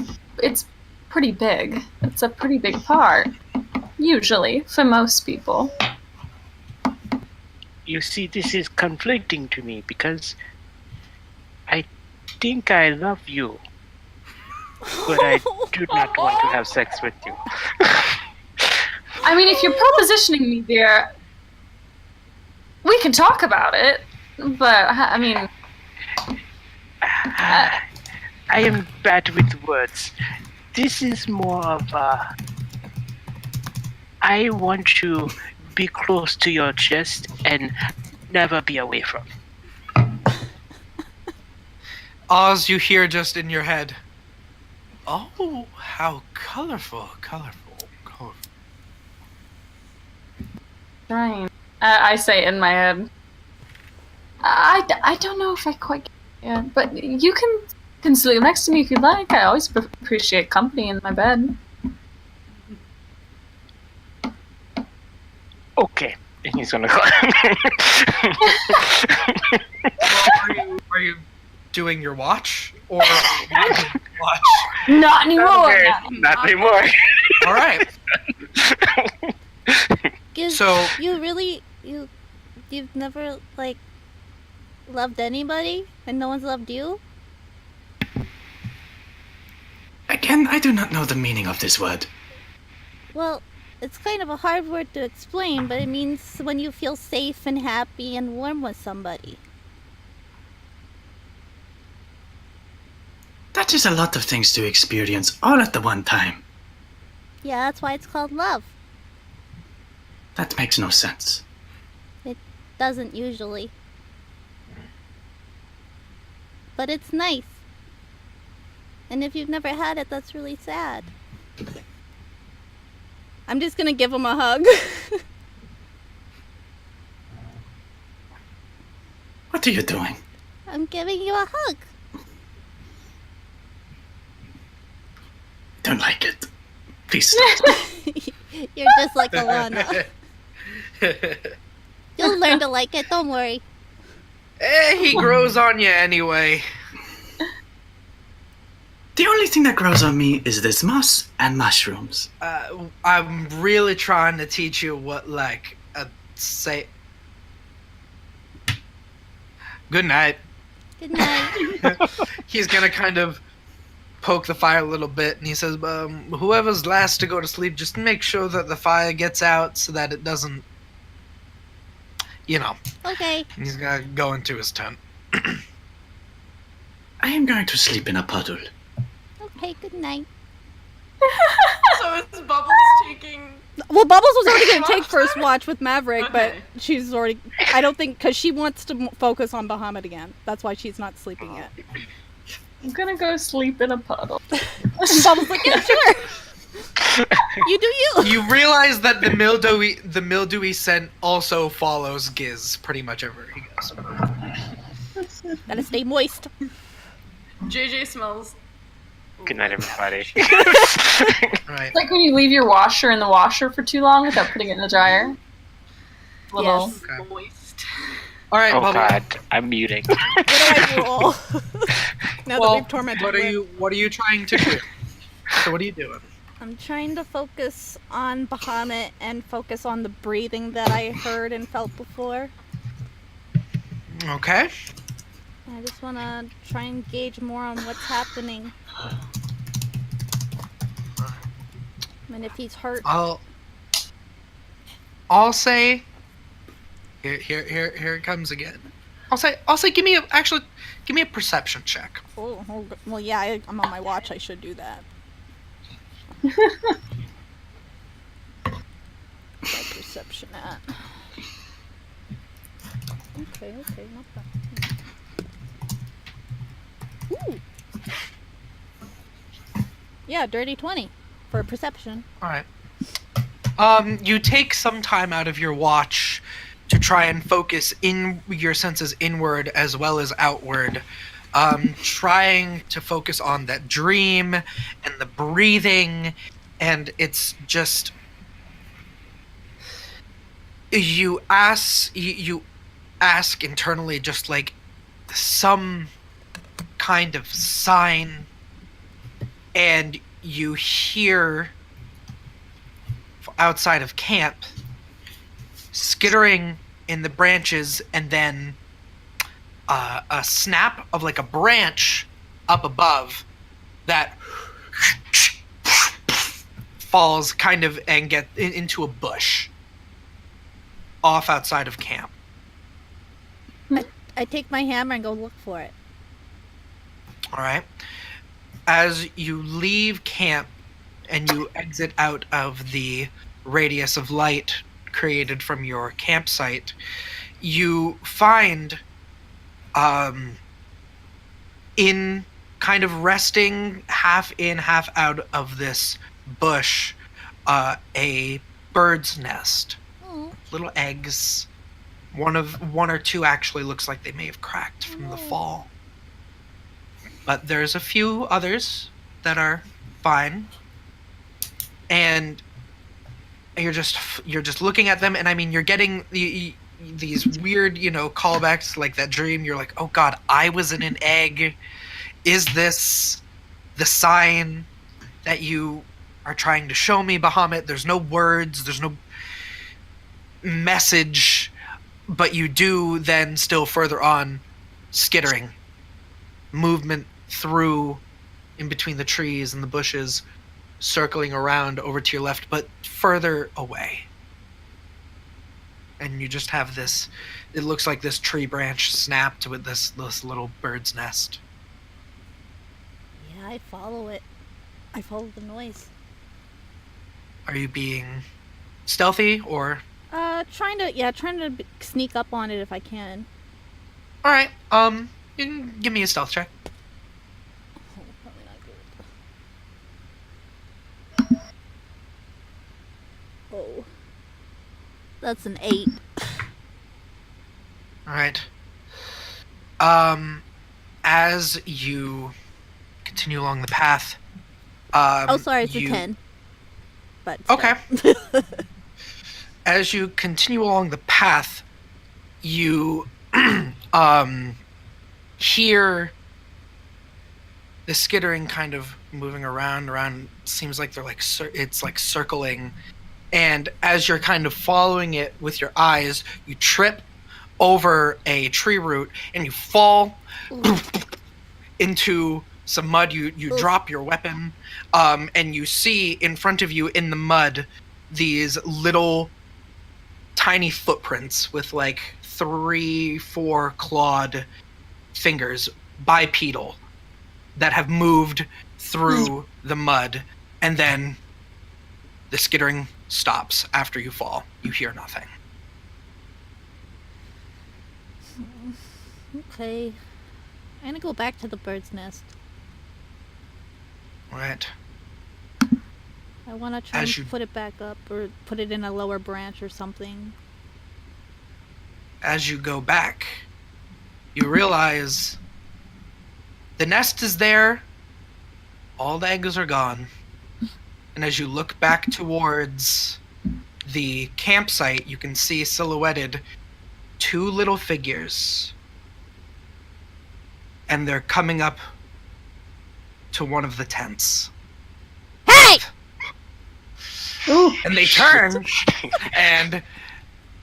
pretty big. It's a pretty big part, usually for most people. You see, this is conflicting to me because I think I love you, but I do not want to have sex with you. I mean, if you're propositioning me, dear, we can talk about it. But I mean, I am bad with words. This is more of a. I want to be close to your chest and never be away from. Oz, you hear just in your head. Oh, how colorful. fine. I say in my head. I don't know if I quite get it, but you can sleep next to me if you like. I always appreciate company in my bed. Okay. And he's gonna go. Are you doing your watch? Or watch? Not anymore. Okay, not anymore. All right. Giz, So- you really you you've never, like, loved anybody and no one's loved you? Again, I do not know the meaning of this word. Well, it's kind of a hard word to explain, but it means when you feel safe and happy and warm with somebody. That is a lot of things to experience all at the one time. Yeah, that's why it's called love. That makes no sense. It doesn't usually. But it's nice. And if you've never had it, that's really sad. I'm just gonna give him a hug. What are you doing? I'm giving you a hug. Don't like it. Please stop. You're just like Alana. You'll learn to like it, don't worry. He grows on you anyway. The only thing that grows on me is this moss and mushrooms. I'm really trying to teach you what, like, say... Good night. Good night. He's gonna kind of poke the fire a little bit, and he says, whoever's last to go to sleep, just make sure that the fire gets out so that it doesn't, you know. Okay. He's gonna go into his tent. I am going to sleep in a puddle. Okay, good night. So is Bubbles taking... Well, Bubbles was already going to Watch take first watch with Maverick, Okay. but she's already... I don't think... Because she wants to focus on Bahamut again. That's why she's not sleeping yet. I'm gonna go sleep in a puddle. And Bubbles like, yeah, sure. You do you. You realize that the mildewy scent also follows Giz pretty much everywhere he goes. Gotta stay moist. JJ smells... Good night, everybody. Right. It's like when you leave your washer in the washer for too long without putting it in the dryer. Little. Yes. Okay. Moist. All right, Oh Bubble. god, I'm muting. What do I roll? Now that Well, we've tormented what are you trying to do? So what are you doing? I'm trying to focus on Bahamut and focus on the breathing that I heard and felt before. Okay. I just want to try and gauge more on what's happening. And if he's hurt. I'll say here it comes again. I'll say give me a perception check. Oh, well, yeah, I'm on my watch. I should do that. My perception at. Okay, not bad. Ooh. Yeah, dirty 20 for perception. All right. You take some time out of your watch to try and focus in your senses inward as well as outward, trying to focus on that dream and the breathing, and it's just you ask internally just like some kind of sign, and you hear outside of camp skittering in the branches, and then a snap of like a branch up above that falls kind of and get into a bush off outside of camp. I take my hammer and go look for it. All right. As you leave camp and you exit out of the radius of light created from your campsite, you find in kind of resting half in, half out of this bush, a bird's nest. Oh, Little eggs. One or two actually looks like they may have cracked from the fall. But there's a few others that are fine. And you're just looking at them, and I mean, you're getting these weird, callbacks like that dream. You're like, oh god, I was in an egg. Is this the sign that you are trying to show me, Bahamut? There's no words, there's no message, But you do then still further on, skittering, movement through in between the trees and the bushes, circling around over to your left, but further away. And you just have this, it looks like this tree branch snapped with this little bird's nest. Yeah, I follow it. I follow the noise. Are you being stealthy or? Trying to sneak up on it if I can. All right. You can give me a stealth check. Oh, probably not good. Oh, that's an 8. All right. As you continue along the path. Oh, sorry, it's a 10. But okay. As you continue along the path, you hear the skittering kind of moving around. Seems like they're like it's like circling, and as you're kind of following it with your eyes, you trip over a tree root and you fall into some mud. You drop your weapon, and you see in front of you in the mud these little tiny footprints with like 3-4 clawed fingers, bipedal, that have moved through the mud, and then the skittering stops after you fall. You hear nothing. Okay. I'm gonna go back to the bird's nest. Right. I wanna try and put it back up, or put it in a lower branch or something. As you go back, you realize the nest is there, all the eggs are gone, and as you look back towards the campsite, you can see silhouetted 2 little figures, and they're coming up to one of the tents. Hey! And they turn, and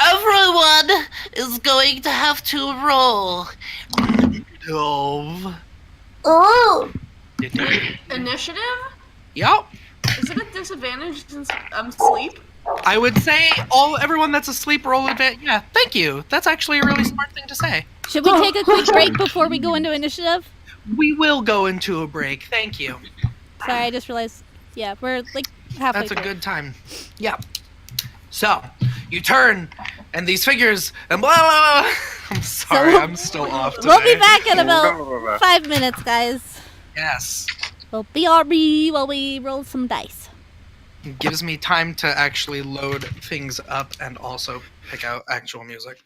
everyone is going to have to roll. Oh! Initiative? Yep. Is it a disadvantage since I'm asleep? I would say everyone that's asleep roll advantage. Yeah, thank you. That's actually a really smart thing to say. Should we take a quick break before we go into initiative? We will go into a break. Thank you. Sorry, I just realized. Yeah, we're like halfway That's a through. good time. Yep. So, you turn, and these figures, and blah, blah, blah. I'm sorry, I'm still off today. We'll be back in about 5 minutes, guys. Yes. We'll BRB while we roll some dice. It gives me time to actually load things up and also pick out actual music.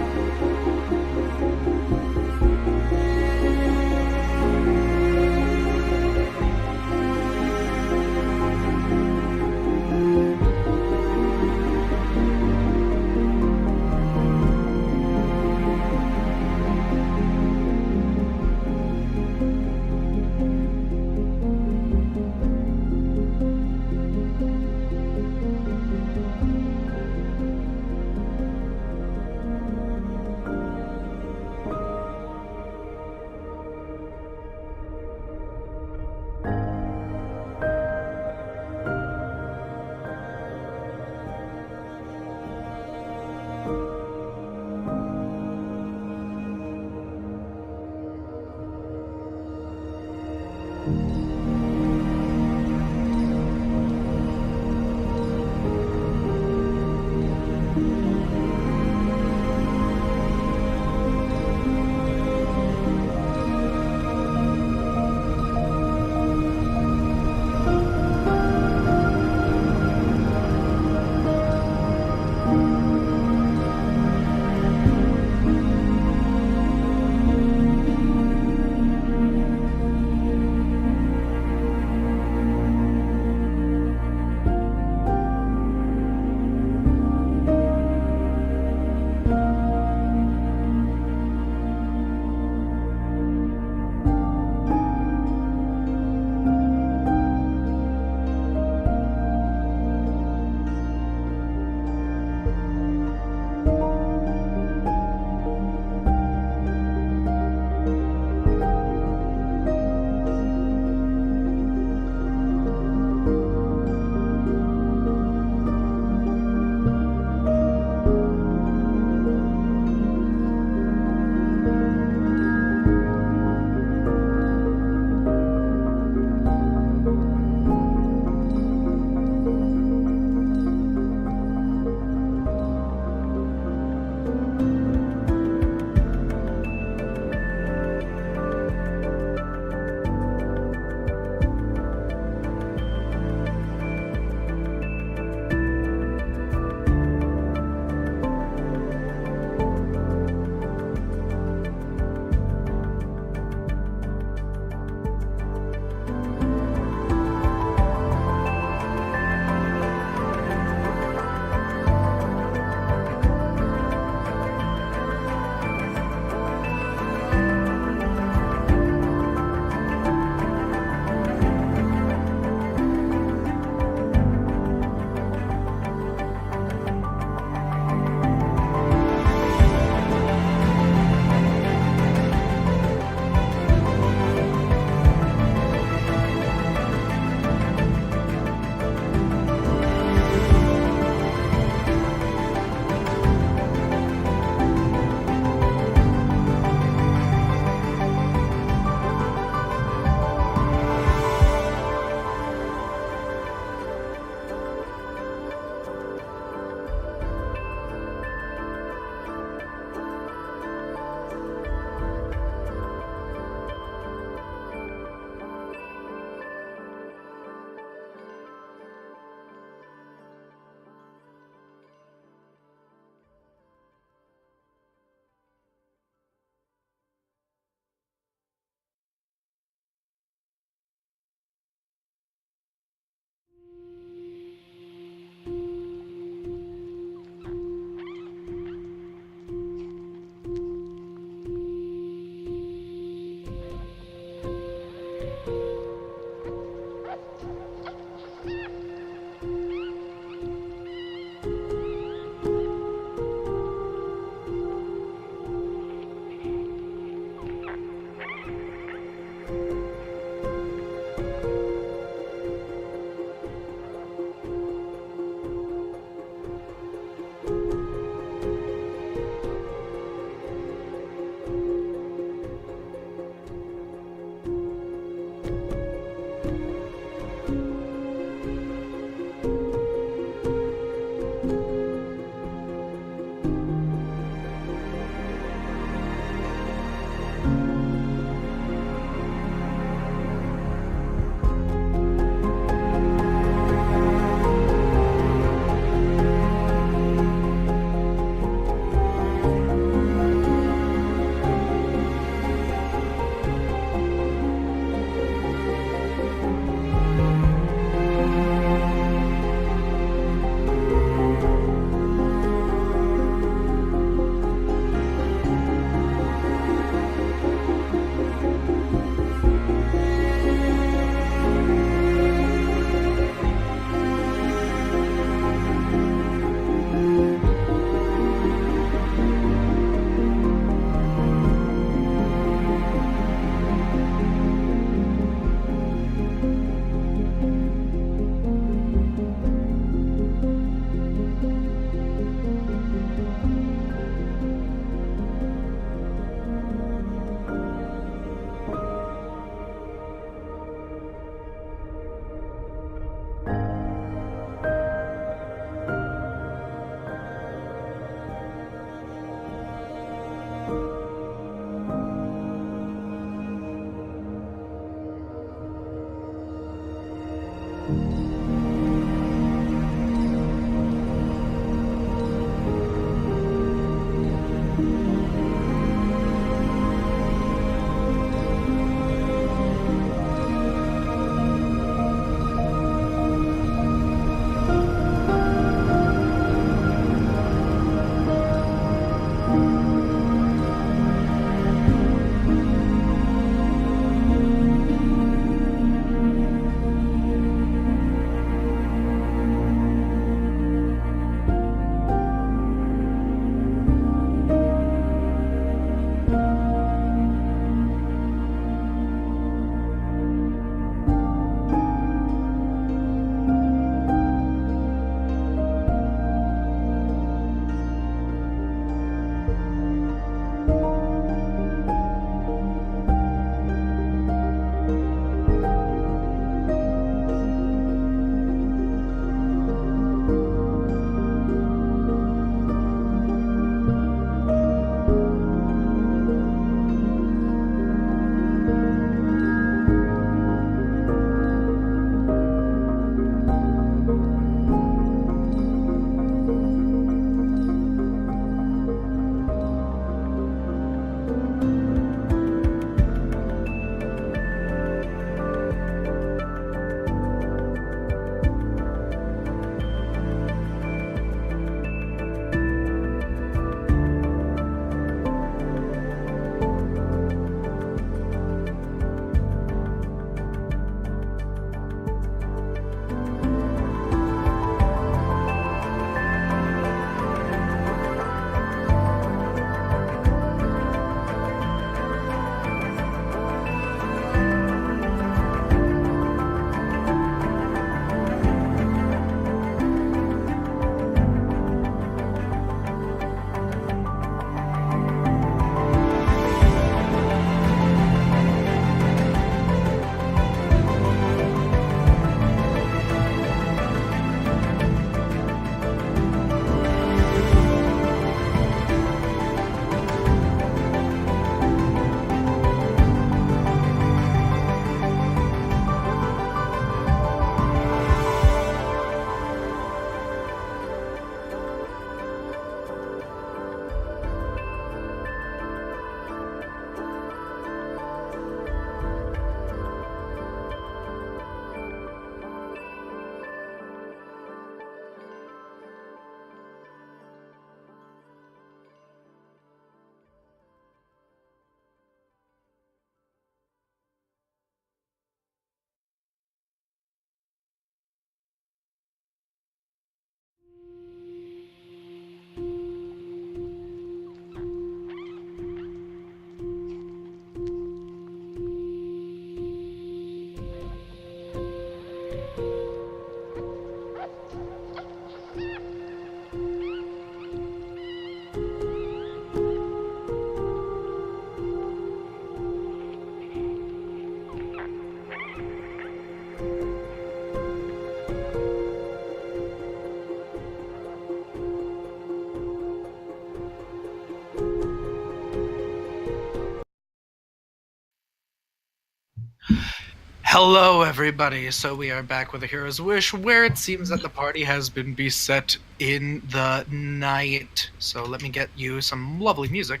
Hello, everybody. So we are back with a Hero's Wish, where it seems that the party has been beset in the night. So let me get you some lovely music.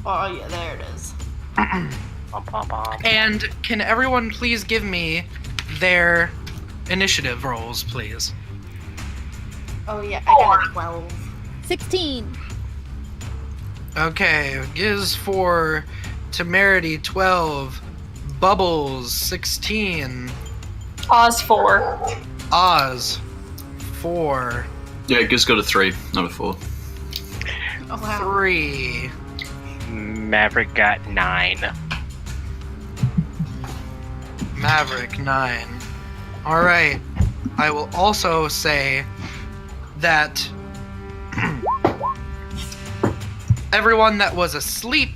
Oh yeah, there it is. Bum, bum, bum. And can everyone please give me their initiative rolls, please? Oh yeah, I got a 12. 16. Okay, Giz for Temerity 12, Bubbles 16, Oz 4. Oz 4, Yeah, Giz got a 3, not a 4. Oh wow. 3, Maverick got 9. Maverick 9. Alright, I will also say that everyone that was asleep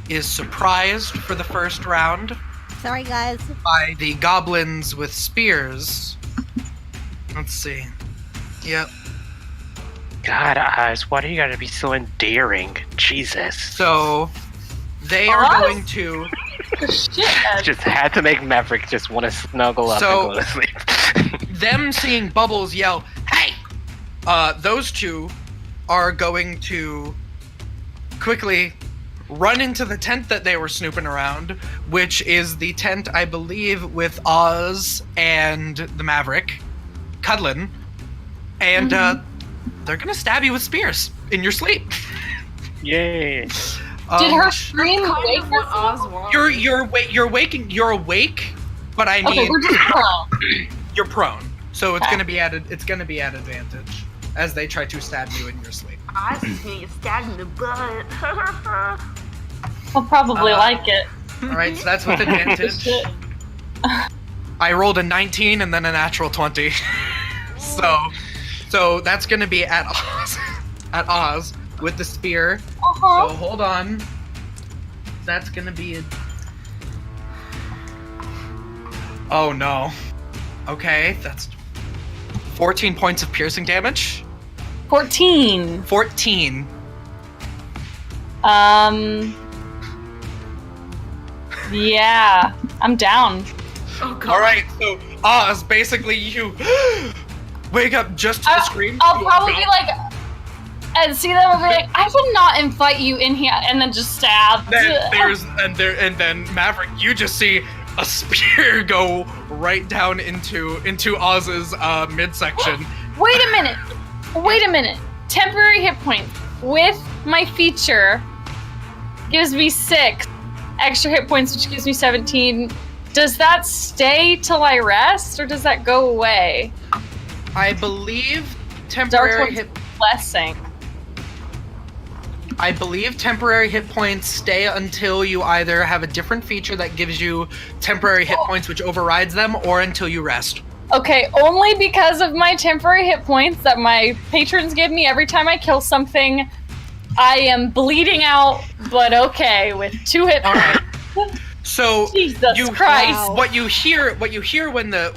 is surprised for the first round Sorry, guys. by the goblins with spears. Let's see. Yep. God, Oz, why do you gotta be so endearing? Jesus. So they are Oz? going to. Shit. Just had to make Maverick just want to snuggle up So- and go to sleep. Them seeing Bubbles yell, "Hey!" Those two are going to quickly run into the tent that they were snooping around, which is the tent, I believe, with Oz and the Maverick, cuddling, and they're gonna stab you with spears in your sleep. Yay. Did her Um, scream Kind wake of what us? Oz wants. You're awake, but I Okay, mean we're just prone. you're prone, so it's Okay. gonna be at advantage as they try to stab you in your sleep. I see a stab in the butt. I'll probably like it. All right, so that's with advantage. Shit. I rolled a 19 and then a natural 20. so that's gonna be at Oz with the spear. Uh-huh. So hold on. That's gonna be Oh no. Okay, that's 14 points of piercing damage. 14. 14. Yeah, I'm down. Oh god. All right, so Oz, basically you wake up just to the scream. I'll You probably are be like, and see them and be like, I would not invite you in here, and then just stab. and then Maverick, you just see a spear go right down into Oz's midsection. Wait a minute. Temporary hit points with my feature gives me 6 extra hit points, which gives me 17. Does that stay till I rest, or does that go away? I believe Dark temporary One's hit. blessing. I believe temporary hit points stay until you either have a different feature that gives you temporary hit points, which overrides them, or until you rest. Okay, only because of my temporary hit points that my patrons give me every time I kill something. I am bleeding out, but okay, with 2 hit All points. right. So Jesus you Christ. Wow. what you hear when the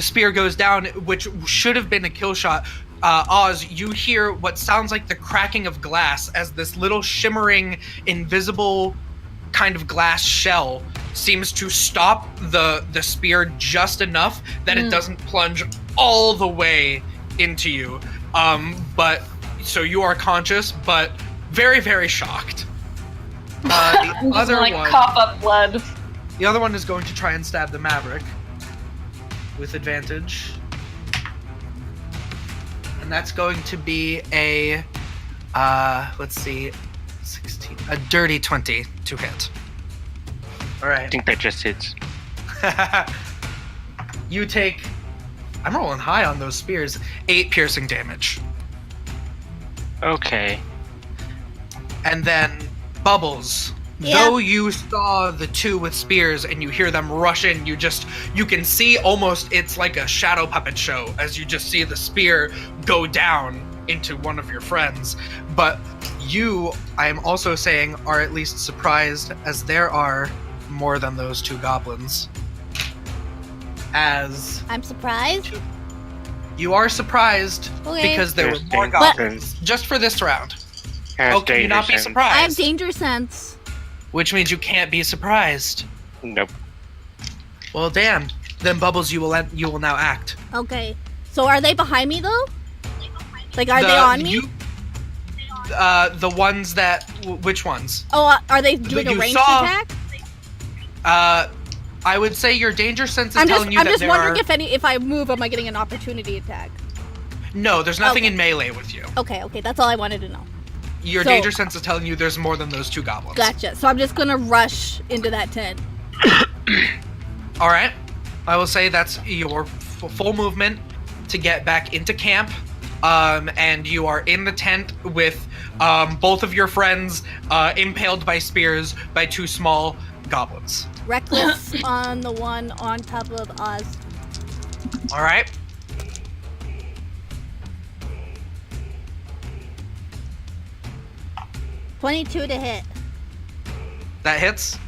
spear goes down, which should have been a kill shot. Oz, you hear what sounds like the cracking of glass as this little shimmering, invisible kind of glass shell seems to stop the spear just enough that it doesn't plunge all the way into you. But so you are conscious, but very, very shocked. I'm just gonna cough up blood. The other one is going to try and stab the Maverick with advantage. And that's going to be a, let's see, 16, a dirty 20 to hit. All I right. think that just hits. You take, I'm rolling high on those spears, 8 piercing damage. Okay. And then Bubbles. Yeah. Though you saw the two with spears and you hear them rush in, you can see almost it's like a shadow puppet show as you just see the spear go down into one of your friends. But you, I am also saying, are at least surprised as there are more than those 2 goblins. As I'm surprised. you are surprised Okay. because there were There's more danger goblins sense. just for this round. Has Oh, can you not be danger sense. I have surprised? danger sense. Which means you can't be surprised. Nope. Well, damn. Then Bubbles, you will now act. Okay. So are they behind me though? Like, are they on me? The ones that... Which ones? Oh, are they doing a ranged attack? I would say your danger sense is telling you that I'm just wondering if I move, am I getting an opportunity attack? No, there's nothing in melee with you. Okay, that's all I wanted to know. Your danger sense is telling you there's more than those 2 goblins. Gotcha. So I'm just gonna rush into that tent. Alright. I will say that's your full movement to get back into camp. And you are in the tent with both of your friends impaled by spears by 2 small goblins. Reckless on the one on top of Oz. Alright. $22 to hit. That hits.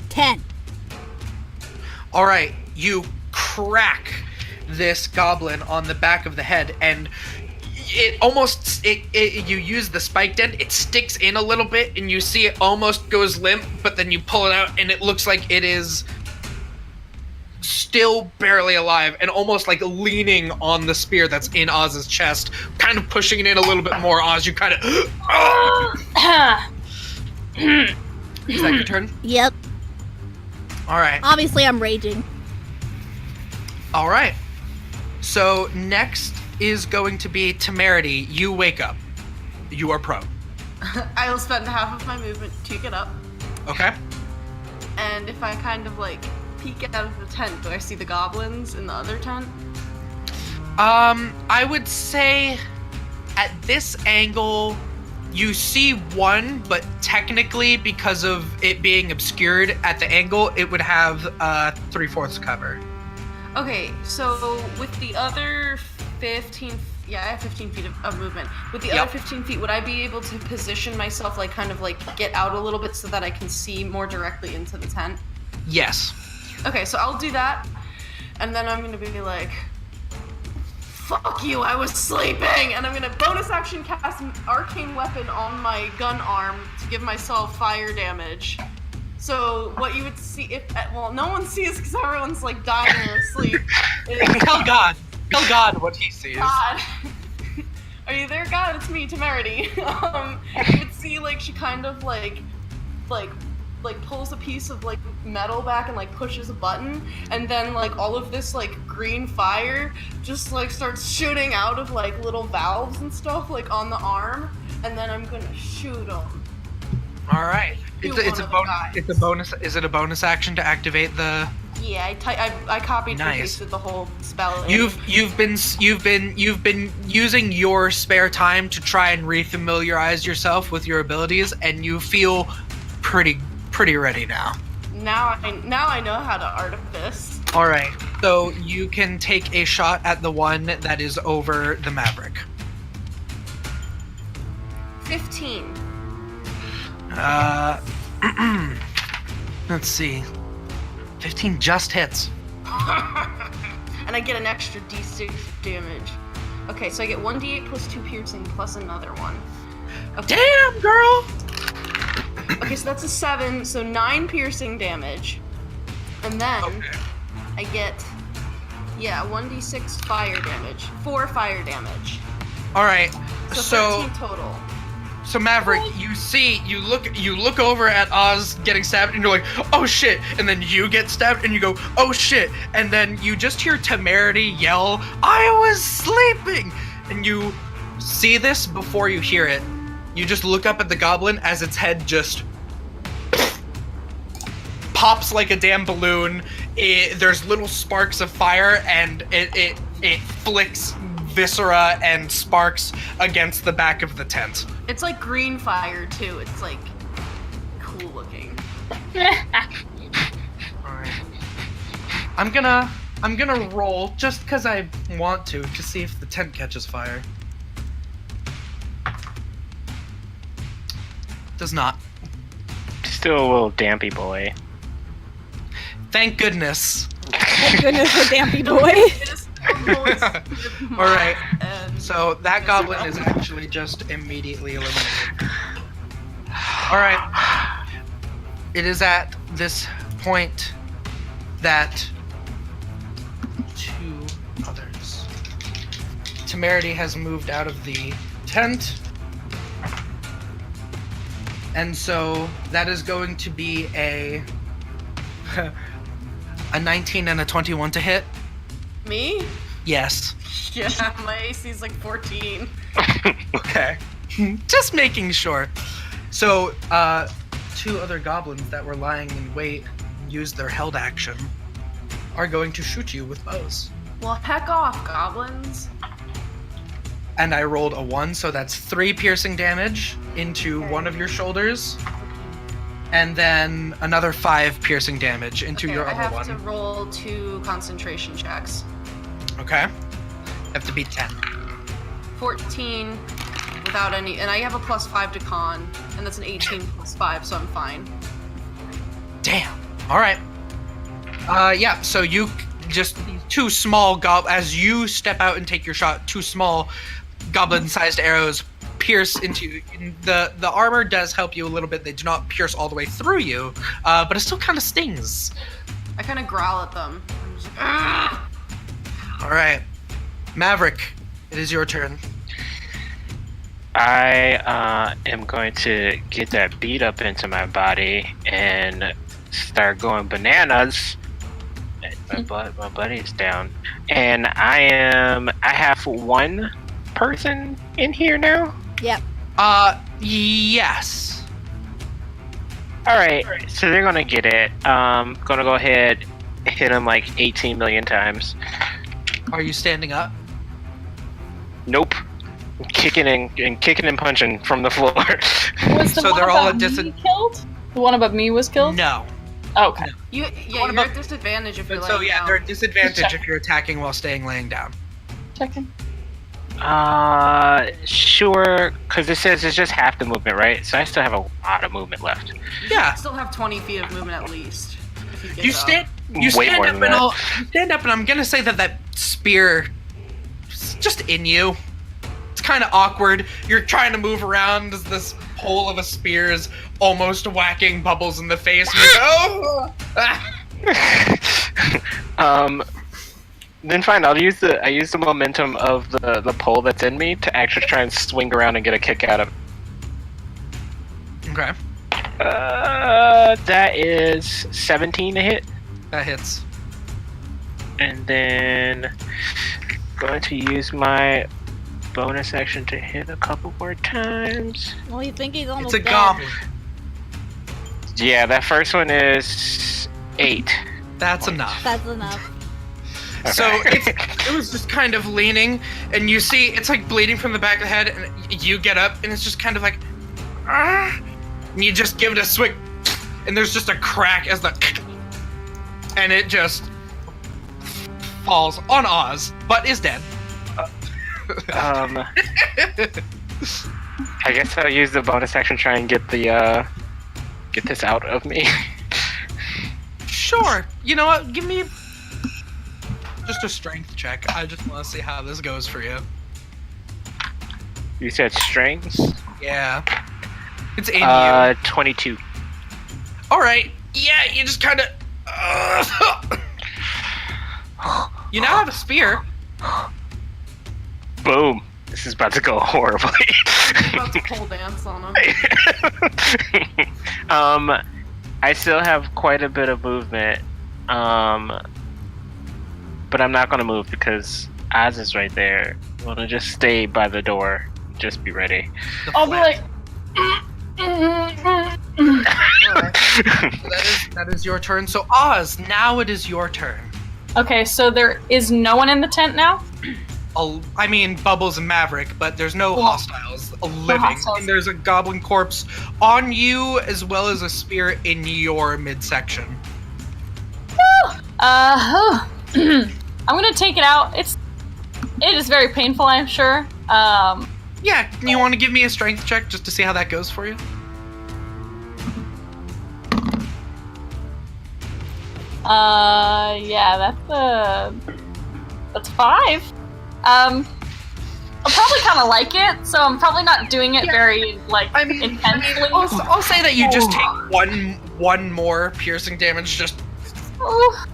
$10. Alright, you crack this goblin on the back of the head, and it almost, you use the spike dent, it sticks in a little bit, and you see it almost goes limp, but then you pull it out, and it looks like it is still barely alive, and almost like leaning on the spear that's in Oz's chest, kind of pushing it in a little bit more. Oz, you kind of... Is that your turn? Yep. Alright. Obviously, I'm raging. Alright. So, next is going to be Temerity. You wake up. You are prone. I will spend half of my movement to get up. Okay. And if I kind of like peek out of the tent, do I see the goblins in the other tent? I would say at this angle you see one, but technically because of it being obscured at the angle, it would have 3/4 cover. Okay, so with the other 15, I have 15 feet of movement. With the other 15 feet, would I be able to position myself, like kind of like get out a little bit so that I can see more directly into the tent? Yes. Okay, so I'll do that, and then I'm gonna be like, fuck you, I was sleeping! And I'm gonna bonus action cast an arcane weapon on my gun arm to give myself fire damage. So what you would see if, well, no one sees because everyone's like dying or asleep. Tell God what he sees. God. Are you there, God? It's me, Temerity. You would see like she kind of like pulls a piece of like metal back and like pushes a button, and then like all of this like green fire just like starts shooting out of like little valves and stuff like on the arm, and then I'm gonna shoot them. All right. It's a bonus. It's a bonus. Is it a bonus action to activate the? Yeah, I copied and pasted the whole spell. You've been using your spare time to try and refamiliarize yourself with your abilities, and you feel pretty ready now. Now I know how to artifice. All right. So you can take a shot at the one that is over the Maverick. 15. Let's see. 15 just hits. And I get an extra d6 damage. Okay, so I get 1d8 plus 2 piercing plus another one. Okay. Damn, girl! Okay, so that's a 7, so 9 piercing damage. And then I get, 1d6 fire damage. 4 fire damage. Alright, so 13 total. So Maverick, you look over at Oz getting stabbed, and you're like, oh shit, and then you get stabbed, and you go, oh shit, and then you just hear Temerity yell, I was sleeping! And you see this before you hear it. You just look up at the goblin as its head just pops like a damn balloon. There's little sparks of fire, and it flicks viscera and sparks against the back of the tent. It's like green fire too. It's like cool looking. Alright. I'm gonna roll just because I want to see if the tent catches fire. Does not. Still a little dampy boy. Thank goodness. Thank goodness for Dampy Boy. All right. So that goblin is actually just immediately eliminated. All right. It is at this point that two others. Temerity has moved out of the tent. And so that is going to be a 19 and a 21 to hit. Me? Yes. Yeah, my AC is like 14. Okay. Just making sure. So, two other goblins that were lying in wait and used their held action are going to shoot you with bows. Well, heck off, goblins. And I rolled a 1, so that's 3 piercing damage into one of your shoulders. And then another 5 piercing damage into your I other have one. to roll 2 concentration checks. Okay. Have to beat 10. 14 without any, and I have a +5 to con, and that's an 18 +5, so I'm fine. Damn. All right. Yeah. So you just two small as you step out and take your shot, two small goblin-sized arrows pierce into you. The armor does help you a little bit. They do not pierce all the way through you, but it still kind of stings. I kind of growl at them. I'm just like, "Ah!" All right, Maverick, it is your turn. I am going to get that beat up into my body and start going bananas. My buddy's down, and I have one person in here now. Yep. Yes. All right, so they're gonna get it. Gonna go ahead, hit him like 18 million times. Are you standing up? Nope. Kicking and punching from the floor. Was the So one they're all above at me killed? The one above me was killed? No. Oh, okay. you're at disadvantage if you're So laying yeah, down. they're at disadvantage if you're attacking while staying laying down. Checking. Sure, because it says it's just half the movement, right? So I still have a lot of movement left. Yeah. You still have 20 feet of movement at least. If you, get You up. stand. You Way stand more up than and that. you stand up, and I'm gonna say that spear is just in you. It's kind of awkward. You're trying to move around as this pole of a spear is almost whacking Bubbles in the face. And you go, Then fine. I use the momentum of the pole that's in me to actually try and swing around and get a kick out of. Okay, That is 17 to hit, that hits. and then going to use my bonus action to hit a couple more times. Well, you think he's almost It's a dead. goblin. Yeah, that first one is 8. That's enough. That's enough. So it was just kind of leaning, and you see it's like bleeding from the back of the head, and you get up, and it's just kind of like, and you just give it a swing, and there's just a crack as and it just falls on Oz, but is dead. I guess I'll use the bonus action to try and get this out of me. Sure. You know what? Give me just a strength check. I just want to see how this goes for you. You said strength? Yeah. It's in you. 22. All right. Yeah, you just kind of. You now have a spear. Boom. This is about to go horribly. About to pole dance on him. I still have quite a bit of movement. But I'm not gonna move because Az is right there. I'm gonna just stay by the door. Just be ready. The I'll be flap. like, So that is your turn. So Oz, now it is your turn. okay, so there is no one in the tent now? I mean, Bubbles and Maverick, but there's no Cool. hostiles living. hostiles. And there's a goblin corpse on you, as well as a spear in your midsection. I'm gonna take it out. It is very painful, I'm sure. Yeah, you want to give me a strength check just to see how that goes for you? Yeah, That's 5. I'll probably kind of like it, so I'm probably not doing it very intensely. I'll say that you just take one more piercing damage. Just. Oh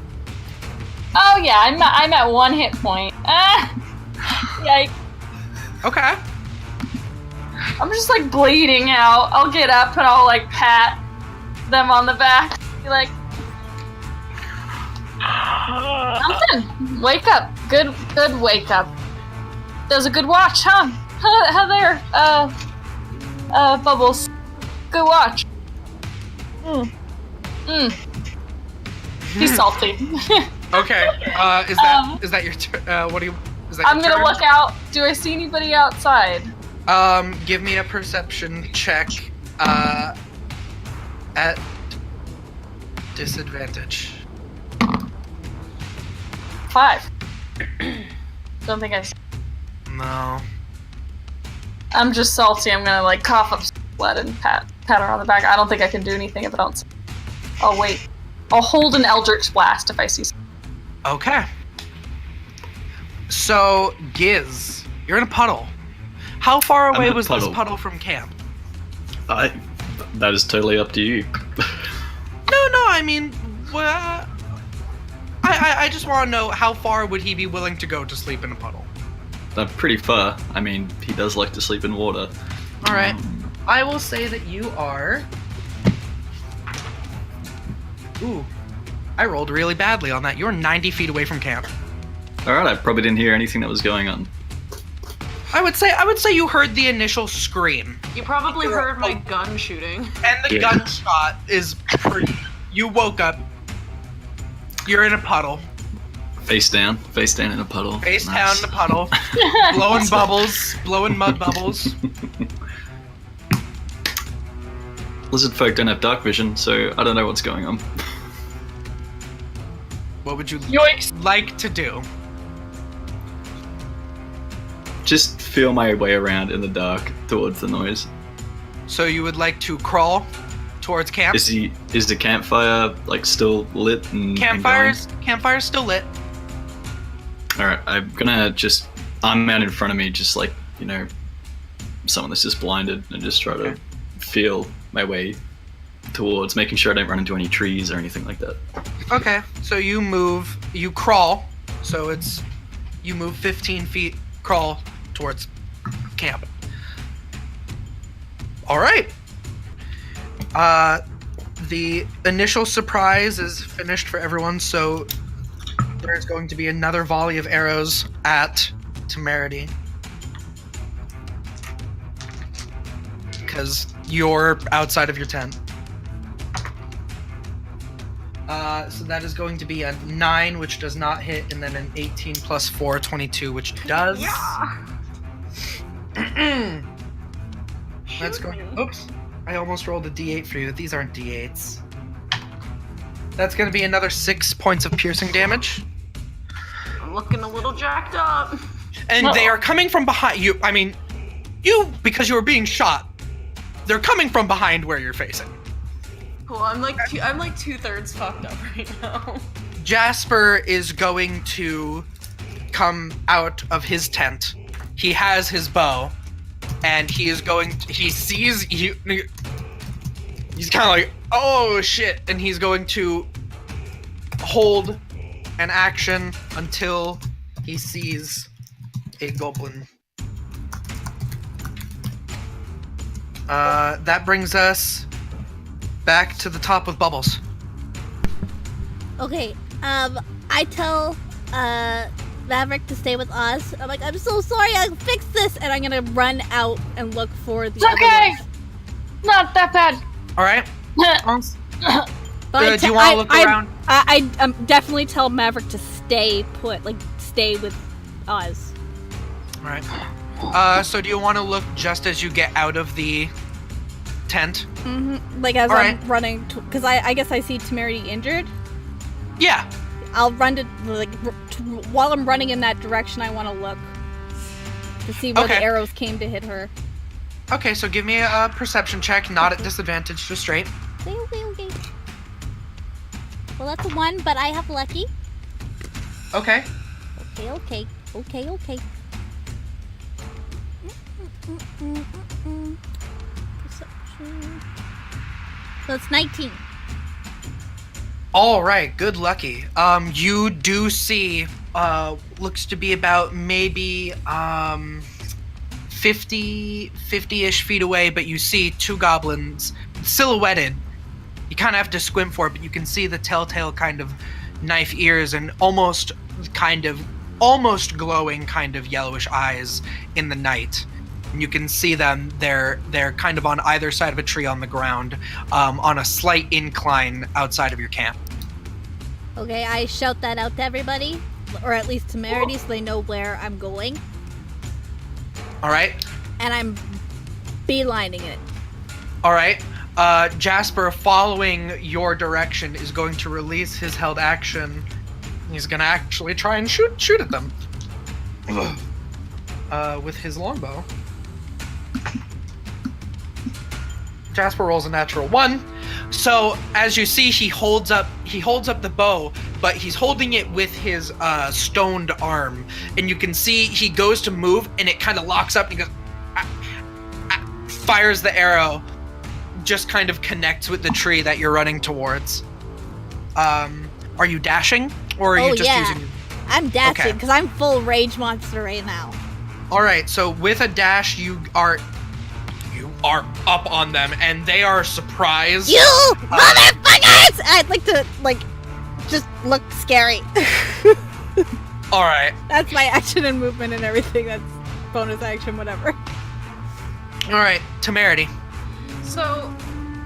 yeah, I'm at 1 hit point. Yikes. Okay. I'm just like bleeding out. I'll get up and I'll like pat them on the back. Be like, something. Wake up. Good wake up. That was a good watch, huh? How there, Bubbles. Good watch. He's salty. Okay. Is that your turn? What do you? Is that I'm your gonna turn? look out. Do I see anybody outside? Give me a perception check. At disadvantage. 5. Don't think I see. No. I'm just salty. I'm gonna like cough up blood and pat her on the back. I don't think I can do anything if I don't see. I'll wait. I'll hold an Eldritch Blast if I see something. Okay. So, Giz, you're in a puddle. How far away was this puddle from camp? That is totally up to you. No, I mean, well, I just want to know how far would he be willing to go to sleep in a puddle? Pretty far. I mean, he does like to sleep in water. All right. I will say that you are... Ooh. I rolled really badly on that. You're 90 feet away from camp. Alright, I probably didn't hear anything that was going on. I would say you heard the initial scream. You probably heard my gun shooting. And the gunshot is pretty... You woke up. You're in a puddle. Face down in a puddle. Face down in a puddle. Blowing bubbles. Blowing mud bubbles. Lizard folk don't have dark vision, so I don't know what's going on. What would you Yoinks. like to do? Just feel my way around in the dark towards the noise. So you would like to crawl towards camp? Is the campfire like still lit and Campfire's still lit. Alright, I'm out in front of me, just like, you know, someone that's just blinded, and just try to feel my way towards, making sure I don't run into any trees or anything like that. Okay, so you crawl, so you move 15 feet, crawl towards camp. Alright. The initial surprise is finished for everyone, so there's going to be another volley of arrows at Temerity. Because you're outside of your tent. So that is going to be a 9, which does not hit, and then an 18 plus 4, 22, which does. Yeah. That's going. Oops. I almost rolled a d8 for you. These aren't d8s. That's going to be another 6 points of piercing damage. I'm looking a little jacked up. And they are coming from behind you. I mean, because you were being shot, they're coming from behind where you're facing. Cool. I'm like 2/3 fucked up right now. Jasper is going to come out of his tent. He has his bow, and he sees you. He's kind of like, oh shit, and he's going to hold an action until he sees a goblin. That brings us back to the top with Bubbles. Okay, I tell Maverick to stay with us. I'm like, I'm so sorry, I'll fix this, and I'm gonna run out and look for the other ones. Not that bad. All right. But do you want to look around? I definitely tell Maverick to stay put, like stay with us. All right. So do you want to look just as you get out of the tent? Mm-hmm. Like as I'm running, because I guess I see Temerity injured. Yeah. I'll run to while I'm running in that direction. I want to look to see where the arrows came to hit her. Okay, so give me a perception check, not at disadvantage, just straight. Okay. Well, that's a 1, but I have lucky. Okay. Okay. Perception. So it's 19. All right, good lucky. You do see, looks to be about maybe 50-ish feet away, but you see two goblins silhouetted. You kind of have to squint for it, but you can see the telltale kind of knife ears and almost glowing kind of yellowish eyes in the night. And you can see them, they're kind of on either side of a tree on the ground, on a slight incline outside of your camp. Okay, I shout that out to everybody, or at least to Meredy, so they know where I'm going. All right. And I'm beelining it. All right. Jasper, following your direction, is going to release his held action. He's going to actually try and shoot at them with his longbow. Jasper rolls a natural 1. So as you see, he holds up the bow, but he's holding it with his stoned arm, and you can see he goes to move, and it kind of locks up, and he goes, fires the arrow, just kind of connects with the tree that you're running towards. Are you dashing, or are you just using? I'm dashing because I'm full rage monster right now. All right, so with a dash, you are up on them, and they are surprised. You motherfuckers! I'd like to just look scary. All right. That's my action and movement and everything. That's bonus action, whatever. All right, Temerity. So,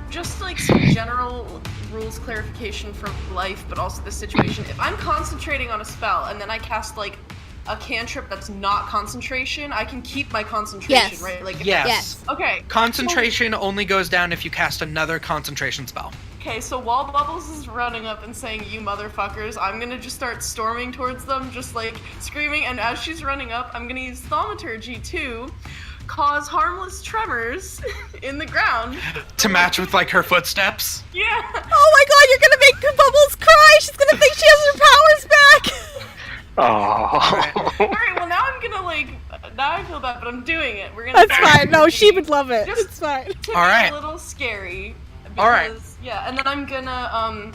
just like some general rules clarification for life, but also this situation. If I'm concentrating on a spell and then I cast like a cantrip that's not concentration, I can keep my concentration, right? Like, yes. Okay. Concentration only goes down if you cast another concentration spell. Okay, so while Bubbles is running up and saying, "You motherfuckers," I'm gonna just start storming towards them, just like screaming, and as she's running up, I'm gonna use Thaumaturgy to cause harmless tremors in the ground. To match with like her footsteps? Yeah! Oh my god, you're gonna make Bubbles cry! She's gonna think she has her powers back! Oh. Alright, well now I'm gonna now I feel bad, but I'm doing it. We're gonna. That's fine. No, she would love it. It's fine. To All right. be a little scary. Because, all right. Yeah, and then I'm gonna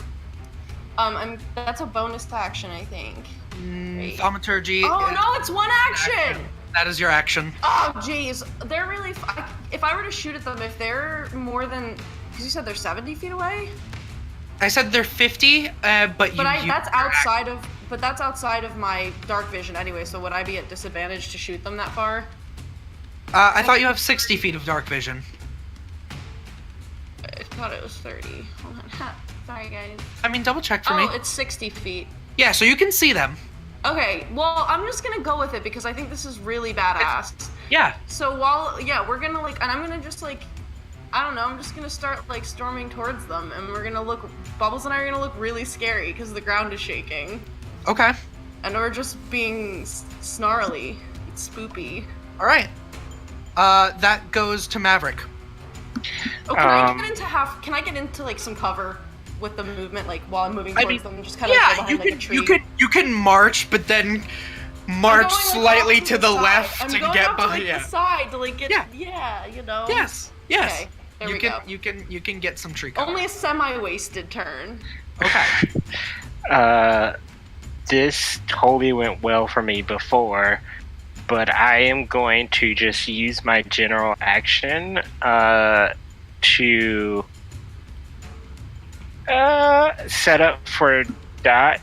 that's a bonus to action, I think. Thaumaturgy. Oh no, it's one action. That is your action. Oh jeez, they're really. If I were to shoot at them, if they're more than, because you said they're 70 feet away. I said they're 50, but that's outside of. But that's outside of my dark vision anyway. So would I be at disadvantage to shoot them that far? I thought you have 60 feet of dark vision. I thought it was 30. Hold on. Sorry, guys. I mean, double check for me. Oh, it's 60 feet. Yeah, so you can see them. Okay, well, I'm just gonna go with it because I think this is really badass. Yeah. So we're gonna and I'm gonna just I don't know, I'm just gonna start storming towards them, and we're gonna Bubbles and I are gonna look really scary because the ground is shaking. Okay. And we're just being snarly. It's spoopy. All right. That goes to Maverick. Oh, can I get into some cover with the movement, while I'm moving towards them, just kind of go behind a tree? You can march, but then march slightly to the left I'm and going get up behind. to the side to get. Yeah, you know. Yes. Okay, there we go. You can get some tree cover. Only a semi-wasted turn. Okay. This totally went well for me before, but I am going to just use my general action to set up for dot.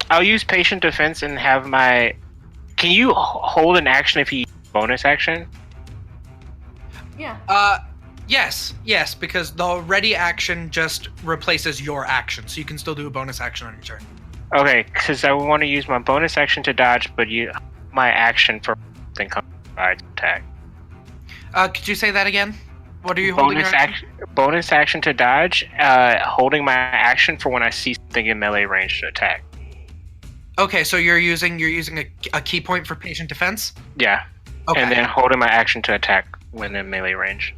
I'll use patient defense and have my. Can you hold an action if you use bonus action? Yeah. Yes, because the ready action just replaces your action, so you can still do a bonus action on your turn. Okay, because I want to use my bonus action to dodge, but my action for then come by attack. Could you say that again? What are you holding? Bonus action to dodge. Holding my action for when I see something in melee range to attack. Okay, so you're using a key point for patient defense. Yeah. Okay. And then holding my action to attack when in melee range.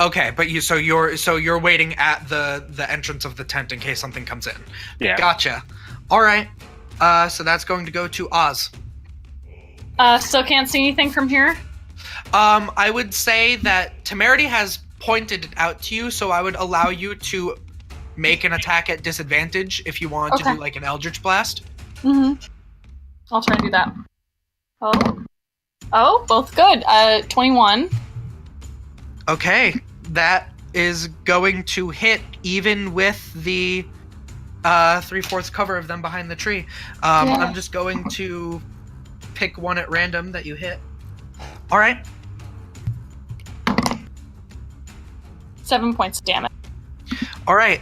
Okay, but you're waiting at the entrance of the tent in case something comes in. Yeah. Gotcha. All right. So that's going to go to Oz. Still can't see anything from here? I would say that Temerity has pointed it out to you, so I would allow you to make an attack at disadvantage if you wanted to do like an Eldritch Blast. Mm-hmm. I'll try and do that. Oh, both good. 21. Okay, that is going to hit even with the 3/4 cover of them behind the tree. I'm just going to pick one at random that you hit. All right. 7 points of damage. All right.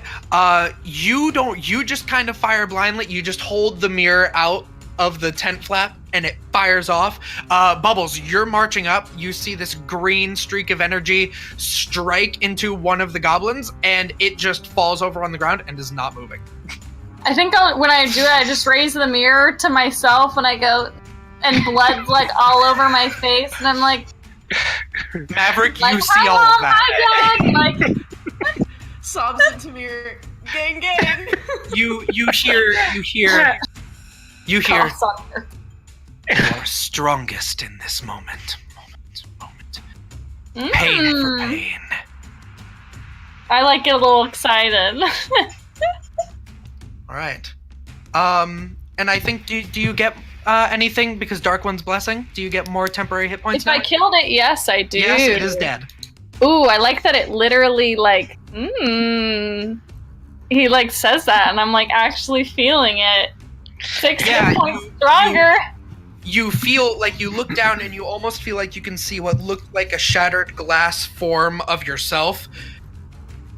You just kind of fire blindly. You just hold the mirror out of the tent flap and it fires off. Bubbles, you're marching up. You see this green streak of energy strike into one of the goblins and it just falls over on the ground and is not moving. I think when I do it, I just raise the mirror to myself and I go, and blood's like all over my face, and I'm like, Maverick, you see all of that. Like, Sobs into mirror. Gang, gang. You hear. You are strongest in this moment. Pain for pain. I like get a little excited. All right. And I think do you get anything because Dark One's blessing? Do you get more temporary hit points? If I killed it, yes, I do. Yes, it is dead. Ooh, I like that it literally like, he like says that, and I'm like actually feeling it. 6 hit points stronger. You feel like you look down and you almost feel like you can see what looked like a shattered glass form of yourself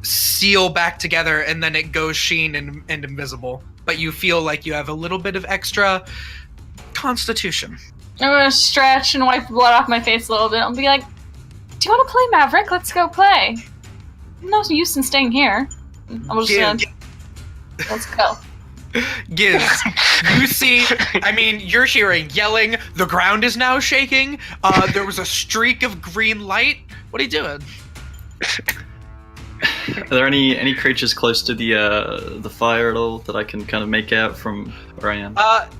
seal back together, and then it goes sheen and invisible. But you feel like you have a little bit of extra constitution. I'm gonna stretch and wipe the blood off my face a little bit. I'll be like, do you want to play Maverick? Let's go play. No use in staying here. I'm just gonna... Let's go. Giz, you see, I mean, you're hearing yelling, the ground is now shaking, there was a streak of green light. What are you doing? Are there any creatures close to the fire at all that I can kind of make out from where I am?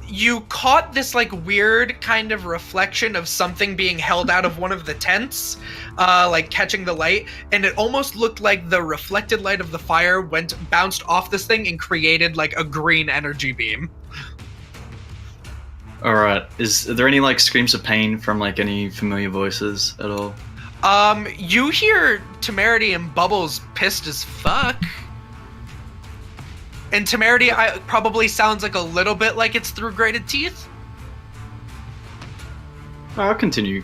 You caught this like weird kind of reflection of something being held out of one of the tents, like catching the light, and it almost looked like the reflected light of the fire bounced off this thing and created like a green energy beam. All right. Are there any like screams of pain from like any familiar voices at all? You hear Temerity and Bubbles pissed as fuck. And Temerity probably sounds like a little bit like it's through grated teeth. I'll continue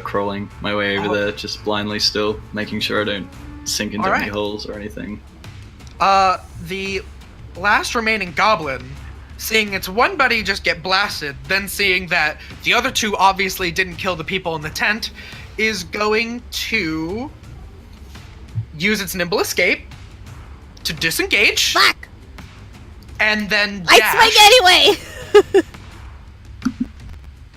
crawling my way over there, just blindly still, making sure I don't sink into any holes or anything. The last remaining goblin, seeing its one buddy just get blasted, then seeing that the other two obviously didn't kill the people in the tent, is going to use its nimble escape to disengage. Fuck! And then dash. I swing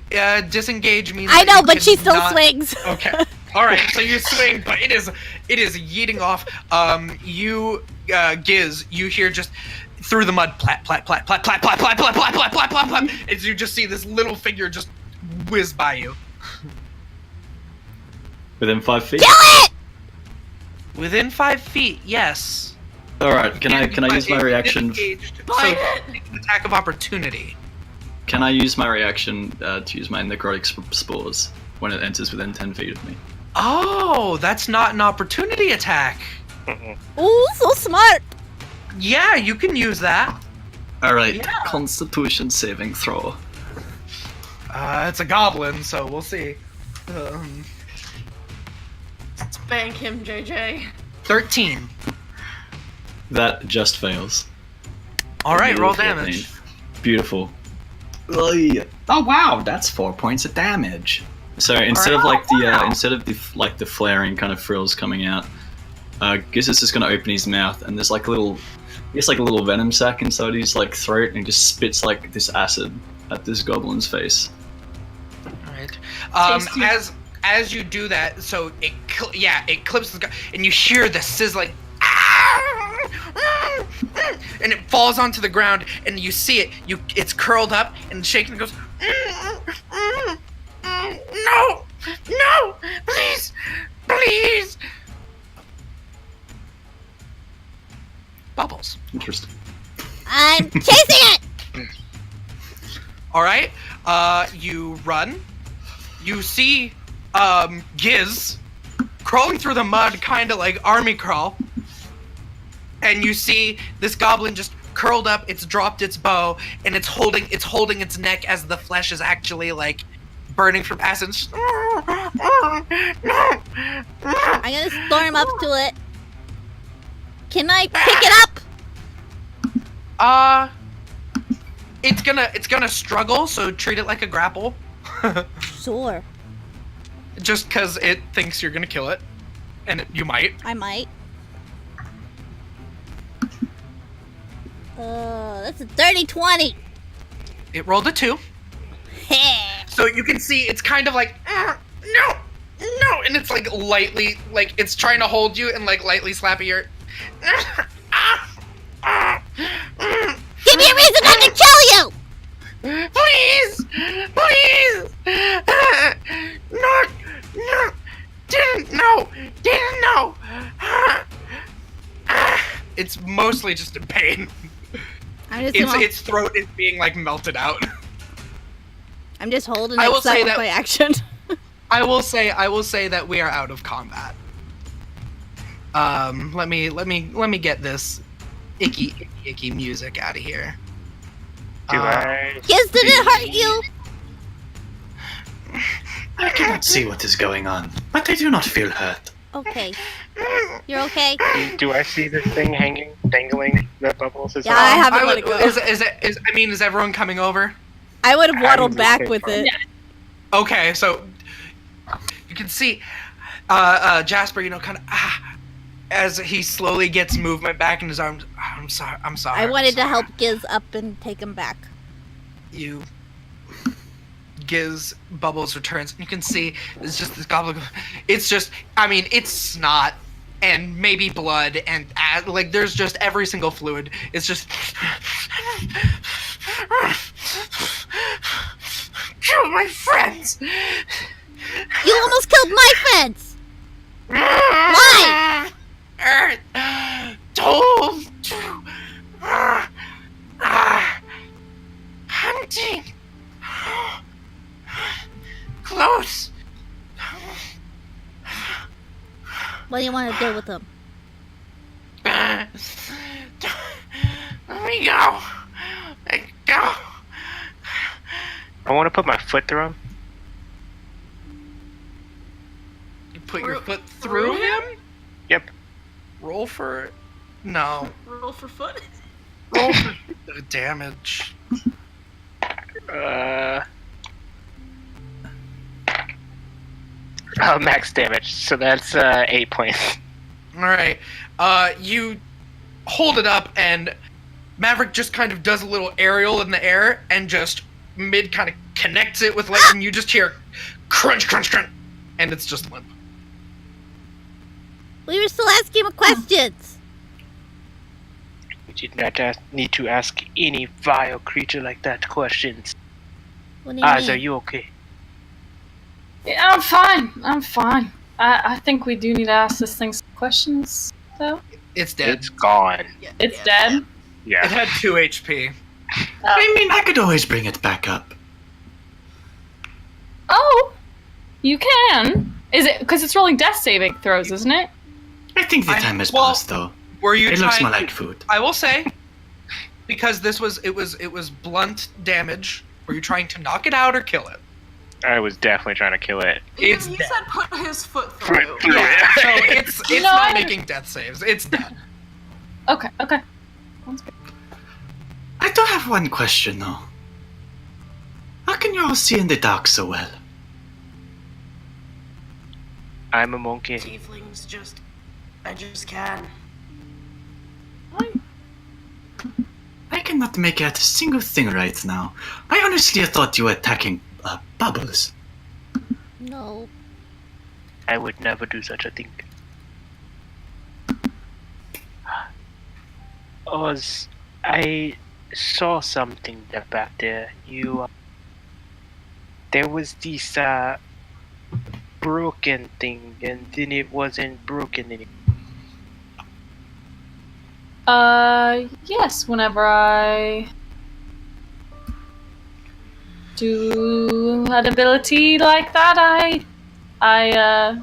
anyway! Disengage means I know, but she still swings. Okay. Alright, so you swing, but it is yeeting off. Giz, you hear just through the mud, plat, plat, plat, plat, plat, plat, plat, plat, plat, plat, plat, plat, plat, as you just see this little figure just whiz by you. Within 5 feet? Kill it! Within 5 feet, yes. Alright, can I use my reaction? So, attack of opportunity. Can I use my reaction to use my necrotic spores when it enters within 10 feet of me? Oh, that's not an opportunity attack. Ooh, so smart. Yeah, you can use that. Alright, Constitution saving throw. It's a goblin, so we'll see. Spank him, JJ. 13. That just fails. Alright, roll Beautiful damage. thing. Beautiful. Oh wow, that's 4 points of damage. So instead of the flaring kind of frills coming out, Giz is just gonna open his mouth and there's like a little venom sac inside his like throat, and he just spits like this acid at this goblin's face. Alright. As you do that, so it clips the guy, and you hear the sizzling and it falls onto the ground, and you see it. It's curled up and shaking. It goes, no, no, please, please. Bubbles. Interesting. I'm chasing it! All right. You run. You see Giz crawling through the mud, kind of like army crawl. And you see this goblin just curled up. It's dropped its bow, and it's holding its neck as the flesh is actually like burning from acid. I'm gonna storm up to it. Can I pick it up? It's gonna struggle. So treat it like a grapple. Sure. Just because it thinks you're gonna kill it, and you might. I might. That's a dirty 20. It rolled a 2. So you can see it's kind of like, no, and it's like lightly, like it's trying to hold you and like lightly slapping your. Give me a reason not to kill you! Please, please, no, didn't know. It's mostly just in pain. Its throat is being like melted out. I'm just holding I it will say that- by action. I will say that we are out of combat. Let me get this icky music out of here. Yes, did it hurt you? I cannot see what is going on, but I do not feel hurt. Okay. You're okay? Do I see this thing hanging, dangling the bubbles? Yeah, I haven't let it go. Is everyone coming over? I would have waddled back with it. Okay, so you can see Jasper, kind of as he slowly gets movement back in his arms. I'm sorry. I wanted to help Giz up and take him back. Giz Bubbles returns, and you can see it's just this goblin. It's just, it's snot and maybe blood and like there's just every single fluid. It's just kill my friends. You almost killed my friends. Why? Told to hunting close. What do you want to do with them? Let me go. Let go. I want to put my foot through him. You put your foot through him? Yep. Roll for... No. Roll for foot? Roll for the damage. Max damage. So that's 8 points. Alright. You hold it up, and Maverick just kind of does a little aerial in the air, and just mid kind of connects it with like, and you just hear crunch, crunch, crunch, and it's just limp. We were still asking him questions. You did not need to ask any vile creature like that questions. What do you mean? Are you okay? Yeah, I'm fine. I think we do need to ask this thing some questions, though. It's dead. It's gone. It's dead? Yeah. It had 2 HP. I could always bring it back up. Oh! You can? Is it because it's rolling death saving throws, isn't it? I think the time has passed, though. Were you It looks trying more to- like food. I will say, because it was blunt damage. Were you trying to knock it out or kill it? I was definitely trying to kill it. You It's dead. said put his foot through. Yeah, so it's You know, not I- making death saves. It's dead. Okay. Sounds good. I do have one question, though. How can you all see in the dark so well? I'm a monkey. Tieflings I just can. I cannot make out a single thing right now. I honestly thought you were attacking bubbles. No. I would never do such a thing. Oz, I saw something back there. There was this broken thing, and then it wasn't broken anymore. Yes, whenever I do an ability like that, I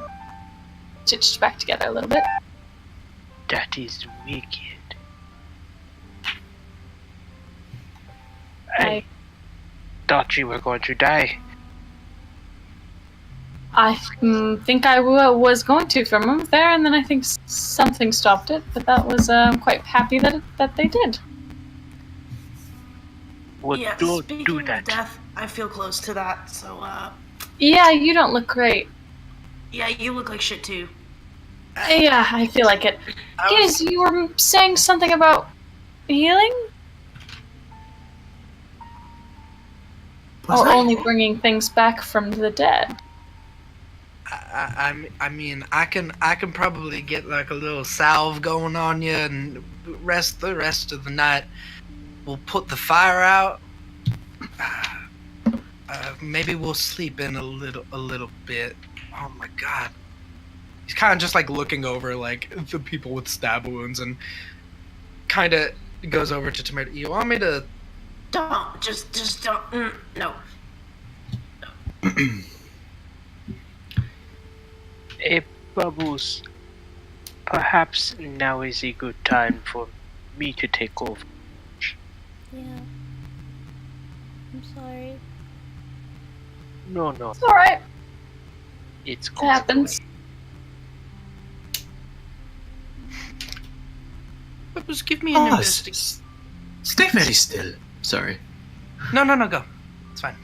stitched back together a little bit. That is wicked. I thought you were going to die. I think I was going to for a moment there, and then I think something stopped it, but that was, I'm quite happy that they did. Well, Yeah, don't speaking do of that. death, I feel close to that, so, Yeah, you don't look great. yeah, you look like shit too. Yeah, I feel like it. Yes, you were saying something about healing? Was Or I? only bringing things back from the dead? I mean, I can probably get like a little salve going on you, and rest the rest of the night. We'll put the fire out. Maybe we'll sleep in a little bit. Oh my god. He's kind of just like looking over like the people with stab wounds, and kind of goes over to Tomato. You want me to? Don't, just don't, no. Hey, Bubbles, perhaps now is a good time for me to take over. Yeah. I'm sorry. No, It's alright. it's It going happens. Just give me an investigation. Stay very still. Sorry. No, go. It's fine.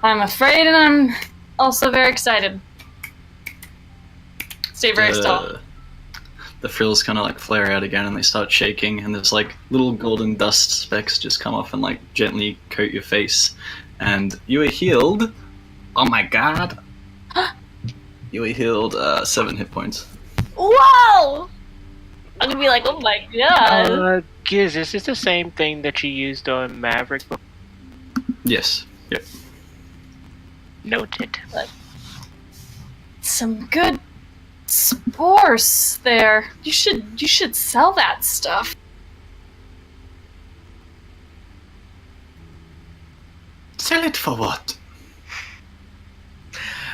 I'm afraid, and I'm also very excited. Stay very still. The frills kind of like flare out again, and they start shaking, and there's like little golden dust specks just come off and like gently coat your face, and you are healed. Oh my god! You are healed 7 hit points. Wow! I'm gonna be like, oh my god. Giz, is this the same thing that you used on Maverick? Yes. Yep. Noted. Some good spores there. You should sell that stuff. Sell it for what?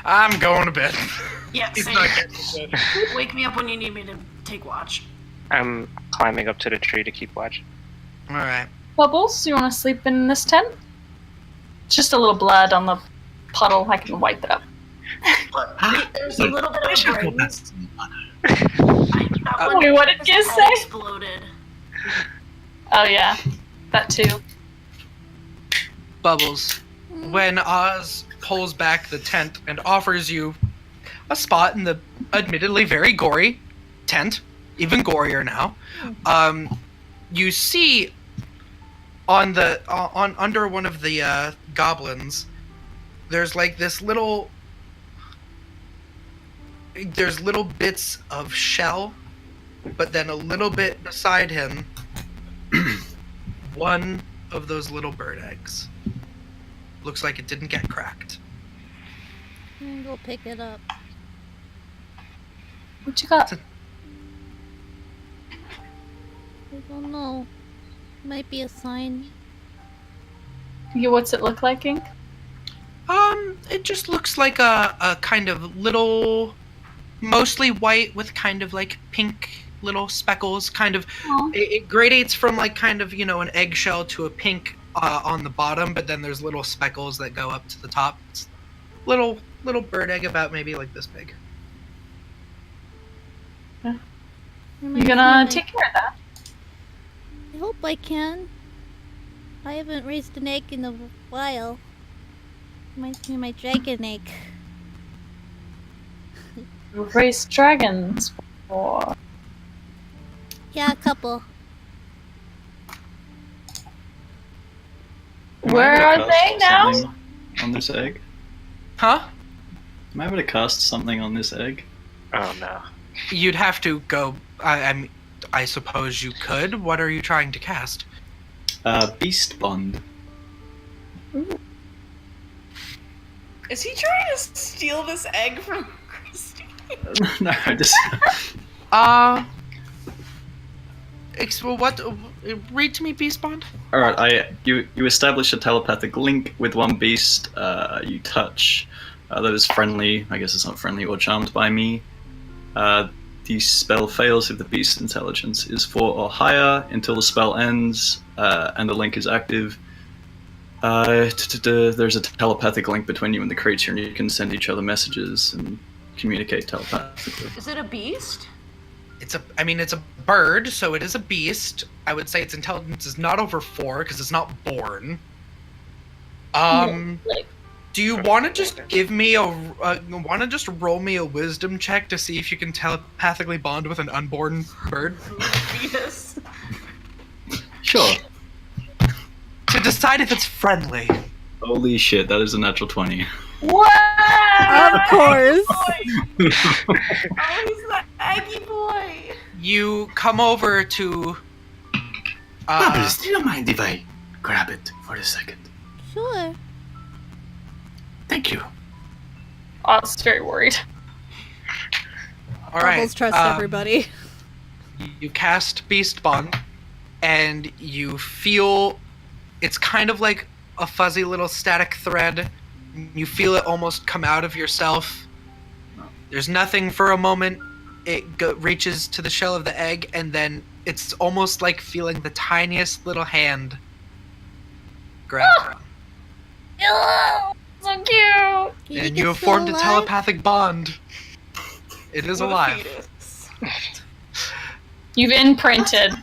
I'm going to bed. Yeah, He's same. not getting to bed. Wake me up when you need me to take watch. I'm climbing up to the tree to keep watch. All right. Bubbles, you want to sleep in this tent? Just a little blood on the puddle. I can wipe it up. There's a little bit I of shall go back brains. to the mother. Wait, what did His Giz head say? exploded. Oh yeah, that too. Bubbles, when Oz pulls back the tent and offers you a spot in the admittedly very gory tent, even gorier now, you see on the under one of the goblins, there's like this little. There's little bits of shell, but then a little bit beside him, one of those little bird eggs. Looks like it didn't get cracked. I'm gonna go pick it up. What you got? I don't know. Might be a sign. Yeah, what's it look like, Ink? It just looks like a kind of little, mostly white with kind of like pink little speckles. Kind of, Aw. it gradates from like kind of, you know, an eggshell to a pink on the bottom, but then there's little speckles that go up to the top. It's little bird egg about maybe like this big. You gonna take care of that? I hope I can. I haven't raised an egg in a while. Reminds me of my dragon egg. You've raised dragons before. Yeah, a couple. Am I Where able to are cast they now? something on this egg? Huh? Am I able to cast something on this egg? Oh no. You'd have to go. I mean, I suppose you could. What are you trying to cast? Beast Bond. Is he trying to steal this egg from Kristy? No, just What? Read to me, Beast Bond. all right. You establish a telepathic link with one beast you touch that is friendly. I guess it's not friendly or charmed by me. The spell fails if the beast's intelligence is 4 or higher until the spell ends and the link is active. There's a telepathic link between you and the creature, and you can send each other messages and communicate telepathically. Is it a beast? It's a bird, so it is a beast. I would say its intelligence is not over 4 because it's not born. Do you want to just give me want to just roll me a wisdom check to see if you can telepathically bond with an unborn bird? Yes. Sure. To decide if it's friendly. Holy shit, that is a natural 20. Of course. Oh, he's the eggy boy. You come over to. Bubbles, do you mind if I grab it for a second? Sure. Thank you. Oz is very worried. All right. Bubbles trust everybody. You cast Beast Bond, and you feel it's kind of like a fuzzy little static thread. You feel it almost come out of yourself. There's nothing for a moment. It reaches to the shell of the egg, and then it's almost like feeling the tiniest little hand grab it. Oh, so cute. And you have formed a telepathic bond. It is What a alive. fetus. You've imprinted.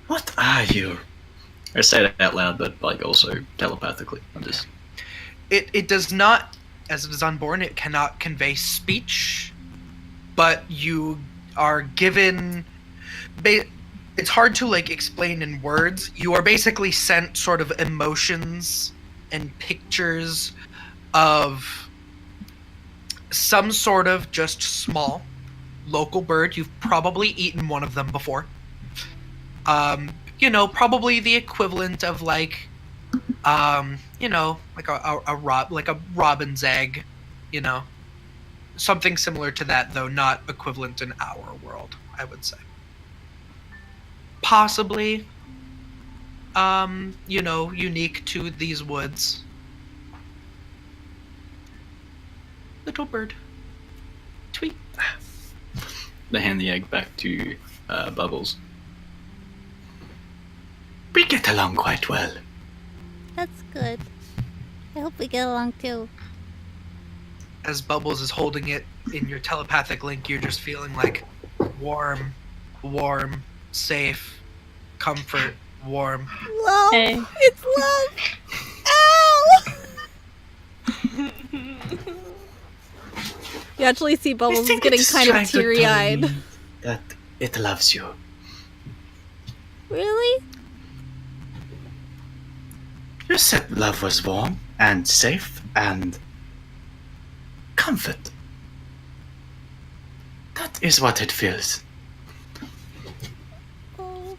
What are you? I say that out loud, but like also telepathically. I'm just. It does not, as it is unborn, it cannot convey speech, but you are given. It's hard to like explain in words. You are basically sent sort of emotions and pictures of some sort of just small local bird. You've probably eaten one of them before. Probably the equivalent of like, like a robin's egg, something similar to that, though not equivalent in our world, I would say. Possibly, unique to these woods. Little bird. Tweet. They hand the egg back to Bubbles. We get along quite well. That's good. I hope we get along too. As Bubbles is holding it in your telepathic link, you're just feeling like warm, safe, comfort, warm. Love. Hey. It's love. Ow! You actually see Bubbles is getting kind of teary-eyed. That it loves you. Really? You said love was warm and safe and comfort. That is what it feels. Oh.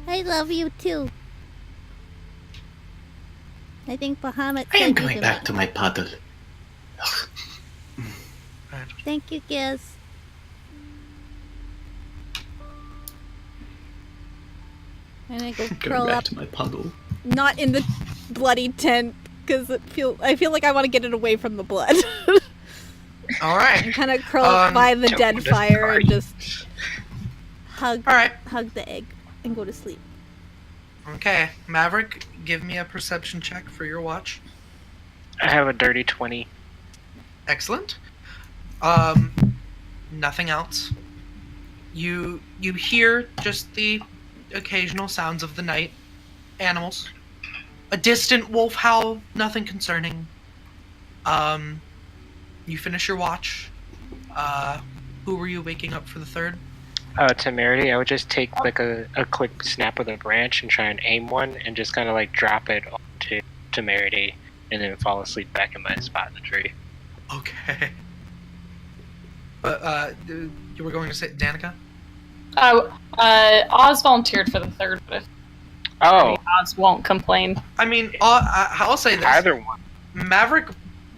I love you too. I think Bahamut I am said you going to back me. to my puddle. Thank you, Giz. And I go Going curl back up, to my puddle. not in the bloody tent, because I feel like I want to get it away from the blood. All right. And kind of curl up by the dead Don't fire and destroy. just hug All right. the egg and go to sleep. Okay. Maverick, give me a perception check for your watch. I have a dirty 20. Excellent. Nothing else. You hear just the occasional sounds of the night. Animals. A distant wolf howl, nothing concerning. You finish your watch. Who were you waking up for the third? Temerity, I would just take like a quick snap of the branch and try and aim one and just kind of like drop it onto Temerity and then fall asleep back in my spot in the tree. Okay. You were going to say Danica? Oh, Oz volunteered for the third, but Oz won't complain. I mean, I'll say this. Either one. Maverick,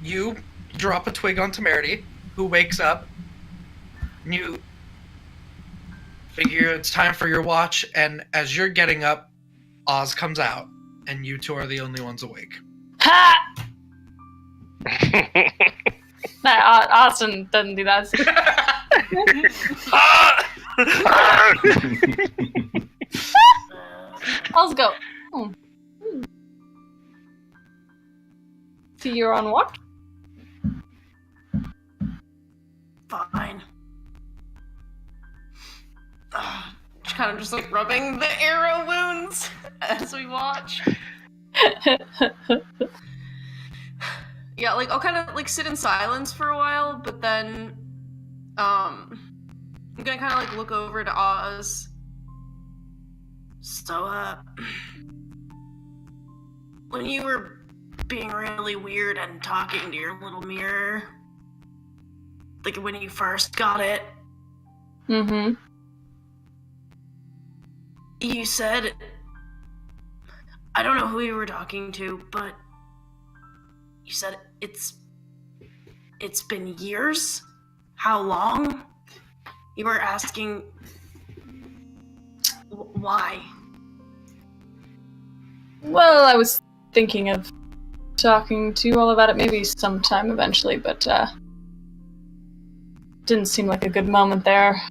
you drop a twig on Temerity, who wakes up. And you figure it's time for your watch, and as you're getting up, Oz comes out, and you two are the only ones awake. Ha! Nah, Austin doesn't do that. Let's go. So you're on what? Fine. Kind of just like rubbing the arrow wounds as we watch. Yeah, like I'll kind of like sit in silence for a while, but then I'm gonna kind of like look over to Oz. So, when you were being really weird and talking to your little mirror, like when you first got it, Mm-hmm. you said, I don't know who you were talking to, but you said it's been years? How long? You were asking why? Well, I was thinking of talking to you all about it maybe sometime eventually, but didn't seem like a good moment there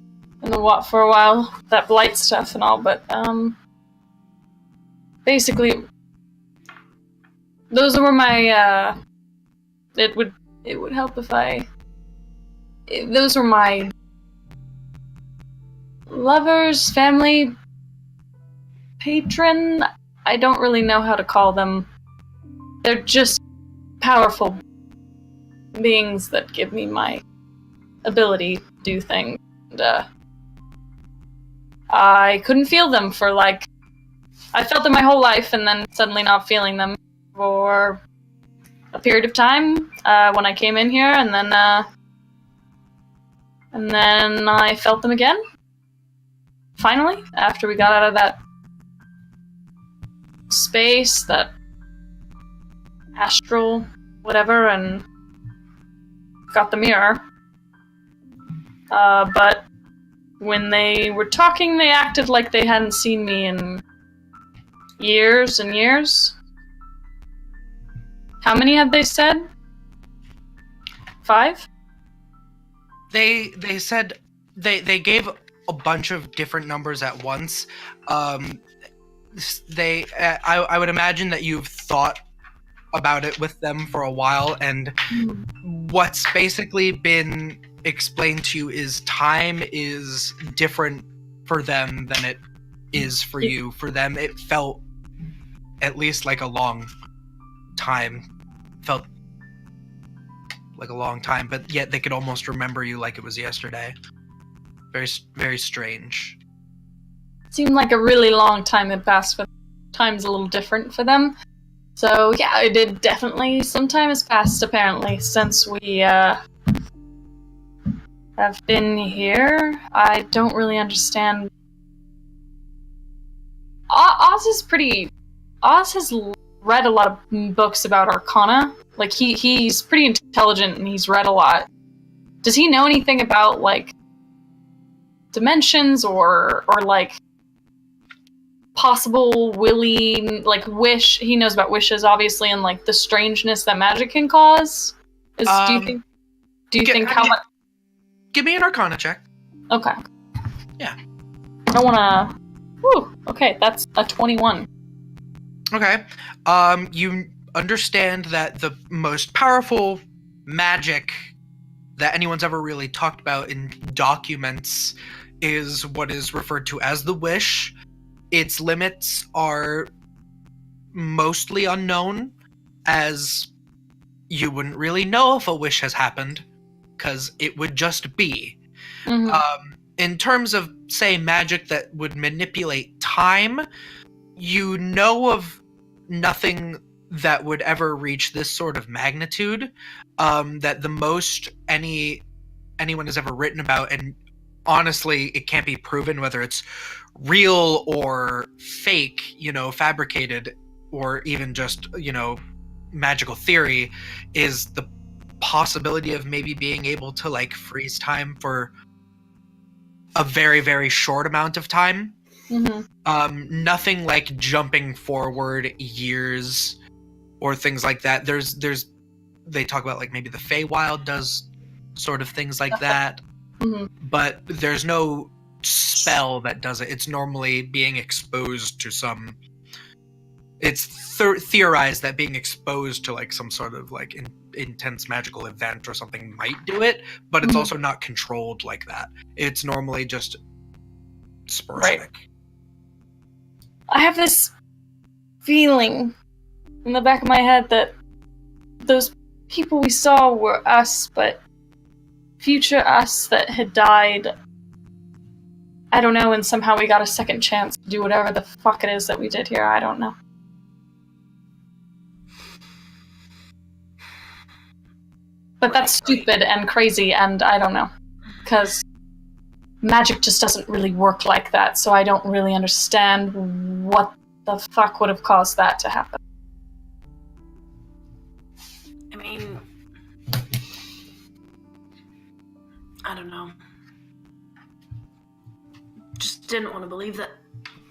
for a while. That blight stuff and all, but basically those were my it would help if those were my lovers, family, patron. I don't really know how to call them. They're just powerful beings that give me my ability to do things. And, I couldn't feel them for I felt them my whole life and then suddenly not feeling them for a period of time when I came in here, and then I felt them again. Finally, after we got out of that space, that astral whatever, and got the mirror. But when they were talking, they acted like they hadn't seen me in years and years. How many had they said? 5? They said they gave a bunch of different numbers at once. I would imagine that you've thought about it with them for a while, and what's basically been explained to you is time is different for them than it is for you. For them, it felt at least like a long time. Felt like a long time, but yet they could almost remember you like it was yesterday. Very, very strange. Seemed like a really long time had passed, but time's a little different for them. So yeah, it did definitely. Some time has passed, apparently, since we have been here. I don't really understand. Oz has read a lot of books about Arcana. Like, he's pretty intelligent and he's read a lot. Does he know anything about, dimensions or possible wish? He knows about wishes, obviously, and, the strangeness that magic can cause? Do you think how much... Give me an Arcana check. Okay. Yeah. I wanna... Whew, okay, that's a 21. Okay. You understand that the most powerful magic that anyone's ever really talked about in documents is what is referred to as the wish. Its limits are mostly unknown, as you wouldn't really know if a wish has happened, because it would just be. Mm-hmm. In terms of, say, magic that would manipulate time, you know of nothing that would ever reach this sort of magnitude. That the most any anyone has ever written about, and honestly, it can't be proven whether it's real or fake, fabricated, or even just, magical theory, is the possibility of maybe being able to like freeze time for a very, very short amount of time. Mm-hmm. Nothing like jumping forward years or things like that. They talk about like maybe the Feywild does sort of things like that, Mm-hmm. but there's no spell that does it. It's normally being exposed to some. It's theorized that being exposed to like some sort of like intense magical event or something might do it, but it's also not controlled like that. It's normally just sporadic. Right. I have this feeling in the back of my head that those people we saw were us, but future us that had died, I don't know, and somehow we got a second chance to do whatever the fuck it is that we did here. I don't know. But that's stupid and crazy, and I don't know. Because magic just doesn't really work like that, so I don't really understand what the fuck would have caused that to happen. I mean, I don't know. Just didn't want to believe that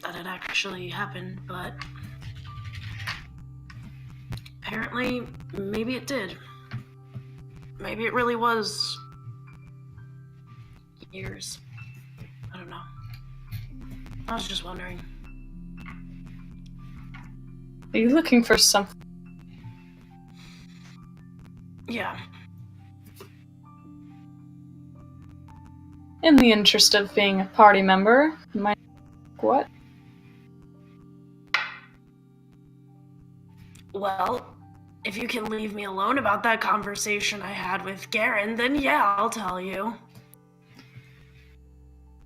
it actually happened, but apparently, maybe it did. Maybe it really was years. I don't know. I was just wondering. Are you looking for something? Yeah. In the interest of being a party member, you might... What? Well, if you can leave me alone about that conversation I had with Garen, then yeah, I'll tell you.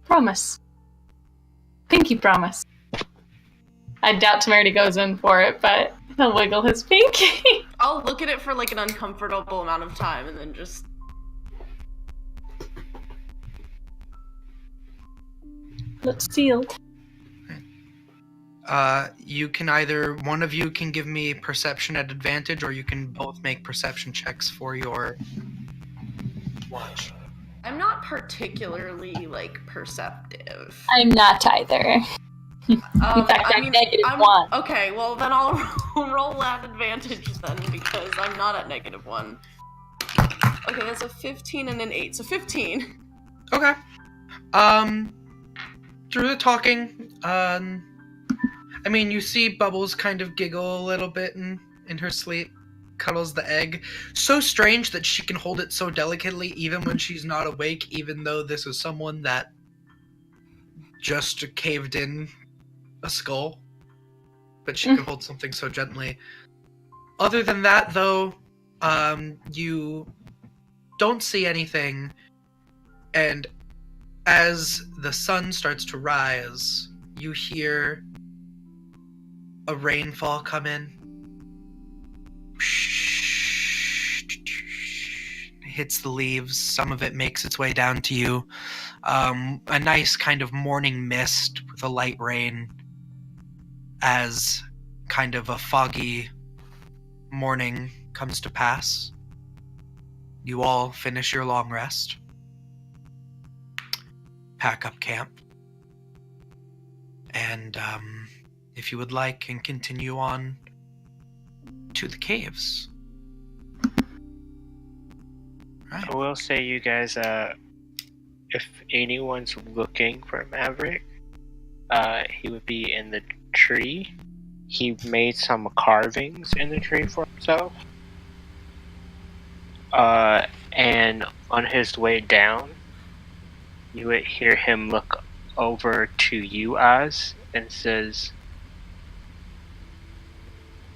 Promise. Pinky promise. I doubt Temerity goes in for it, but he'll wiggle his pinky. I'll look at it for like an uncomfortable amount of time and then just... Looks sealed. You can either, one of you can give me perception at advantage, or you can both make perception checks for your watch. I'm not particularly, like, perceptive. I'm not either. In fact, I'm -1. Okay, well then I'll roll at advantage then, because I'm not at -1. Okay, that's a 15 and an 8, so 15. Okay. Through the talking, I mean, you see Bubbles kind of giggle a little bit in her sleep, cuddles the egg. So strange that she can hold it so delicately even when she's not awake, even though this is someone that just caved in a skull. But she can hold something so gently. Other than that, though, you don't see anything, and as the sun starts to rise, you hear a rainfall come in. Hits the leaves. Some of it makes its way down to you. A nice kind of morning mist with a light rain as kind of a foggy morning comes to pass. You all finish your long rest. Pack up camp. And, if you would like, can continue on to the caves. Right. I will say, you guys, if anyone's looking for Maverick, he would be in the tree. He made some carvings in the tree for himself. And on his way down, you would hear him look over to you, Oz, and says,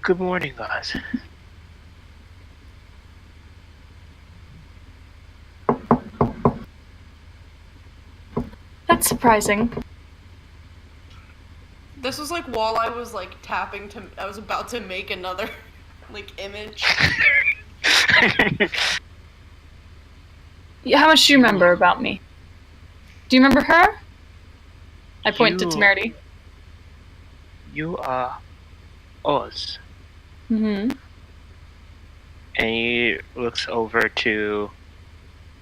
"Good morning, Oz." That's surprising. This was like while I was like tapping to, I was about to make another like image. How much do you remember about me? Do you remember her? I point to You- Temerity. You are Oz. Mm-hmm. And he looks over to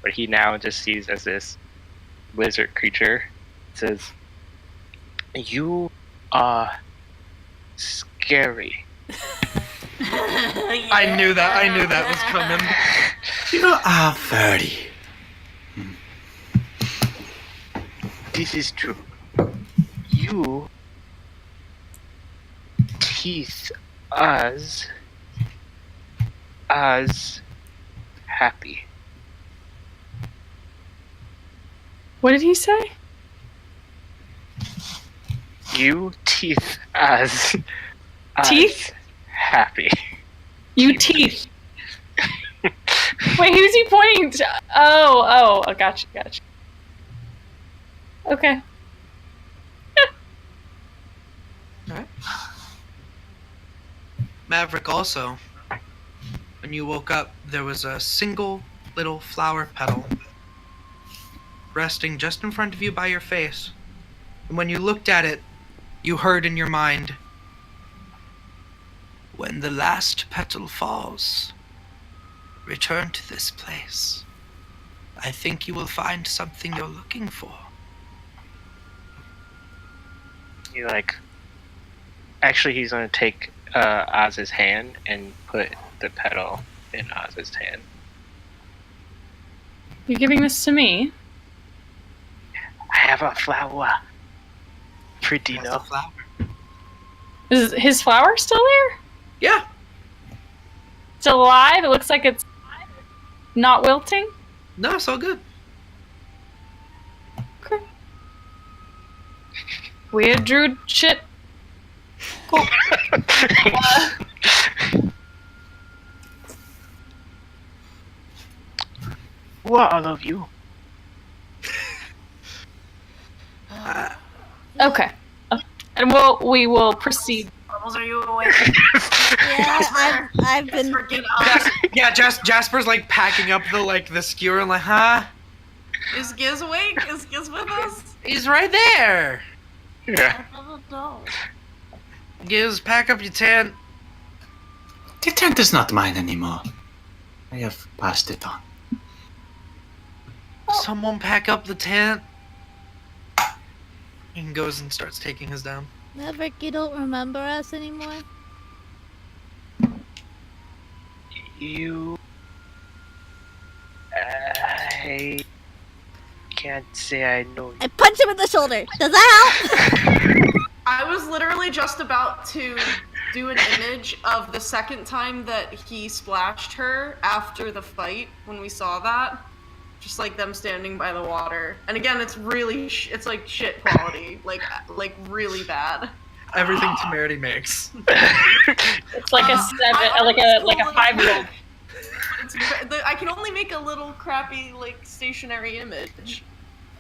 what he now just sees as this lizard creature. Says, "You are scary." I knew that was coming. You are very. This is true. You teeth as happy. What did he say? You teeth as Teeth? happy. You teeth. Wait, who's he pointing to? Oh, gotcha. Okay. Alright. Maverick, also, when you woke up, there was a single little flower petal resting just in front of you by your face. And when you looked at it, you heard in your mind, "When the last petal falls, return to this place. I think you will find something you're looking for." You actually, he's gonna take Oz's hand and put the petal in Oz's hand. You're giving this to me? I have a flower. Pretty What's the enough. flower? Is his flower still there? Yeah. Still alive? It looks like it's not wilting? No, it's all good. Okay. Weird druid shit. Cool. What, all of you? Okay. And we will proceed. Bubbles, are you awake? Yeah, I've been. Forget us. Jasper's like packing up the skewer and like, huh? Is Giz awake? Is Giz with us? He's right there. Yeah. I don't know. Giz, pack up your tent. The tent is not mine anymore. I have passed it on. Someone pack up the tent. And goes and starts taking his down. Maverick, you don't remember us anymore? You. I can't say I know you. I punch him in the shoulder. Does that help? I was literally just about to do an image of the second time that he splashed her after the fight when we saw that. Just like them standing by the water. And again, it's really, it's like shit quality. like really bad. Everything Temerity makes. It's like a like a 5-year-old. I can only make a little crappy, like, stationary image.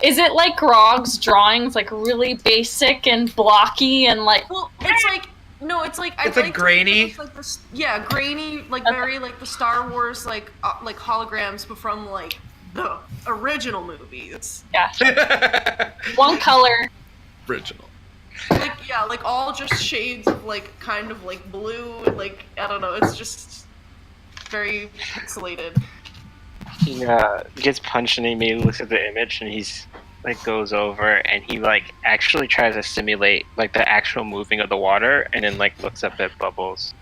Is it like Grog's drawings, like really basic and blocky and like? Well, it's like, no, it's like... It's like grainy? It's like this, yeah, grainy, like very, like, the Star Wars, like holograms, but from, like, the original movies. Yeah. One color. Original. Like, yeah, like all just shades of like kind of like blue, like I don't know, it's just very pixelated. He gets punched and he immediately looks at the image and he's like goes over and he like actually tries to simulate like the actual moving of the water and then like looks up at Bubbles.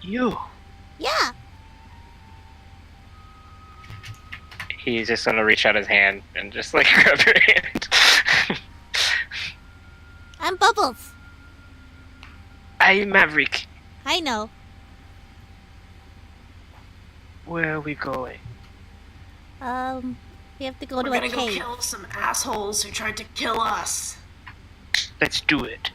You. Yeah. He's just gonna reach out his hand and just like grab your hand. I'm Bubbles. I'm Maverick. I know. Where are we going? We have to go We're to a gonna go cave. kill some assholes who tried to kill us. Let's do it.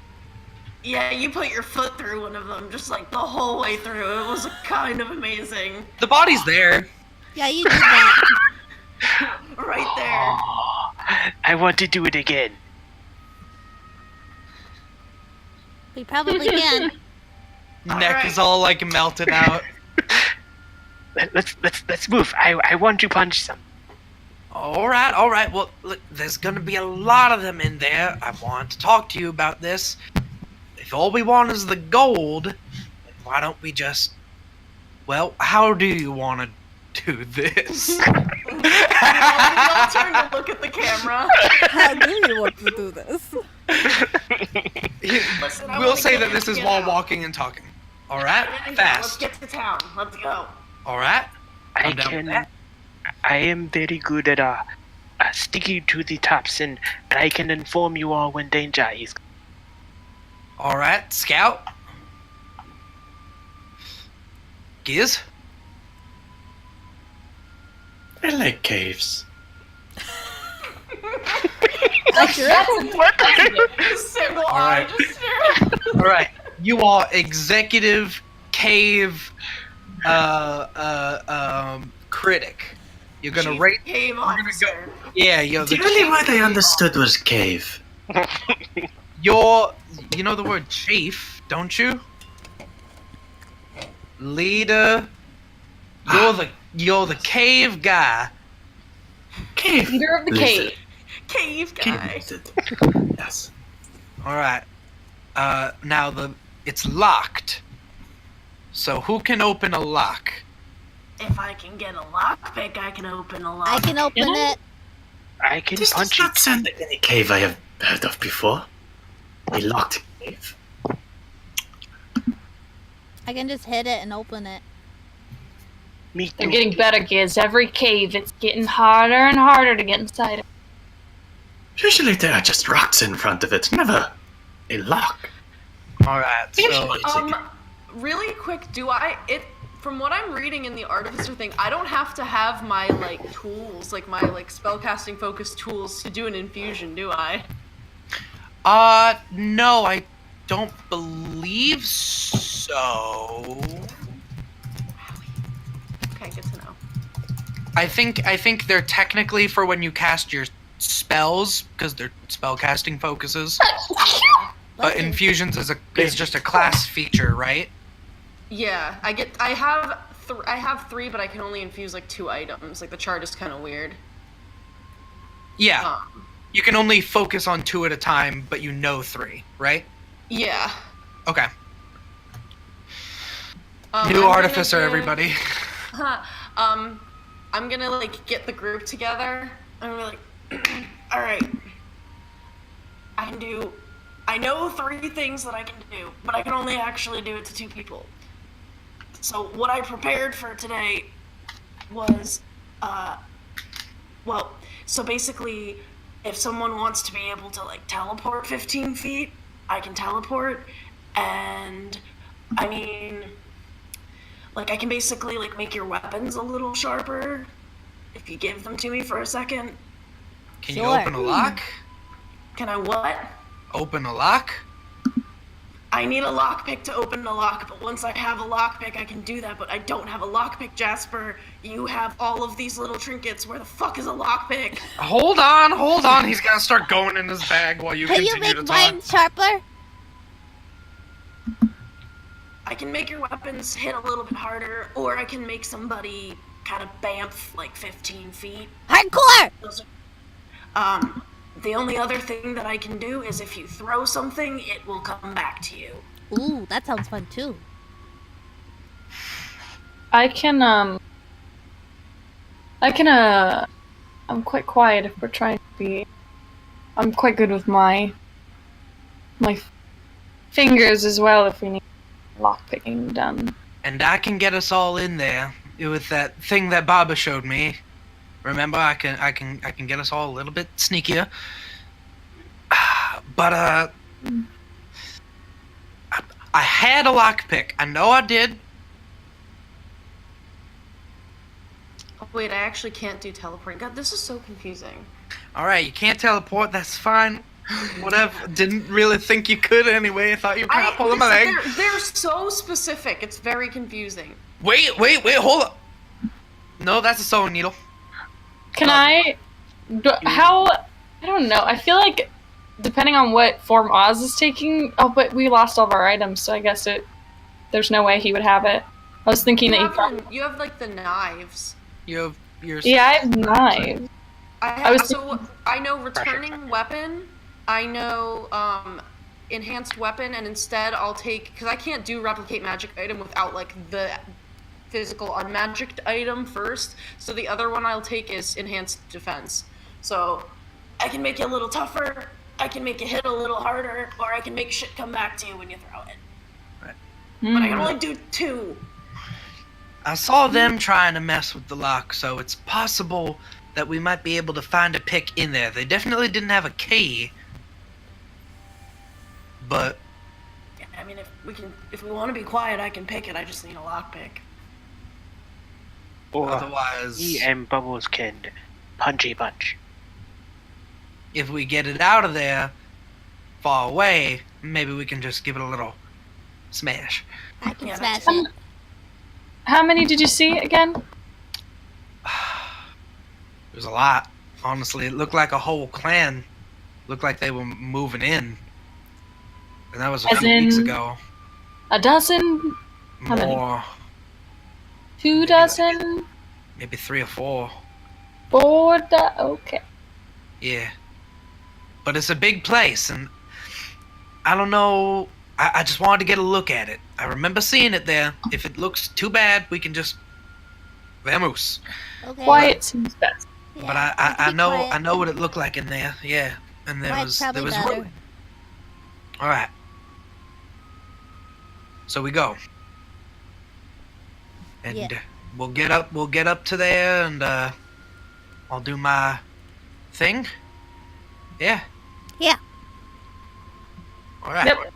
Yeah, you put your foot through one of them, just like the whole way through. It was kind of amazing. The body's there. Yeah, you did that. Right there. Oh, I want to do it again. We probably can. Neck Alright. is all like melted out. let's move. I want to punch some. All right. Well, look, there's gonna be a lot of them in there. I want to talk to you about this. If all we want is the gold, then why don't we just... Well, how do you want to do this? We all turn to look at the camera. How do you want to do this? Listen, I We'll wanna say get that this is get while out. walking and talking. All right, Let's fast. get to town. Let's go. All right. I'm down with that. I am very good at sticking to the tops, and I can inform you all when danger is. All right, Scout. Giz. I like caves. Single All eye right. just staring. All right. You are executive cave critic. You're gonna Chief rate. Cave gonna go- officer. Yeah, you're The the only word I understood was cave. you know the word chief, don't you? Leader. You're the cave guy. Cave. Leader of the Lizard. Cave Cave guy. lizard. Yes. All right. Now it's locked. So who can open a lock? If I can get a lockpick, I can open a lock. I can open it. I can This does punch you. not sound like any cave I have heard of before. A locked cave. I can just hit it and open it. Me They're too. getting better, Giz. Every cave, it's getting harder and harder to get inside. Usually there are just rocks in front of it, never a lock. All right. So It's Really quick, from what I'm reading in the Artificer thing, I don't have to have my, tools, my, spellcasting focus tools to do an infusion, do I? no, I don't believe so. Okay, good to know. I think they're technically for when you cast your spells because they're spellcasting focuses. But infusions is just a class feature, right? Yeah, I have 3, but I can only infuse, 2 items. The chart is kind of weird. Yeah. You can only focus on 2 at a time, but you know 3, right? Yeah. Okay. I'm New gonna artificer, do- everybody. I'm gonna get the group together. I'm gonna be alright. I know 3 things that I can do, but I can only actually do it to 2 people. So what I prepared for today was, so basically, if someone wants to be able to teleport 15 feet, I can teleport, and I mean, I can basically make your weapons a little sharper if you give them to me for a second. Can you Sure. open a lock? Can I what? Open a lock? I need a lockpick to open a lock, but once I have a lockpick, I can do that, but I don't have a lockpick, Jasper. You have all of these little trinkets. Where the fuck is a lockpick? Hold on. He's gonna start going in his bag while you Can you continue to make talk. mine sharper? I can make your weapons hit a little bit harder, or I can make somebody kind of bamf 15 feet. Hardcore! Those are, the only other thing that I can do is if you throw something, it will come back to you. Ooh, that sounds fun too. I'm quite quiet if we're trying to be. I'm quite good with my fingers as well if we need lockpicking done. And I can get us all in there with that thing that Baba showed me. Remember, I can get us all a little bit sneakier. But I had a lockpick. I know I did. Oh, wait, I actually can't do teleporting. God, this is so confusing. All right, you can't teleport. That's fine. Whatever. Didn't really think you could anyway. I thought you were kind of pulling my leg. They're so specific. It's very confusing. Wait, hold up. No, that's a sewing needle. How? I don't know. I feel like depending on what form Oz is taking. Oh, but we lost all of our items, so I guess there's no way he would have it. I was thinking that You have like the knives. You have your. Yeah, I have knives. I know returning weapon. I know enhanced weapon, and instead I'll take, because I can't do replicate magic item without like the physical unmagicked item first. So the other one I'll take is enhanced defense. So I can make it a little tougher. I can make it hit a little harder, or I can make shit come back to you when you throw it. Right. But I can only do 2. I saw them trying to mess with the lock, so it's possible that we might be able to find a pick in there. They definitely didn't have a key, but yeah, I mean, if we want to be quiet, I can pick it. I just need a lockpick. Or otherwise, he and Bubbles can punchy punch. if we get it out of there far away, maybe we can just give it a little smash. I can Yeah, smash that's- it. How many did you see again? There's a lot. Honestly, it looked like a whole clan. Looked like they were moving in. And that was a As few weeks in- ago. A dozen? How many? More. 2 dozen? Maybe 3 or 4. 4 okay. Yeah. But it's a big place, and I don't know. I just wanted to get a look at it. I remember seeing it there. If it looks too bad, we can just vamoose. Okay. Quiet seems best. Yeah, But let's I be know quiet. what it looked like in there. Yeah, and there Quiet's was probably better. All right. So we go, and Yeah. we'll get up to there, and I'll do my thing. Yeah. Yeah. All right. Yep.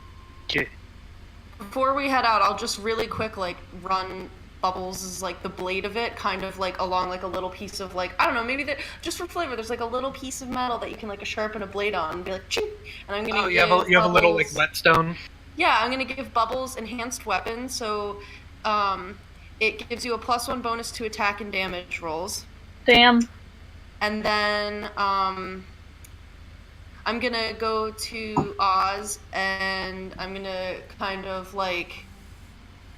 Before we head out, I'll just really quick like run Bubbles' like the blade of it kind of like along like a little piece of like, I don't know, maybe that just for flavor there's like a little piece of metal that you can like sharpen a blade on and be like ching, and I'm gonna Oh, give you have a little like Bubbles- whetstone. Yeah, I'm gonna give Bubbles enhanced weapon, so it gives you a +1 bonus to attack and damage rolls. Damn. And then I'm gonna go to Oz, and I'm gonna kind of like,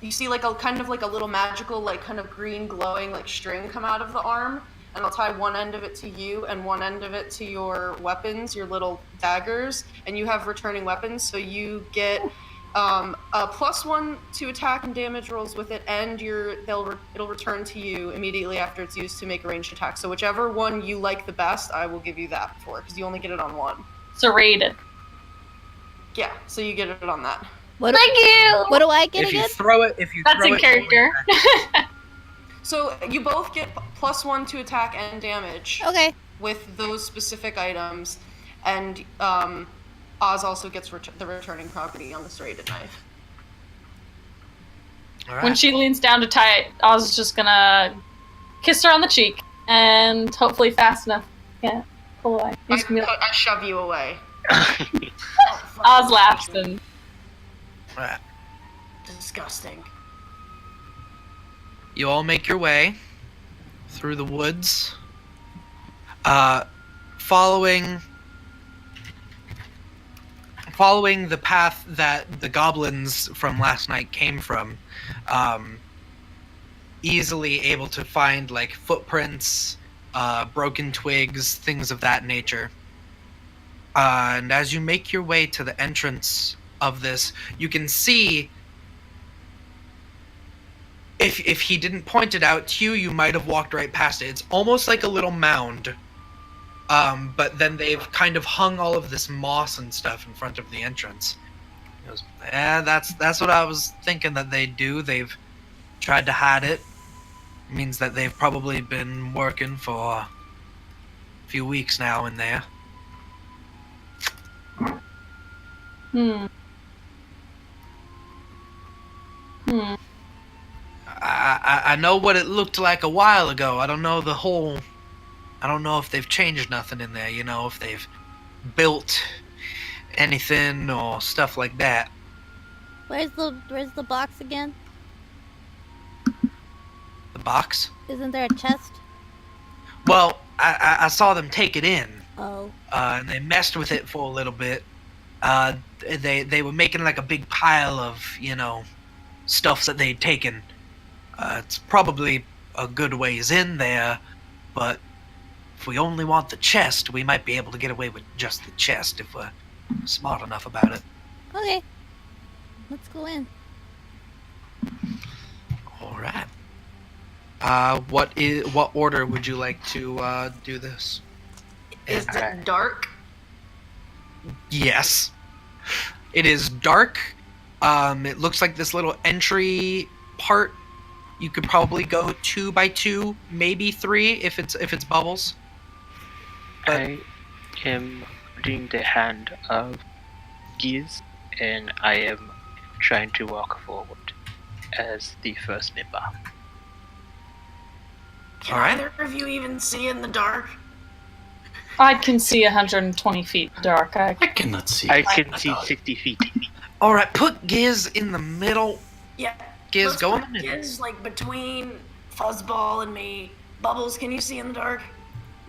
you see like a kind of like a little magical like kind of green glowing like string come out of the arm, and I'll tie one end of it to you and one end of it to your weapons, your little daggers, and you have returning weapons, so you get a +1 to attack and damage rolls with it, and it'll return to you immediately after it's used to make a ranged attack. So whichever one you like the best, I will give you that for, because you only get it on one. Serrated. Yeah, so you get it on that. Thank you! What do I get If you again? throw it, That's in character. So you both get +1 to attack and damage Okay. with those specific items, and Oz also gets the returning property on the serrated knife. All right. When she leans down to tie it, Oz is just gonna kiss her on the cheek, and hopefully fast enough. Yeah, pull away. He's gonna be like, I shove you away. Oz laughs and All right. Disgusting. You all make your way through the woods, following the path that the goblins from last night came from. Easily able to find like footprints, broken twigs, things of that nature. And as you make your way to the entrance of this, you can see, if he didn't point it out to you, you might have walked right past it. It's almost like a little mound, but then they've kind of hung all of this moss and stuff in front of the entrance. He goes, yeah, that's what I was thinking that they do. They've tried to hide it. It means that they've probably been working for a few weeks now in there. I know what it looked like a while ago. I don't know if they've changed nothing in there, if they've built anything or stuff like that. Where's the box again? The box? Isn't there a chest? Well, I saw them take it in, Oh. and they messed with it for a little bit. They were making like a big pile of, stuff that they'd taken. It's probably a good ways in there, but if we only want the chest, we might be able to get away with just the chest if we're smart enough about it. Okay. Let's go in. All right. What order would you like to do this? Is it dark? Yes. It is dark. It looks like this little entry part. You could probably go 2 by 2, maybe 3 if it's bubbles. But I am holding the hand of Giz, and I am trying to walk forward as the first member. Can All right. either of you even see in the dark? I can see 120 feet dark. I cannot see. I can see 60 feet. all right, put Giz in the middle. Yeah. Giz, Let's go in put the middle. Giz, like between Fuzzball and me. Bubbles, can you see in the dark?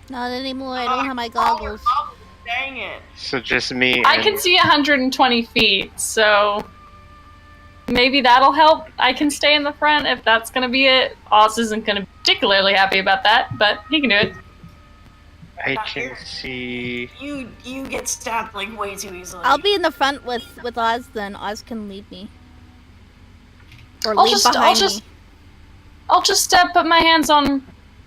Not anymore. I don't have my goggles. Bubbles, dang it. So just me. I can see 120 feet, so maybe that'll help. I can stay in the front if that's gonna be it. Oz isn't gonna be particularly happy about that, but he can do it. I can see. You get stabbed like way too easily. I'll be in the front with Oz. Then Oz can lead me. Or I'll lead just- behind I'll me I'll just put my hands on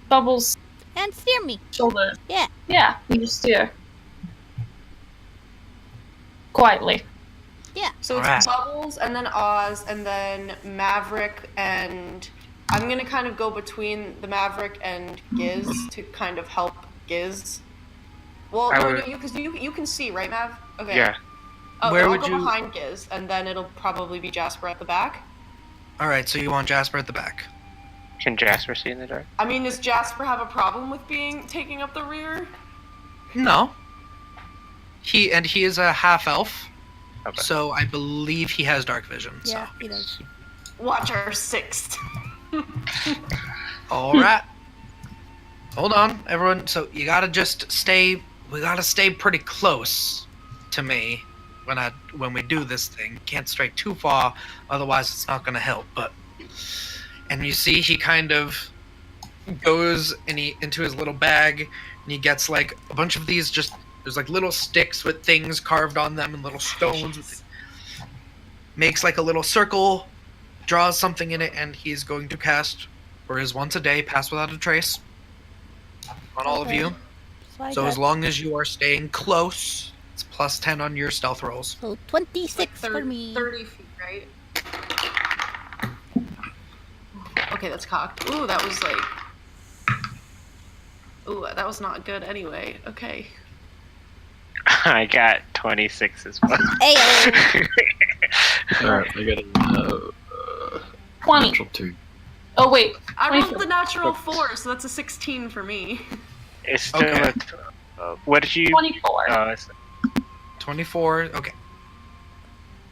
Bubbles' and steer me. shoulder. Yeah. Yeah, you just steer. Quietly. So it's Alright. Bubbles, and then Oz, and then Maverick, and I'm gonna kind of go between the Maverick and Giz to kind of help Giz. Well, I no, would- because you can see, right, Mav? Okay. Yeah. Oh, Where I'll would go you- behind Giz, and then it'll probably be Jasper at the back. All right, so you want Jasper at the back. Can Jasper see in the dark? I mean, does Jasper have a problem with taking up the rear? No. He is a half elf, Okay. so I believe he has dark vision. Yeah, he does. Watch our sixth. So. All right. Hold on, everyone. So you gotta just stay. We gotta stay pretty close to me when we do this thing. Can't stray too far, otherwise it's not gonna help. And you see, he kind of goes into his little bag, and he gets like a bunch of these. There's like little sticks with things carved on them and little stones. Makes like a little circle, draws something in it, and he's going to cast for his once a day pass without a trace on all of Okay. you. So as long as you are staying close, it's plus 10 on your stealth rolls. So 26 for me. 30 feet, right? Okay, that's cocked. Ooh, that was like... Ooh, that was not good anyway. Okay. I got 26 as well. Ayo. Alright, I got a 20. natural 2. Oh, wait. I rolled 24. the natural 4, so that's a 16 for me. It's still Okay. what did you? 24. It's 24, okay.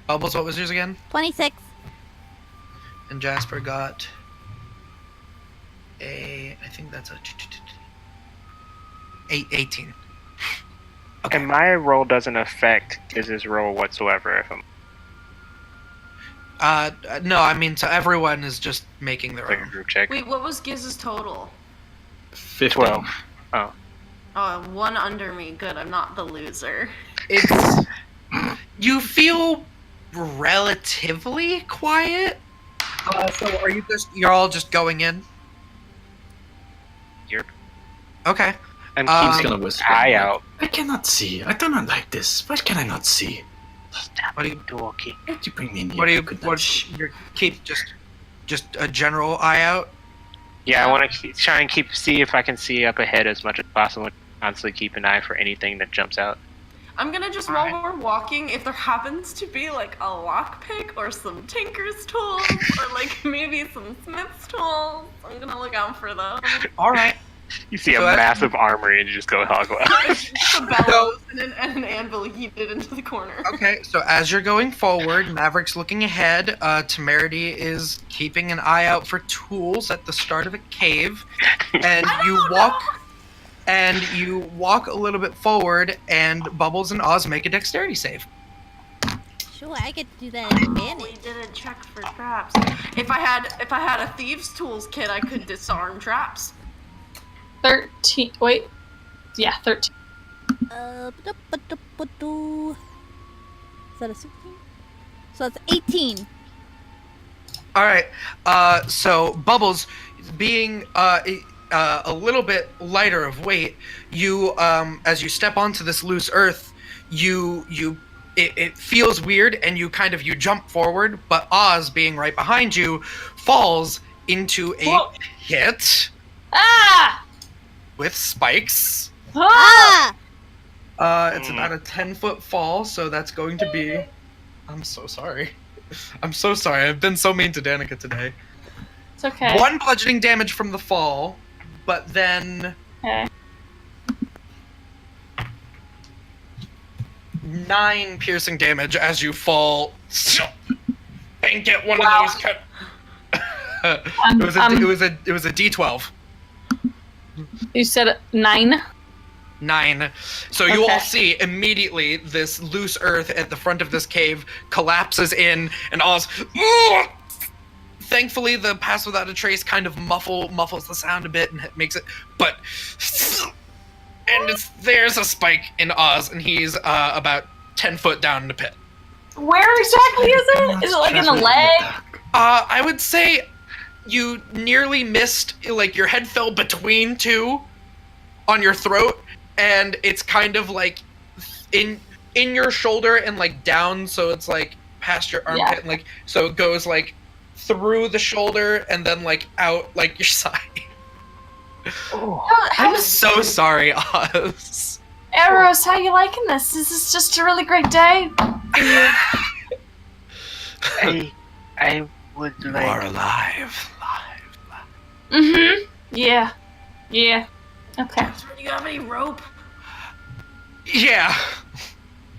Bubbles, what was yours again? 26. And Jasper got I think that's 18. Okay. And my roll doesn't affect his roll whatsoever. If I'm No, I mean, so everyone is just making their like a own. group check. Wait, what was Giz's total? 15. 12. Oh, one under me. Good, I'm not the loser. It's you feel relatively quiet. So are you're all just going in? Yep. Okay. And Um, keeps gonna whisper. eye out. I cannot see. I do not like this. What can I not see? Stop What do you- talking. Why did you bring me in here? What do you I could not see. keep just a general eye out? Yeah, I want to try and see if I can see up ahead as much as possible. Constantly keep an eye for anything that jumps out. I'm gonna just, while we're walking, if there happens to be like a lockpick or some tinker's tools or like maybe some smith's tools, I'm gonna look out for those. All right. You see So a as- massive armory and you just go hog wild. Just a bellows and an anvil heated into the corner. Okay, so as you're going forward, Maverick's looking ahead. Temerity is keeping an eye out for tools at the start of a cave, and you walk a little bit forward, and Bubbles and Oz make a dexterity save. Sure, I get to do that in a We minute. didn't check for traps. If I had a thieves' tools kit, I could disarm traps. 13. Wait. Yeah, 13. Ba-da-ba-da-ba-do. Is that a 16? So that's 18. All right. So Bubbles, being a little bit lighter of weight, you as you step onto this loose earth, it feels weird, and you jump forward, but Oz, being right behind you, falls into a Whoa. pit Ah! with spikes. Ah! It's about a 10-foot fall, so that's going to be. I'm so sorry. I'm so sorry. I've been so mean to Danica today. It's okay. 1 bludgeoning damage from the fall, but then Okay. 9 piercing damage as you fall and get one Wow. of those cut. Um, it was a D12. You said 9? 9. So you all Okay. see immediately this loose earth at the front of this cave collapses in, and Oz. Thankfully, the Pass Without a Trace kind of muffles the sound a bit and makes it. But and there's a spike in Oz, and he's about 10 foot down in the pit. Where exactly is it? Is it like in the leg? I would say you nearly missed. Like your head fell between 2 on your throat, and it's kind of like in your shoulder and like down, so it's like past your armpit, Yeah. and like so it goes like through the shoulder and then like out like your side. I'm so sorry, Oz. Eros, how you liking this? Is this just a really great day? I would You are like. alive. Mm-hmm. Yeah. Yeah. Okay. Do you have any rope? Yeah.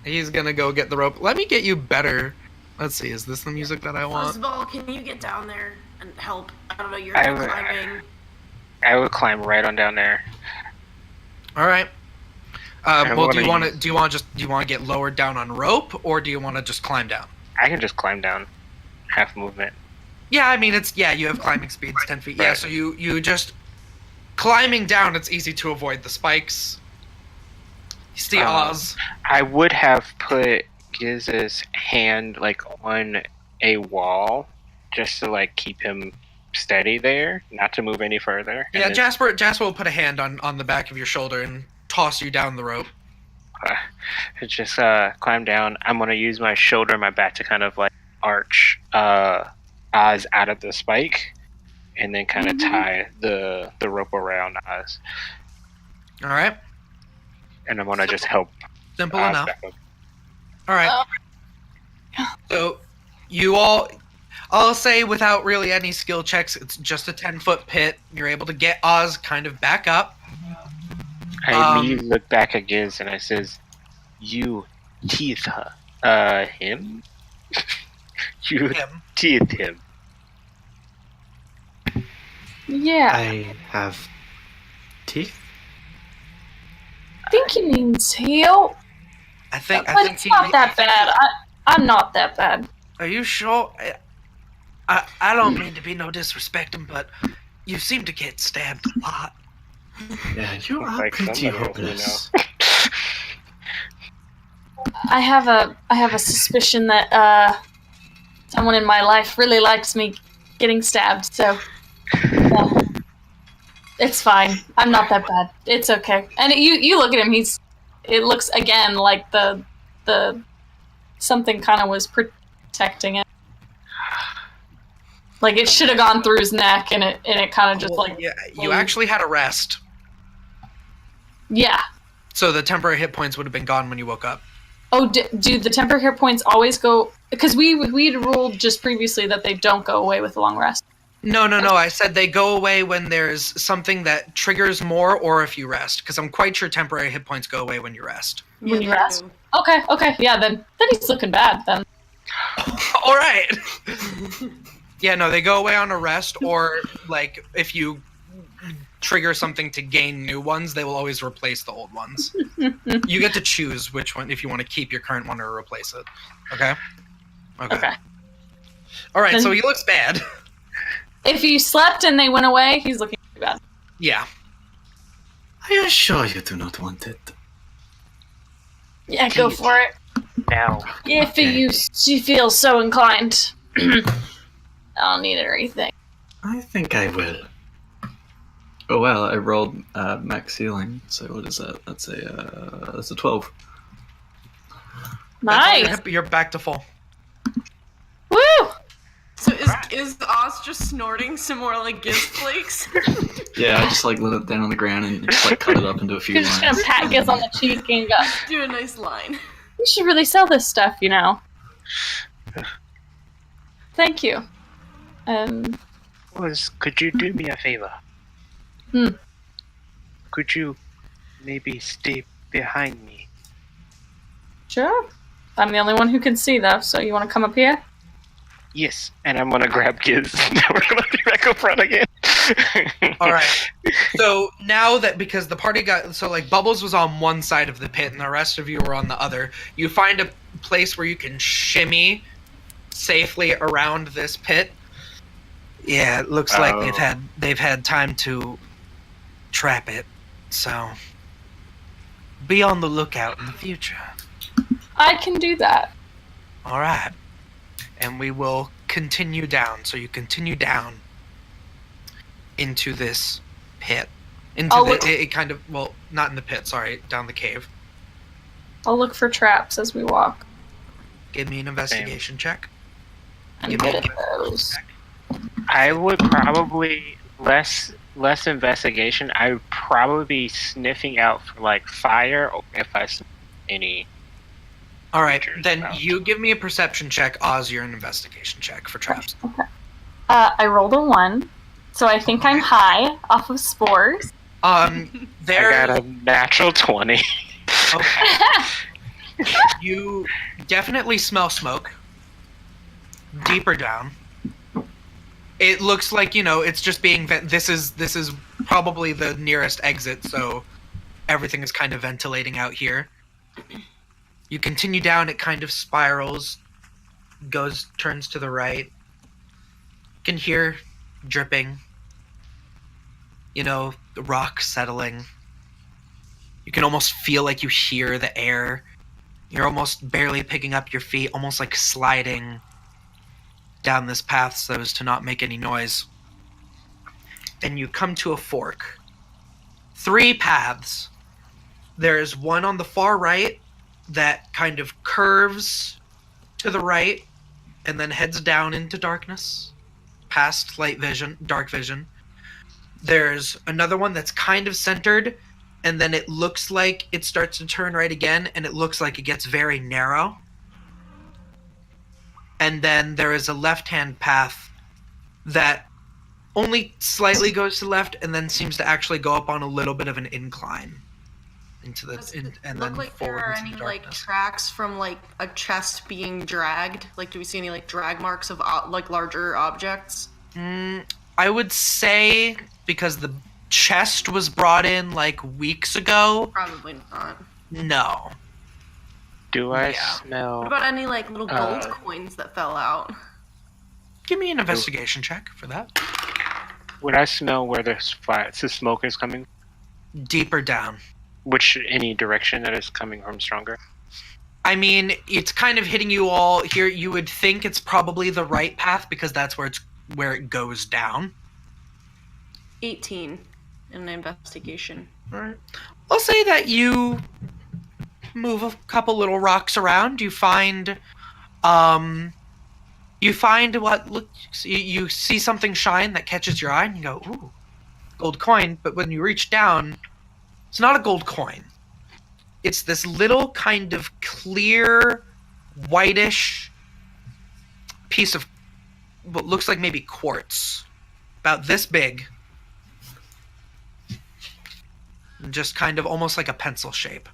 He's gonna go get the rope. Let me get you better. Let's see, is this the music that I want? Fuzzball, can you get down there and help? I don't know, you're I would- climbing. I would climb right on down there. All right. I Well, do you wanna want to get lowered down on rope, or do you want to just climb down? I can just climb down, half movement. Yeah, I mean you have climbing speeds 10 feet. Yeah, Right. so you just climbing down. It's easy to avoid the spikes. You see Oz. I would have put Giz's hand like on a wall, just to like keep him steady there, not to move any further. Yeah, And then, Jasper will put a hand on the back of your shoulder and toss you down the rope. just climb down. I'm gonna use my shoulder and my back to kind of like arch Oz out of the spike, and then kind of tie the rope around Oz, All right. and I'm gonna just help Simple Oz enough. back up. All right. So you all, I'll say without really any skill checks, it's just a 10-foot pit. You're able to get Oz kind of back up. I immediately look back at Giz and I says, "You teeth him? You Him. teeth him?" Yeah. I have teeth. I think he means heal. I think But it's not that bad. I'm not that bad. Are you sure? I don't mean to be no disrespecting, but you seem to get stabbed a lot. Yeah, you are Like pretty somebody else, hopeless. I have a suspicion that someone in my life really likes me getting stabbed, so yeah. It's fine. I'm not that bad. It's okay. And you look at him, it looks again like the something kind of was protecting it. Like it should have gone through his neck, and it kind of just Well, like yeah, you actually had a rest, yeah. so the temporary hit points would have been gone when you woke up. Oh, do the temporary hit points always go? Because we'd ruled just previously that they don't go away with a long rest. No. I said they go away when there's something that triggers more, or if you rest. Because I'm quite sure temporary hit points go away when you rest. When you they rest? do. Okay, yeah. Then he's looking bad. Then All right. Yeah, no, they go away on a rest, or like if you trigger something to gain new ones, they will always replace the old ones. You get to choose which one, if you want to keep your current one or replace it. Okay. Okay. All right, Then- so he looks bad. If he slept and they went away, he's looking pretty bad. Yeah. Are you sure you do not want it? Yeah, go for it. Now. If Okay. you feel so inclined. I don't need it or anything. I think I will. Oh wow, I rolled max healing. So what is that? That's a 12. Nice. You're back to full. Woo! So is Oz just snorting some more like giz flakes? Yeah, I just like let it down on the ground and just like cut it up into a few You're just lines. gonna pat Giz on the cheek and go, Do a nice line. you should really sell this stuff, you know. Thank you. Could you do me a favor? Hmm. Could you maybe stay behind me? Sure. I'm the only one who can see, though, so you want to come up here? Yes, and I'm gonna grab Giz. We're gonna be back up front again. All right. So now that because the party got so like Bubbles was on one side of the pit and the rest of you were on the other, you find a place where you can shimmy safely around this pit. Yeah, it looks like they've had time to trap it. So be on the lookout in the future. I can do that. All right. And we will continue down. So you continue down into this pit. It kind of, well, not in the pit, sorry, down the cave. I'll look for traps as we walk. Give me an investigation check. And Give me get an at those. I would probably less investigation. I would probably be sniffing out for like fire if I smell any. All right, creatures then about. you give me a perception check. Oz, you're an investigation check for traps. I rolled a 1, so I think I'm high off of spores. I There. got a natural 20. Okay. You definitely smell smoke. Deeper down. It looks like, it's just being this is probably the nearest exit, so everything is kind of ventilating out here. You continue down, it kind of spirals, turns to the right. You can hear dripping. The rock settling. You can almost feel like you hear the air. You're almost barely picking up your feet, almost like sliding down this path so as to not make any noise. And you come to a fork. 3 paths. There's one on the far right that kind of curves to the right and then heads down into darkness, past dark vision. There's another one that's kind of centered, and then it looks like it starts to turn right again, and it looks like it gets very narrow. And then there is a left-hand path that only slightly goes to the left and then seems to actually go up on a little bit of an incline into the Does it and look then like there forward are into any the like darkness. tracks from like a chest being dragged? Like, do we see any like drag marks of like larger objects? I would say because the chest was brought in like weeks ago. Probably not. No. Do I Yeah. smell? What about any like little gold coins that fell out? Give me an investigation check for that. Would I smell where the smoke is coming? Deeper down. Any direction that is coming from stronger? I mean, it's kind of hitting you all here. You would think it's probably the right path because that's where it goes down. 18 in an investigation. Right. I'll say that you move a couple little rocks around. You find what looks. You see something shine that catches your eye, and you go, "Ooh, gold coin!" But when you reach down, it's not a gold coin. It's this little kind of clear, whitish piece of what looks like maybe quartz, about this big. Just kind of almost like a pencil shape.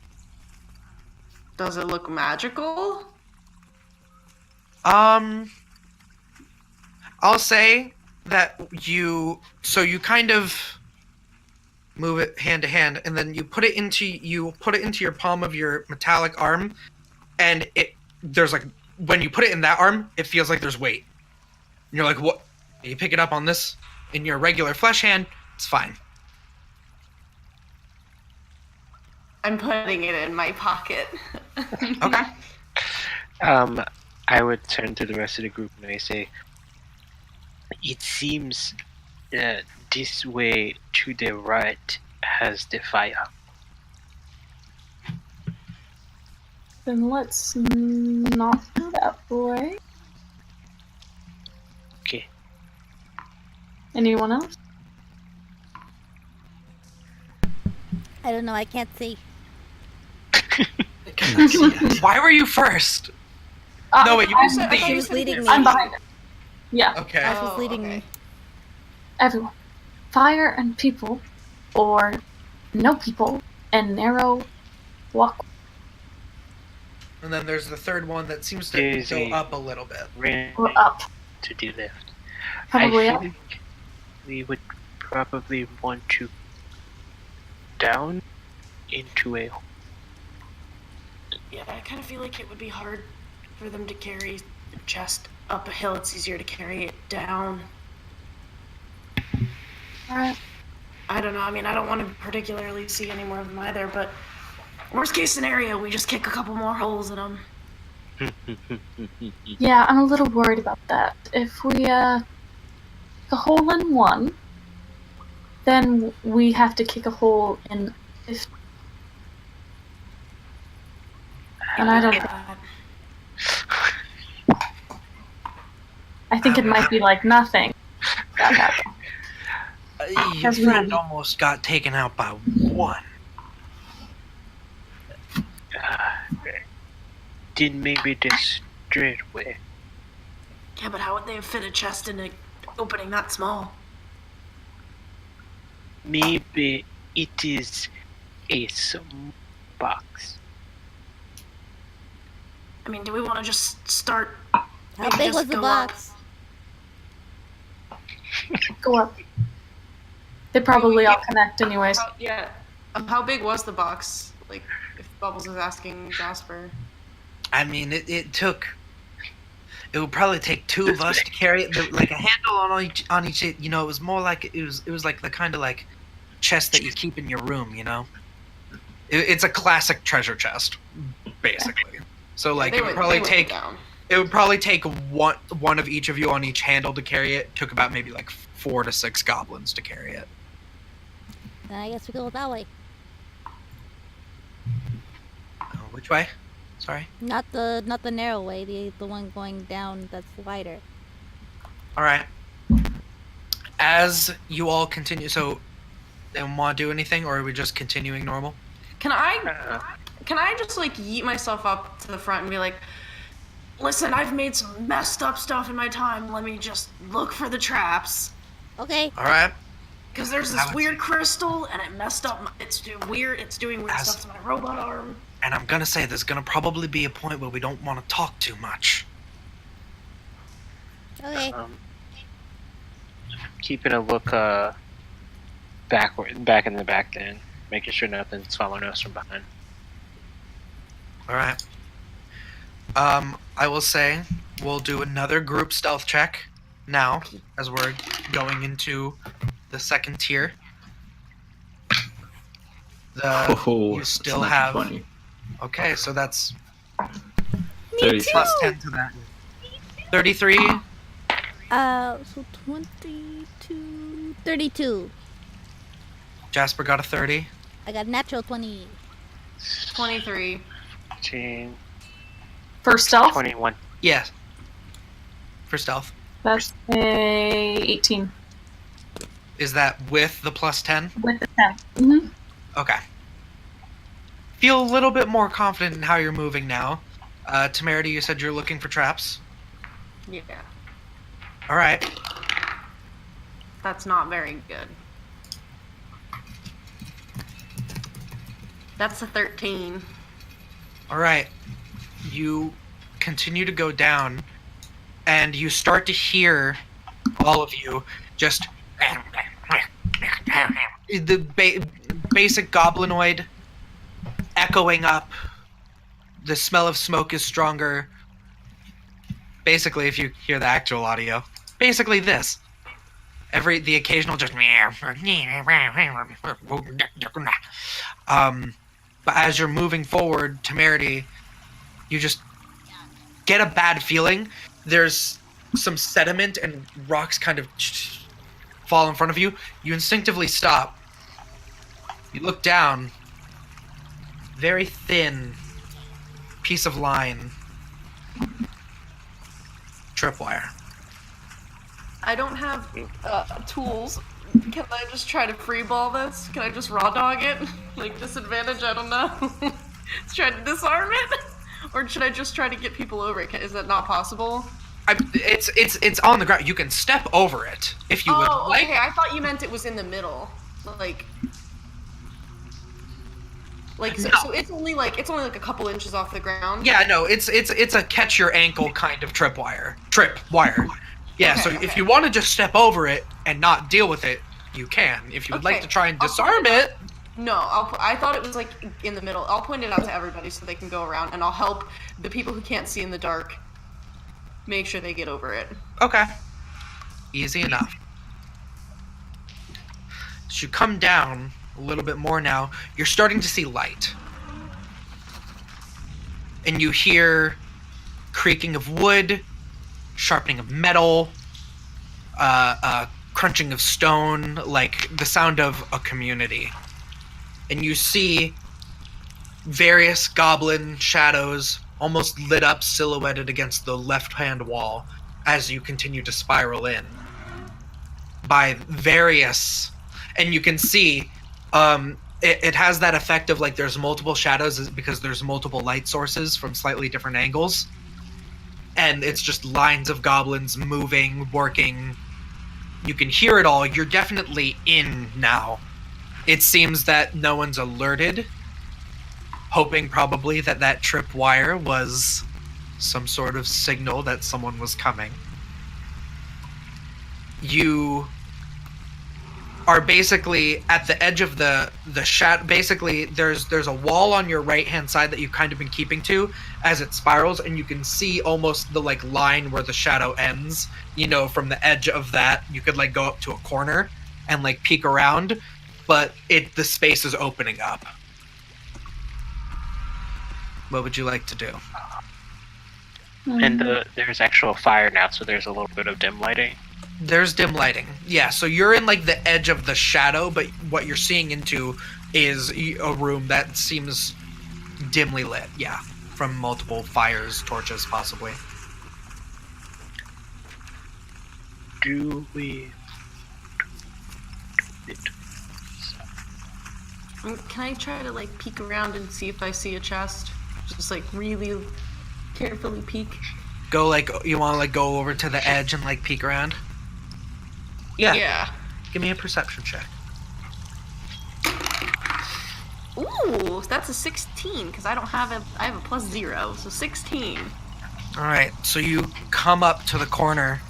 Does it look magical? I'll say that you kind of move it hand to hand, and then you put it into your palm of your metallic arm, and there's like when you put it in that arm, it feels like there's weight. And you're like, what? And you pick it up on this in your regular flesh hand, it's fine. I'm putting it in my pocket. Okay. I would turn to the rest of the group and I say, it seems this way to the right has the fire. Then let's not go that way. Okay. Anyone else? I don't know. I can't see. Why were you first? No, wait, you I didn't thought She you was said leading here. me. I'm behind it. Yeah, Okay. Ash was Oh, leading okay. me. everyone. Fire and people, or no people and narrow walk. And then there's the third one that seems to There's go a- up a little bit. Ran Or up. to the left. Probably I up. think we would probably want to down into a. Yeah, I kind of feel like it would be hard for them to carry the chest up a hill. It's easier to carry it down. Alright. I don't know. I mean, I don't want to particularly see any more of them either, but worst case scenario, we just kick a couple more holes in them. Yeah, I'm a little worried about that. If we, kick a hole in one, then we have to kick a hole in 50. And I don't know. I think it might be like nothing. That happened. Your That's friend weird. almost got taken out by one. Then maybe this straight way. Yeah, but how would they have fit a chest in an opening that small? Maybe it is a small box. I mean, do we want to just start? How Maybe big just was the go box? Go up. They probably all connect anyways. How big was the box? Like, if Bubbles is asking Jasper. I mean, it would probably take two of us to carry it, like a handle on each. You know, it was more like it was like the kind of like chest that you keep in your room. You know, it's a classic treasure chest, basically. So like They it would would probably be take down. one of each of you on each handle to carry it. Took about maybe like 4 to 6 goblins to carry it. Then I guess we go that way. Which way? Sorry. Not the narrow way. The one going down that's wider. All right. As you all continue, so they want to do anything, or are we just continuing normal? Can I just like yeet myself up to the front and be like, Listen, I've made some messed up stuff in my time. Let me just look for the traps. Okay. All right. Because there's this weird crystal, and it messed up. It's doing weird stuff to my robot arm. And I'm gonna say there's gonna probably be a point where we don't want to talk too much. Okay. Keeping a look back in the back then, making sure nothing's following us from behind. All right. I will say we'll do another group stealth check now as we're going into the second tier. You still it's have 20. Okay, so that's 30. plus 10 to that. 33. So 22, 32. Jasper got a 30. I got natural 20. 23. 15, For stealth, 21. Yeah. For stealth. that's a 18 Is that with the plus 10? with the 10. Mm-hmm. Okay. Feel a little bit more confident in how you're moving now. Temerity, you said you're looking for traps. Yeah. All right. That's not very good. That's a 13. All right. You continue to go down, and you start to hear all of you just the basic goblinoid echoing up. The smell of smoke is stronger. basically, if you hear the actual audio, basically this. The occasional just but as you're moving forward, Temerity, you just get a bad feeling. There's some sediment and rocks kind of fall in front of you. You instinctively stop. You look down. Very thin piece of line. Tripwire. I don't have tools. Can I just try to freeball this? Can I just raw dog it? Like disadvantage? I don't know. Let's try to disarm it, or should I just try to get people over it? Is that not possible? It's on the ground. You can step over it if you would like. Okay. I thought you meant it was in the middle, like. So it's only like a couple inches off the ground. Yeah, no, it's a catch your ankle kind of tripwire. Yeah, Okay, so okay. if you want to just step over it and not deal with it, you can. If you would like to try and disarm it. No, I thought it was like in the middle. I'll point it out to everybody so they can go around, and I'll help the people who can't see in the dark make sure they get over it. Okay. Easy enough. As you come down a little bit more now, you're starting to see light. And you hear creaking of wood, sharpening of metal, crunching of stone, like the sound of a community. And you see various goblin shadows almost lit up, silhouetted against the left-hand wall as you continue to spiral in. By various... And you can see it has that effect of like there's multiple shadows because there's multiple light sources from slightly different angles. And it's just lines of goblins moving, working. You can hear it all. You're definitely in now. It seems that no one's alerted, hoping probably that tripwire was some sort of signal that someone was coming. You are basically at the edge of the shadow. Basically, there's a wall on your right-hand side that you've kind of been keeping to as it spirals, and you can see almost the like line where the shadow ends. You know, from the edge of that, you could like go up to a corner and like peek around, but the space is opening up. What would you like to do? And there's actual fire now, so there's a little bit of dim lighting. There's dim lighting. Yeah, so you're in like the edge of the shadow, but what you're seeing into is a room that seems dimly lit. Yeah, from multiple fires, torches, possibly. Do we... Can I try to like peek around and see if I see a chest? Just like really carefully peek. Go like you want to like go over to the edge and like peek around. Yeah. Give me a perception check. Ooh, that's a 16 because I have a +0, so 16. All right, so you come up to the corner.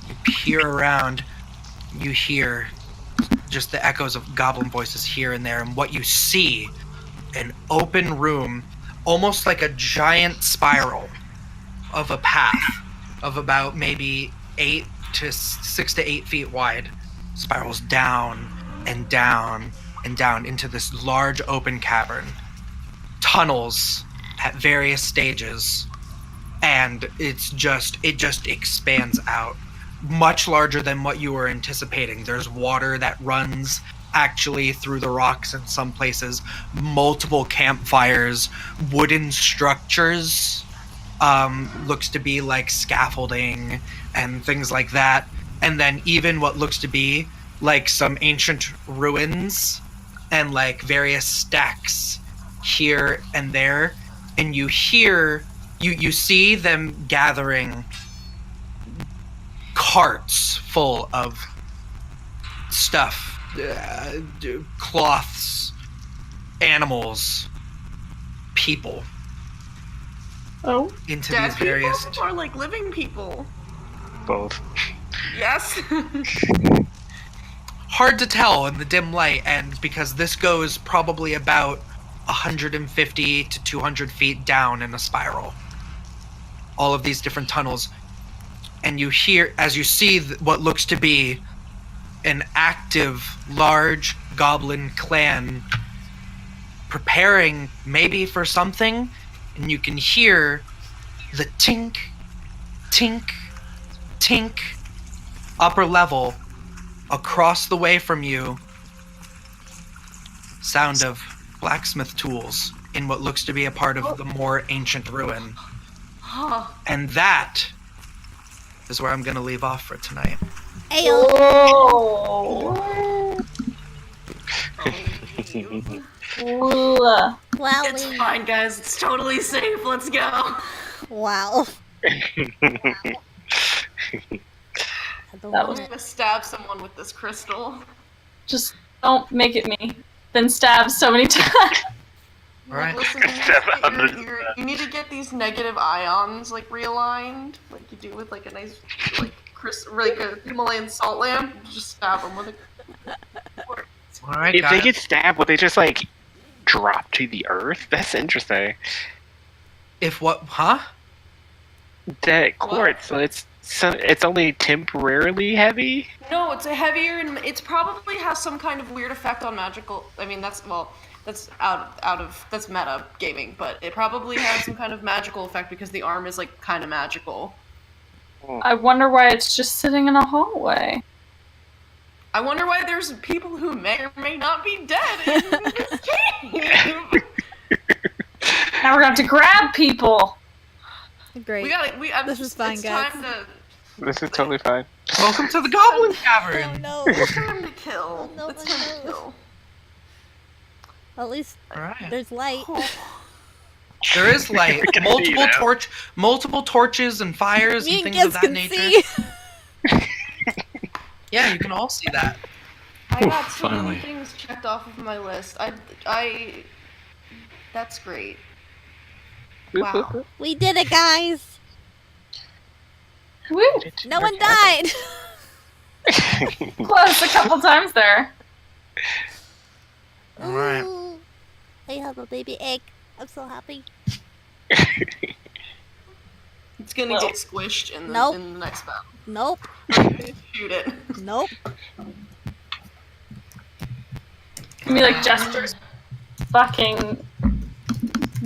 You peer around. You hear just the echoes of goblin voices here and there, and what you see, an open room, almost like a giant spiral of a path of about maybe 6 to 8 feet wide, spirals down and down and down into this large open cavern. Tunnels at various stages, and it just expands out. Much larger than what you were anticipating. There's water that runs actually through the rocks in some places, multiple campfires, wooden structures, looks to be like scaffolding and things like that, and then even what looks to be like some ancient ruins and like various stacks here and there, and you see them gathering carts full of stuff, cloths, animals, people. Oh. Into Dead these various... people or like living people? Both. Yes. Hard to tell in the dim light, and because this goes probably about 150 to 200 feet down in a spiral. all of these different tunnels, and you hear, as you see what looks to be an active, large goblin clan preparing maybe for something, and you can hear the tink, tink, tink, upper level, across the way from you, sound of blacksmith tools in what looks to be a part of the more ancient ruin. And that is where I'm going to leave off for tonight. Ayo. Oh. Wow. It's fine, guys. It's totally safe. Let's go. Wow. That was I'm gonna stab someone with this crystal. just don't make it me. Then stab so many times. Alright. Listen, you need to get these negative ions like realigned, like you do with like a nice like a Himalayan salt lamp. Just stab them with it. Alright, If got they it. get stabbed, will they just like drop to the earth? That's interesting. If what? Huh? That quartz, so it's only temporarily heavy. No, it's a heavier and it's probably has some kind of weird effect on magical. I mean, that's out of that's meta gaming, but it probably has some kind of magical effect because the arm is like kind of magical. I wonder why it's just sitting in a hallway. I wonder why there's people who may or may not be dead in this cave. Now we're gonna have to grab people. Great. This is fine, guys. Time to, This is totally fine. Welcome to the Goblin Oh Cavern! no. it's time to kill. Oh, no, It's time to no. kill. At least Alright. there's light. There is light. can see Multiple torches and fires Me and and things of Giz that can nature. see. Yeah, you can all see that. I got so Finally. many things checked off of my list. That's great. Wow. We did it, guys. Woo! No one died. Close a couple times there. Alright. Ooh, I have a baby egg. I'm so happy. It's gonna Well. get squished in the, Nope. in the next battle. Nope. Shoot it. Nope. Can be like gestures. Fucking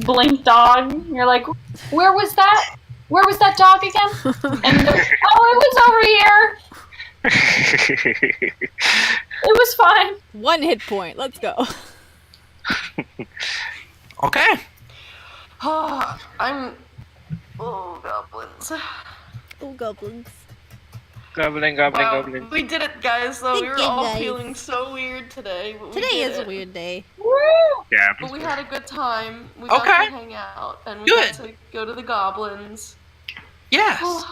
blink dog. You're like, where was that? Where was that dog again? And they're, oh, it was over here. It was fine. 1 hit point. Let's go. Okay. Oh, goblins. Oh, goblins. Goblin. Wow, we did it, guys. Though we were Good all guys. feeling so weird today. But we Today did is a it. weird day. Woo! Yeah. But we had a good time. We got Okay. to hang out, and we Good. got to go to the goblins. Yes.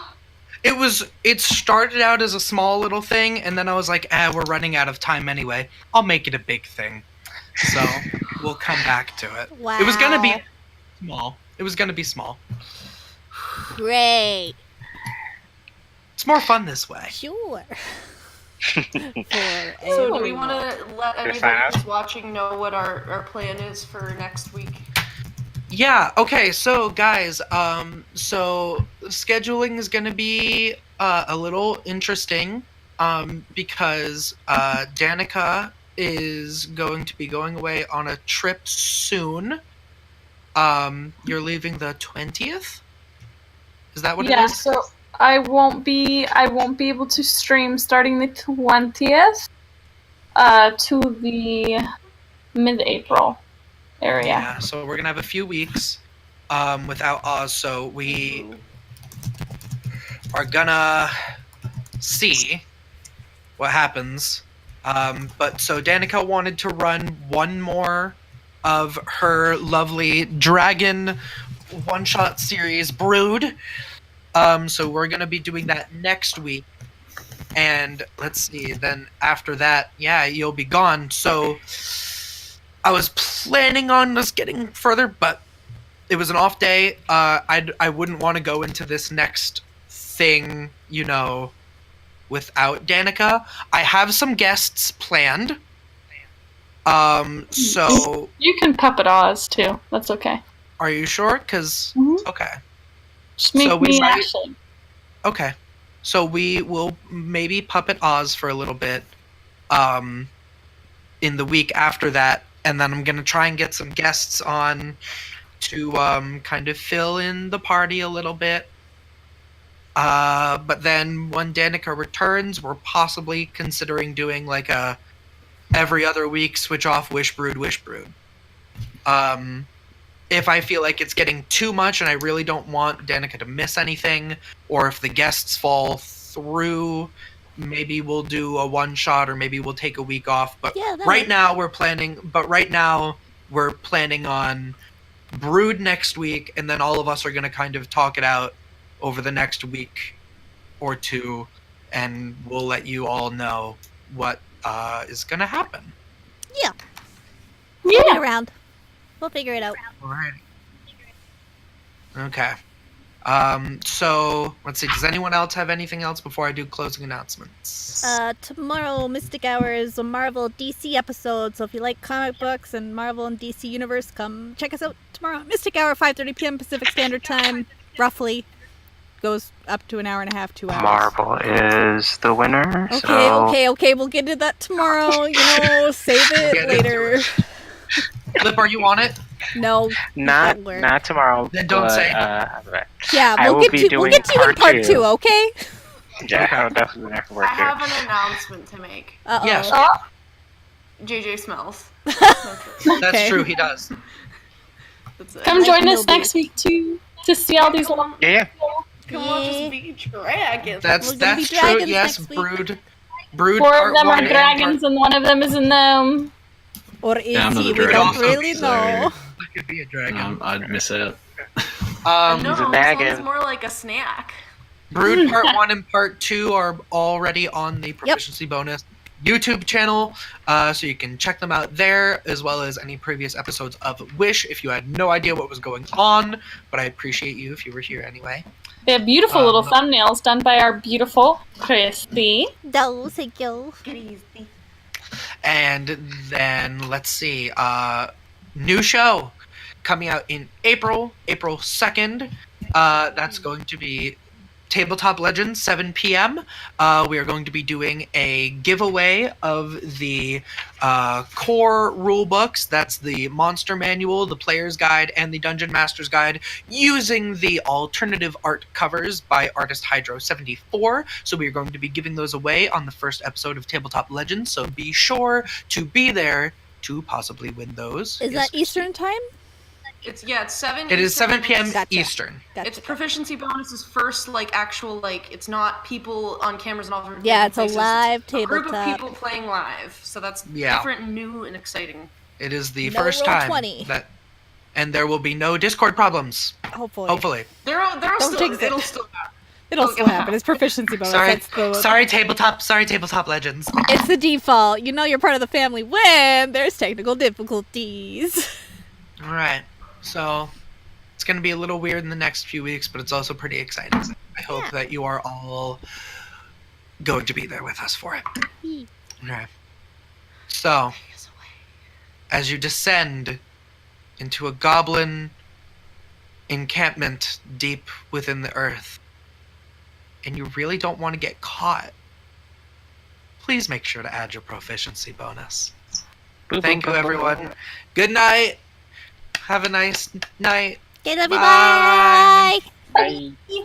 It started out as a small little thing, and then I was like, we're running out of time anyway. I'll make it a big thing. So we'll come back to it. Wow. It was gonna be small. It was gonna be small. Great. It's more fun this way. Sure. So do we want to let anybody fast. who's watching know what our plan is for next week? Yeah, okay, so guys, so scheduling is gonna be a little interesting, because Danica is going to be going away on a trip soon. You're leaving the 20th? Is that what it Yeah, is? so I won't be able to stream starting the 20th to the mid-April area. Yeah, so we're gonna have a few weeks without Oz, so we are gonna see what happens. But so Danica wanted to run one more of her lovely dragon one-shot series, Brood. So we're gonna be doing that next week. And let's see, then after that, yeah, you'll be gone. So I was planning on us getting further, but it was an off day. I wouldn't want to go into this next thing, without Danica. I have some guests planned. So You can puppet Oz too. That's okay. are you sure? Because Mhm. okay. Just make So we me might- Ashley. Okay. So we will maybe puppet Oz for a little bit in the week after that, and then I'm going to try and get some guests on to kind of fill in the party a little bit. But then when Danica returns, we're possibly considering doing like a every other week switch off Wish Brood. If I feel like it's getting too much and I really don't want Danica to miss anything, or if the guests fall through, maybe we'll do a one shot, or maybe we'll take a week off. But Yeah, that right works. now we're planning on Brood next week, and then all of us are going to kind of talk it out over the next week or two, and we'll let you all know what is going to happen. We'll be around. We'll figure it out. Alright. Okay. So let's see. Does anyone else have anything else before I do closing announcements? Tomorrow, Mystic Hour is a Marvel DC episode, so if you like comic books and Marvel and DC Universe, come check us out tomorrow. Mystic Hour, 5:30 p.m. Pacific Standard Time, roughly. Goes up to an hour and a half, 2 hours. Marvel is the winner. Okay, we'll get into that tomorrow. Save it Get later. into Lip, are you on it? No, Not Butler. not tomorrow. Then don't but, say. Yeah, I we'll will get be you. We'll doing get you in part part two. two, okay? Yeah, I'll definitely have to I work here. have an announcement to make. Uh-oh. Yes. JJ smells. That's Okay. true, he does. That's it. Come Like join us Milby. next week too to see all these long. Yeah. Come watch us be dragons. That's We're gonna be true. dragons Yes, next week. Brood. 4 part of them one are and dragons and 1 of them is a gnome. Or is Yeah, I'm not he? a We dragon, don't really so- know. Part could be a dragon. I'd miss out. No, He's a sounds dragon. more like a snack. Brood Part 1 and Part 2 are already on the Proficiency Bonus YouTube channel, so you can check them out there, as well as any previous episodes of Wish if you had no idea what was going on, but I appreciate you if you were here anyway. They have beautiful little thumbnails done by our beautiful Kristy. No, thank you. And then, let's see, new show coming out in April 2nd. That's going to be Tabletop Legends, 7 p.m. We are going to be doing a giveaway of the core rule books. That's the Monster Manual, the Player's Guide, and the Dungeon Master's Guide, using the alternative art covers by artist Hydro74. So we are going to be giving those away on the first episode of Tabletop Legends, so be sure to be there to possibly win those. Is Yes, that Eastern time? It's 7. It is 7 p.m. Gotcha. Eastern. Gotcha. It's Proficiency Bonus's first actual it's not people on cameras and all different Yeah, it's a places. live It's a group of tabletop. people playing live. So that's Yeah. different, new, and exciting. It is the No first roll time 20. that, and there will be no Discord problems. Hopefully. Hopefully. There'll Don't still, jinx it. it'll still happen. It'll still happen. It's proficiency bonus. Sorry, That's the, sorry, tabletop Legends. It's the default. You know you're part of the family when there's technical difficulties. All right, so it's going to be a little weird in the next few weeks, but it's also pretty exciting. I hope that you are all going to be there with us for it. Okay. So, as you descend into a goblin encampment deep within the earth, and you really don't want to get caught, please make sure to add your proficiency bonus. Thank you, everyone. Good night. Have a nice night. Okay, love you. Bye. Bye. Bye.